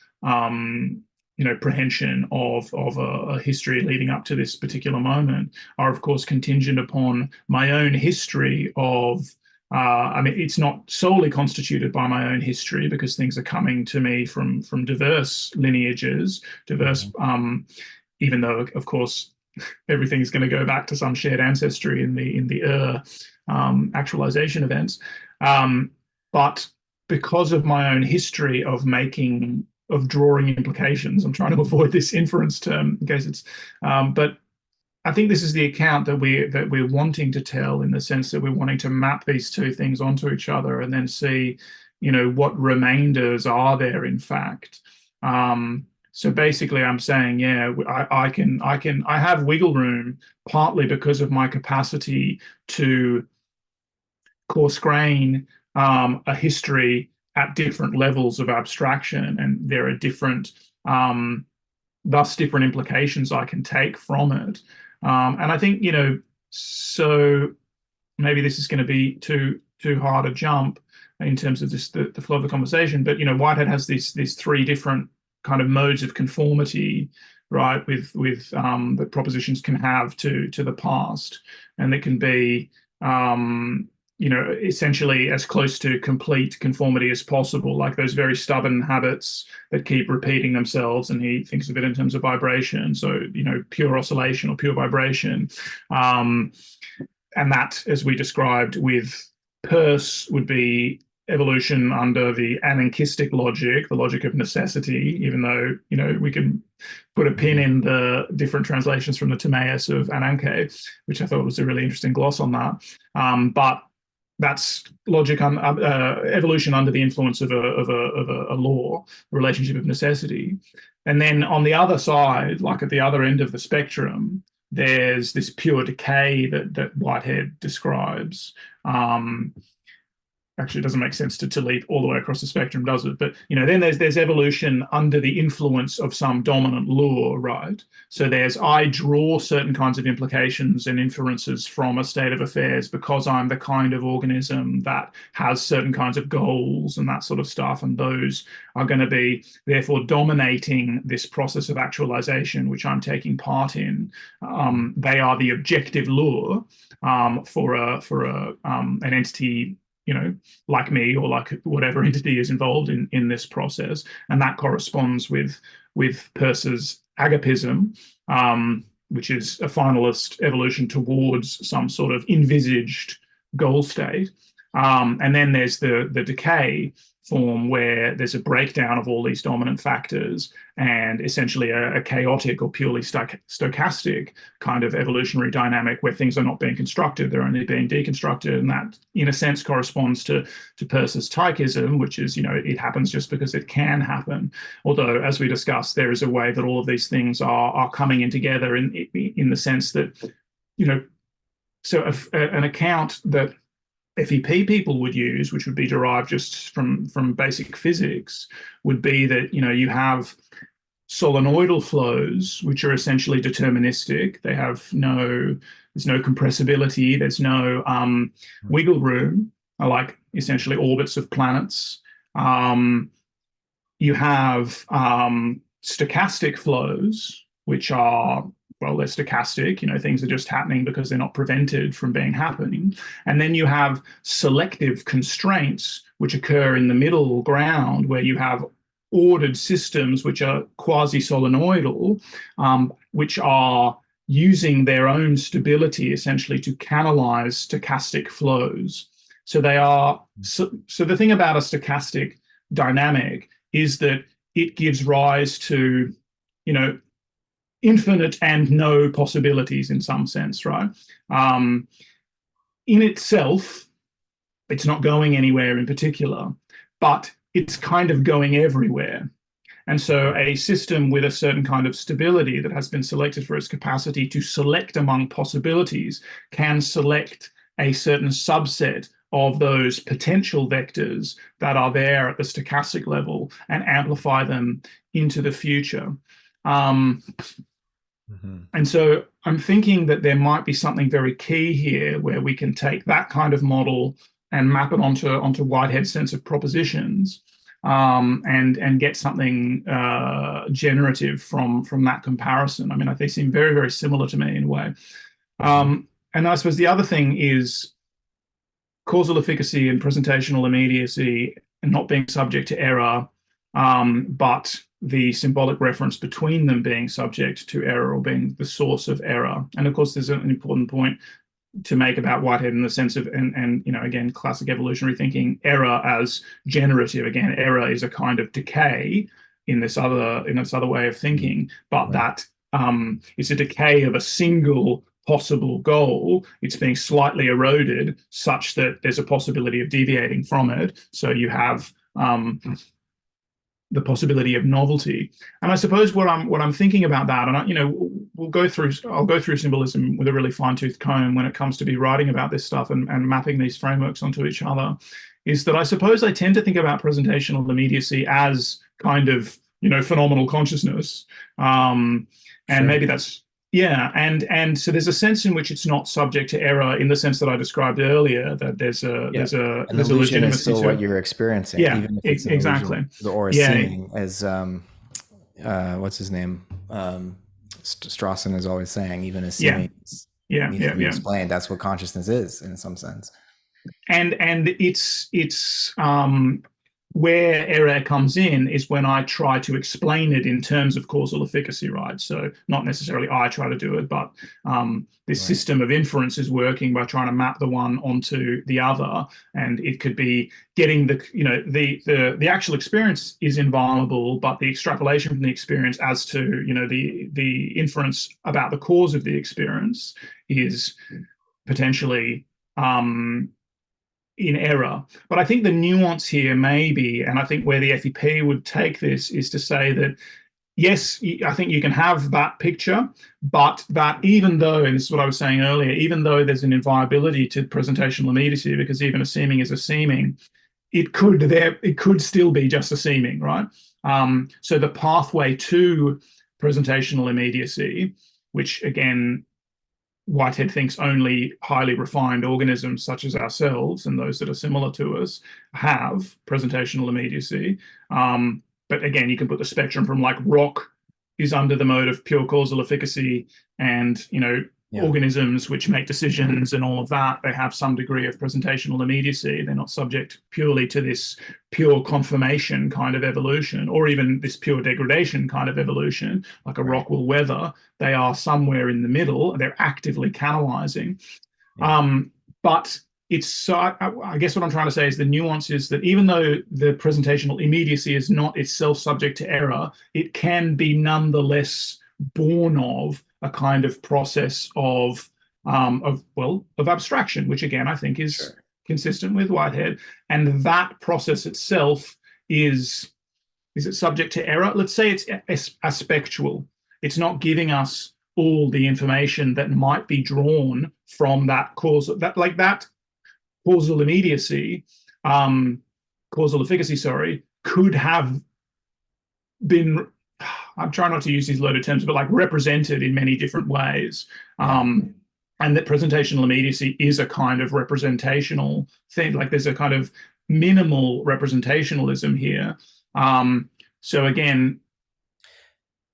[SPEAKER 2] prehension of a history leading up to this particular moment are, of course, contingent upon my own history of. It's not solely constituted by my own history, because things are coming to me from diverse lineages, diverse. Even though, of course, everything's going to go back to some shared ancestry in the actualization events, but because of my own history of drawing implications. I'm trying to avoid this inference term in case it's, but I think this is the account that we're wanting to tell, in the sense that we're wanting to map these two things onto each other and then see, what remainders are there in fact. So basically, I'm saying, I have wiggle room, partly because of my capacity to coarse grain a history at different levels of abstraction, and there are different implications I can take from it. And I think, so maybe this is going to be too hard a jump in terms of the flow of the conversation, but Whitehead has these three different kind of modes of conformity, right, with that propositions can have to the past, and it can be essentially as close to complete conformity as possible, like those very stubborn habits that keep repeating themselves. And he thinks of it in terms of vibration. So, pure oscillation or pure vibration. Um, and that, as we described with Peirce, would be evolution under the anarchistic logic, the logic of necessity, even though, we can put a pin in the different translations from the Timaeus of Ananke, which I thought was a really interesting gloss on that. But that's logic on evolution under the influence of a law, a relationship of necessity. And then on the other side, like at the other end of the spectrum, there's this pure decay that Whitehead describes. Actually, it doesn't make sense to leap all the way across the spectrum, does it? But then there's evolution under the influence of some dominant law, right? So I draw certain kinds of implications and inferences from a state of affairs because I'm the kind of organism that has certain kinds of goals and that sort of stuff, and those are going to be therefore dominating this process of actualization, which I'm taking part in. They are the objective law for an entity, like me or like whatever entity is involved in this process. And that corresponds with Peirce's agapism, which is a finalist evolution towards some sort of envisaged goal state. And then there's the decay form where there's a breakdown of all these dominant factors and essentially a chaotic or purely stochastic kind of evolutionary dynamic where things are not being constructed, they're only being deconstructed. And that, in a sense, corresponds to Peirce's Psychism, which is, it happens just because it can happen. Although, as we discussed, there is a way that all of these things are coming in together in the sense that, so an account that FEP people would use, which would be derived just from basic physics, would be that you have solenoidal flows, which are essentially deterministic. There's no compressibility, there's no wiggle room, like essentially orbits of planets. You have stochastic flows, which are, well, they're stochastic, things are just happening because they're not prevented from happening. And then you have selective constraints, which occur in the middle ground, where you have ordered systems which are quasi-solenoidal, which are using their own stability essentially to canalize stochastic flows. So the thing about a stochastic dynamic is that it gives rise to, infinite and no possibilities in some sense, right? In itself, it's not going anywhere in particular, but it's kind of going everywhere. And so a system with a certain kind of stability that has been selected for its capacity to select among possibilities can select a certain subset of those potential vectors that are there at the stochastic level and amplify them into the future. And so I'm thinking that there might be something very key here where we can take that kind of model and map it onto Whitehead's sense of propositions, and get something generative from that comparison. I mean, they seem very, very similar to me in a way. And I suppose the other thing is causal efficacy and presentational immediacy and not being subject to error, but the symbolic reference between them being subject to error or being the source of error. And of course, there's an important point to make about Whitehead in the sense of, and again, classic evolutionary thinking, error as generative. Again, error is a kind of decay in this other way of thinking, but that it's a decay of a single possible goal. It's being slightly eroded such that there's a possibility of deviating from it. So you have the possibility of novelty. And I suppose what I'm thinking about that, and I'll go through symbolism with a really fine-tooth comb when it comes to be writing about this stuff and mapping these frameworks onto each other, is that I suppose I tend to think about presentational immediacy as kind of phenomenal consciousness, and maybe that's and so there's a sense in which it's not subject to error in the sense that I described earlier, that there's a
[SPEAKER 1] illusion is still what you're experiencing, even if it's an
[SPEAKER 2] exactly
[SPEAKER 1] illusion, or seeming, as what's his name, Strawson is always saying, even as seeming needs to be explained. That's what consciousness is in some sense.
[SPEAKER 2] and it's where error comes in is when I try to explain it in terms of causal efficacy, right? So not necessarily I try to do it, but this
[SPEAKER 1] Right.
[SPEAKER 2] system of inference is working by trying to map the one onto the other, and it could be getting the actual experience is inviolable, but the extrapolation from the experience as to the inference about the cause of the experience is potentially in error. But I think the nuance here may be, and I think where the FEP would take this is to say that, yes, I think you can have that picture, but that even though, and this is what I was saying earlier, even though there's an inviolability to presentational immediacy, because even a seeming is a seeming, it could still be just a seeming, right? So the pathway to presentational immediacy, which again Whitehead thinks only highly refined organisms such as ourselves and those that are similar to us have presentational immediacy. But again, you can put the spectrum from like rock is under the mode of pure causal efficacy, and
[SPEAKER 1] Yeah.
[SPEAKER 2] organisms which make decisions and all of that, they have some degree of presentational immediacy. They're not subject purely to this pure conformation kind of evolution, or even this pure degradation kind of evolution, like a
[SPEAKER 1] Right.
[SPEAKER 2] rock will weather. They are somewhere in the middle. They're actively canalizing.
[SPEAKER 1] Yeah.
[SPEAKER 2] But it's so I guess what I'm trying to say is the nuance is that even though the presentational immediacy is not itself subject to error, it can be nonetheless born of a kind of process of abstraction, which again I think is
[SPEAKER 1] Sure.
[SPEAKER 2] consistent with Whitehead. And that process itself is it subject to error? Let's say it's aspectual. It's not giving us all the information that might be drawn from that causal immediacy, causal efficacy, sorry, could have been, I'm trying not to use these loaded terms, but like represented in many different ways.
[SPEAKER 1] Yeah.
[SPEAKER 2] And that presentational immediacy is a kind of representational thing. Like there's a kind of minimal representationalism here. So again,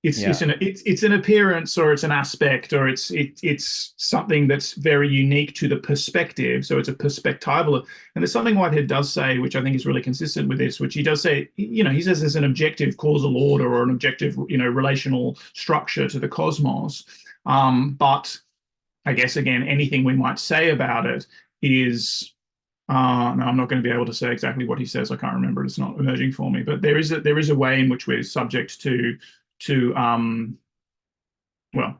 [SPEAKER 2] it's an appearance, or it's an aspect, or it's something that's very unique to the perspective. So it's a perspectival. And there's something Whitehead does say, which I think is really consistent with this, which he does say, he says there's an objective causal order or an objective, relational structure to the cosmos. But I guess, again, anything we might say about it is, no, I'm not going to be able to say exactly what he says. I can't remember. It's not emerging for me. But there is a way in which we're subject to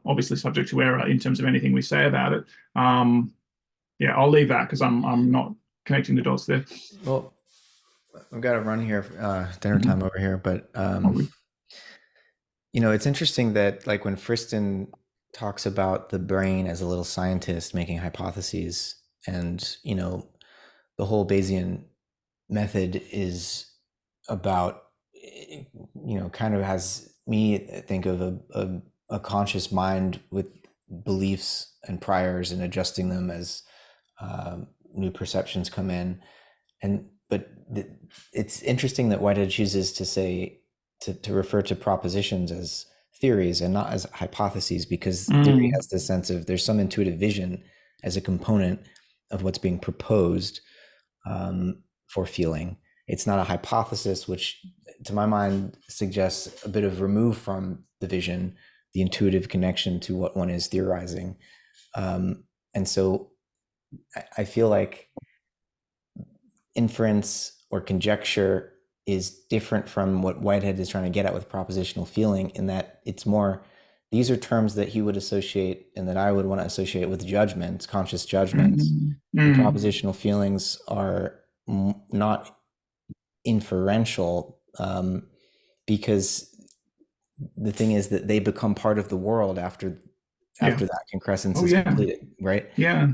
[SPEAKER 2] obviously subject to error in terms of anything we say about it. Yeah, I'll leave that because I'm not connecting the dots there.
[SPEAKER 1] Well, I've got to run here, dinner time over here, but it's interesting that like when Friston talks about the brain as a little scientist making hypotheses, and the whole Bayesian method is about, kind of has me think of a conscious mind with beliefs and priors and adjusting them as new perceptions come in. But it's interesting that Whitehead chooses to say to refer to propositions as theories and not as hypotheses, because theory has this sense of there's some intuitive vision as a component of what's being proposed for feeling. It's not a hypothesis, which to my mind suggests a bit of remove from the vision, the intuitive connection to what one is theorizing. And so I feel like inference or conjecture is different from what Whitehead is trying to get at with propositional feeling, in that it's more, these are terms that he would associate and that I would want to associate with judgments, conscious judgments. And propositional feelings are not inferential, because the thing is that they become part of the world after that concrescence is completed, right?
[SPEAKER 2] Yeah.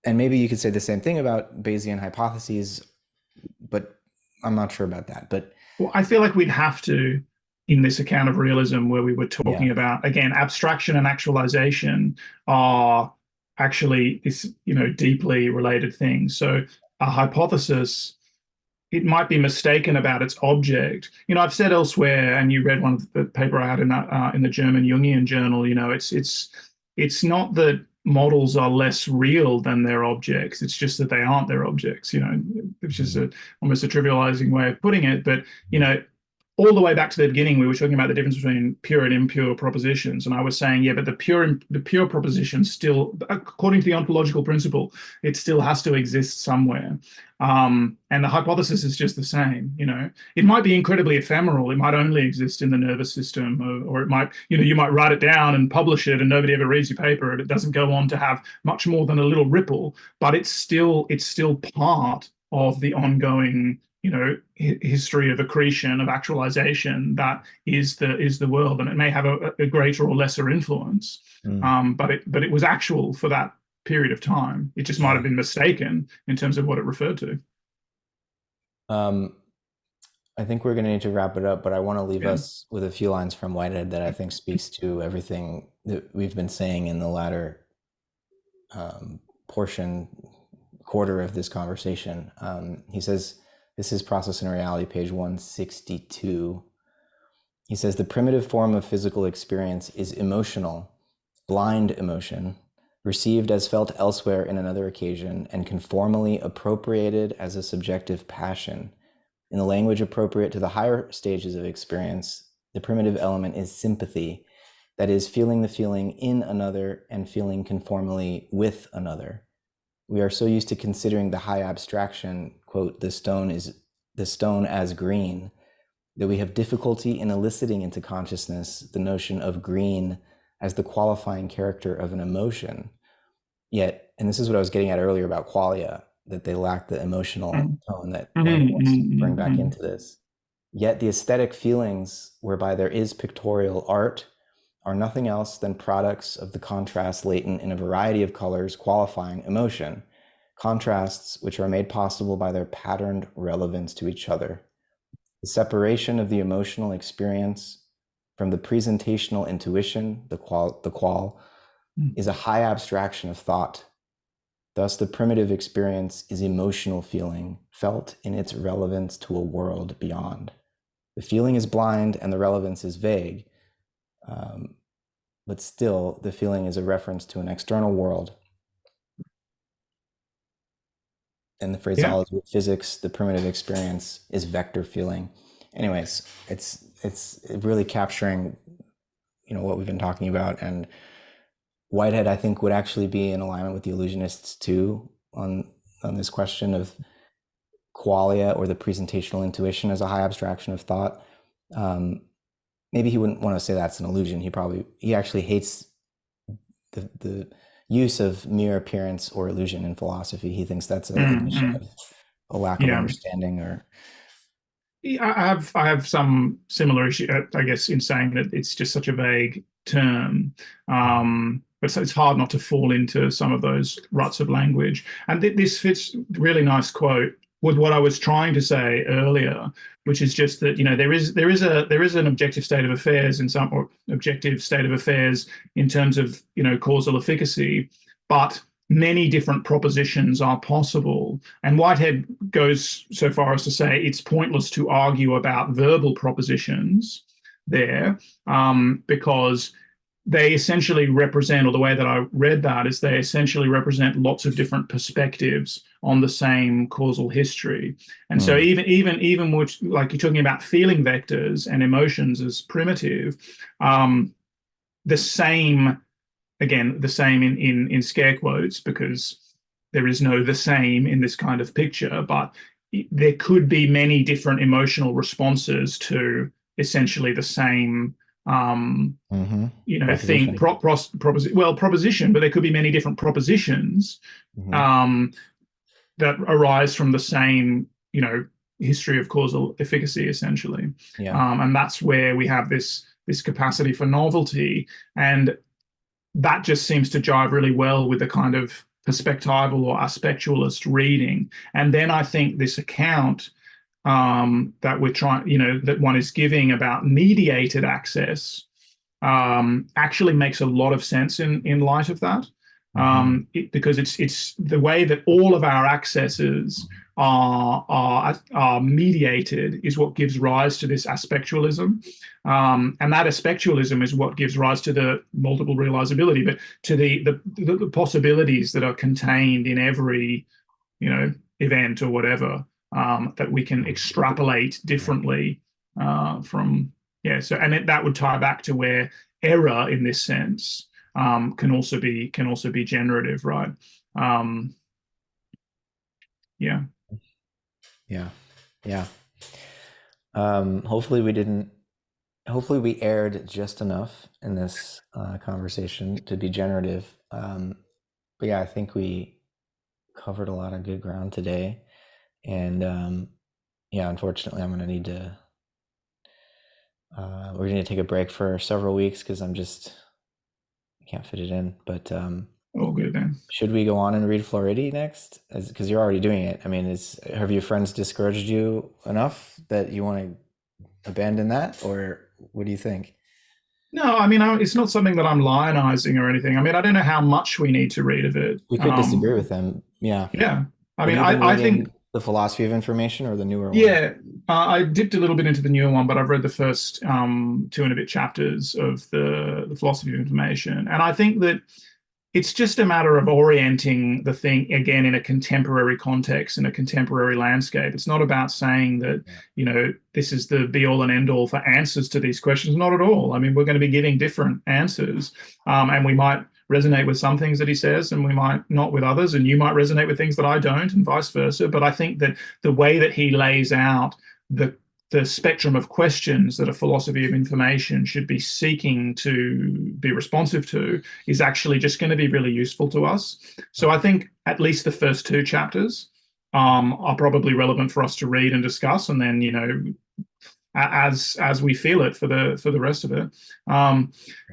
[SPEAKER 1] And maybe you could say the same thing about Bayesian hypotheses, but I'm not sure about that. But
[SPEAKER 2] I feel like we'd have to, in this account of realism, where we were talking about, again, abstraction and actualization are actually this, deeply related things. So a hypothesis, it might be mistaken about its object. I've said elsewhere, and you read one of the paper I had in the German Jungian journal. It's not that models are less real than their objects. It's just that they aren't their objects, which is almost a trivializing way of putting it. But, all the way back to the beginning, we were talking about the difference between pure and impure propositions. And I was saying, yeah, but the pure proposition still, according to the ontological principle, it still has to exist somewhere. And the hypothesis is just the same. It might be incredibly ephemeral. It might only exist in the nervous system, or it might, you might write it down and publish it and nobody ever reads your paper and it doesn't go on to have much more than a little ripple, but it's still part of the ongoing history of accretion, of actualization that is the world, and it may have a greater or lesser influence, but it was actual for that period of time. It just might have been mistaken in terms of what it referred to.
[SPEAKER 1] I think we're going to need to wrap it up, but I want to leave us with a few lines from Whitehead that I think speaks to everything that we've been saying in the latter quarter of this conversation. He says, this is Process and Reality, page 162. He says, the primitive form of physical experience is emotional, blind emotion, received as felt elsewhere in another occasion, and conformally appropriated as a subjective passion. In the language appropriate to the higher stages of experience, the primitive element is sympathy, that is, feeling the feeling in another and feeling conformally with another. We are so used to considering the high abstraction, quote, the stone as green, that we have difficulty in eliciting into consciousness the notion of green as the qualifying character of an emotion. Yet, and this is what I was getting at earlier about qualia, that they lack the emotional tone that one wants to bring back into this. Yet the aesthetic feelings whereby there is pictorial art are nothing else than products of the contrast latent in a variety of colors qualifying emotion, contrasts which are made possible by their patterned relevance to each other. The separation of the emotional experience from the presentational intuition, the qual, is a high abstraction of thought. Thus, the primitive experience is emotional feeling, felt in its relevance to a world beyond. The feeling is blind and the relevance is vague, but still the feeling is a reference to an external world. In the phraseology of physics, the primitive experience is vector feeling. Anyways, it's really capturing, what we've been talking about. And Whitehead, I think, would actually be in alignment with the illusionists too on this question of qualia, or the presentational intuition as a high abstraction of thought. Maybe he wouldn't want to say that's an illusion. He actually hates the use of mere appearance or illusion in philosophy. He thinks that's a condition of a lack of understanding. Or
[SPEAKER 2] I have some similar issue, I guess, in saying that it's just such a vague term. But it's hard not to fall into some of those ruts of language. And this fits really nice quote with what I was trying to say earlier, which is just that there is an objective state of affairs or objective state of affairs in terms of causal efficacy, but many different propositions are possible. And Whitehead goes so far as to say it's pointless to argue about verbal propositions there, because they essentially represent, or the way that I read that is they essentially represent lots of different perspectives on the same causal history. And so even which, like you're talking about feeling vectors and emotions as primitive, the same in scare quotes, because there is no the same in this kind of picture, but there could be many different emotional responses to essentially the same thing, proposition, but there could be many different propositions that arise from the same, history of causal efficacy, essentially. And that's where we have this capacity for novelty, and that just seems to jive really well with the kind of perspectival or aspectualist reading. And then I think this account that we're trying, that one is giving about mediated access, actually makes a lot of sense in light of that.
[SPEAKER 1] Mm-hmm.
[SPEAKER 2] Because it's the way that all of our accesses are mediated is what gives rise to this aspectualism, and that aspectualism is what gives rise to the multiple realizability, but to the possibilities that are contained in every event or whatever, that we can extrapolate differently from. So that would tie back to where error in this sense can also be generative, right? um yeah
[SPEAKER 1] Yeah. Yeah. Hopefully we didn't. Hopefully we aired just enough in this conversation to be generative. But yeah, I think we covered a lot of good ground today. And yeah, unfortunately, I'm going to need to. We're going to take a break for several weeks because I can't fit it in. But
[SPEAKER 2] all good then.
[SPEAKER 1] should we go on and read Floridi next? Because you're already doing it. I mean, have your friends discouraged you enough that you want to abandon that, or what do you think?
[SPEAKER 2] No, I mean, it's not something that I'm lionizing or anything. I mean, I don't know how much we need to read of it.
[SPEAKER 1] We could disagree with them. Yeah.
[SPEAKER 2] Yeah, I
[SPEAKER 1] Have
[SPEAKER 2] mean,
[SPEAKER 1] you been
[SPEAKER 2] I think.
[SPEAKER 1] reading The Philosophy of Information or the newer one?
[SPEAKER 2] Yeah, I dipped a little bit into the newer one, but I've read the first two and a bit chapters of the Philosophy of Information, and I think that it's just a matter of orienting the thing again in a contemporary context, in a contemporary landscape. It's not about saying that,
[SPEAKER 1] Yeah.
[SPEAKER 2] this is the be all and end all for answers to these questions. Not at all. I mean, we're going to be giving different answers, and we might resonate with some things that he says, and we might not with others, and you might resonate with things that I don't, and vice versa. But I think that the way that he lays out the spectrum of questions that a philosophy of information should be seeking to be responsive to is actually just going to be really useful to us. So I think at least the first two chapters are probably relevant for us to read and discuss, and then as we feel it for the rest of it.
[SPEAKER 1] Right.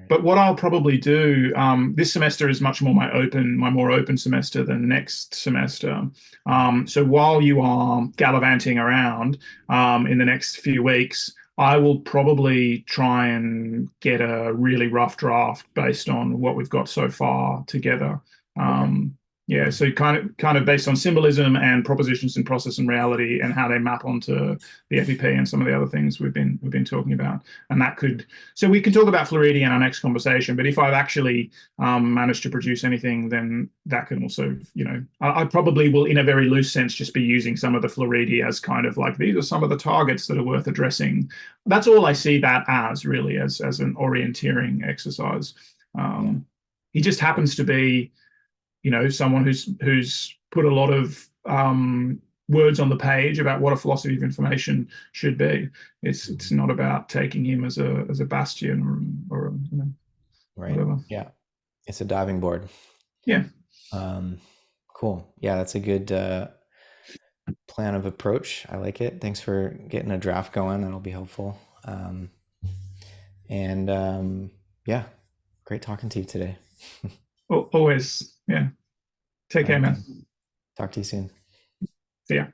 [SPEAKER 2] But what I'll probably do this semester is much more my more open semester than next semester. So while you are gallivanting around in the next few weeks, I will probably try and get a really rough draft based on what we've got so far together.
[SPEAKER 1] Okay.
[SPEAKER 2] Yeah, so kind of based on symbolism and propositions in process and reality and how they map onto the FEP and some of the other things we've been talking about. And that could, so we can talk about Floridi in our next conversation. But if I've actually managed to produce anything, then that can also, I probably will, in a very loose sense, just be using some of the Floridi as kind of like these are some of the targets that are worth addressing. That's all I see that as, really, as an orienteering exercise.
[SPEAKER 1] Yeah.
[SPEAKER 2] He just happens to be someone who's put a lot of words on the page about what a philosophy of information should be. It's not about taking him as a bastion or
[SPEAKER 1] Right.
[SPEAKER 2] whatever.
[SPEAKER 1] Yeah. It's a diving board.
[SPEAKER 2] Yeah.
[SPEAKER 1] Cool. Yeah, that's a good plan of approach. I like it. Thanks for getting a draft going. That'll be helpful. And yeah, great talking to you today.
[SPEAKER 2] Always. Yeah. Take
[SPEAKER 1] All
[SPEAKER 2] care,
[SPEAKER 1] right,
[SPEAKER 2] man.
[SPEAKER 1] man. Talk to you soon.
[SPEAKER 2] See ya.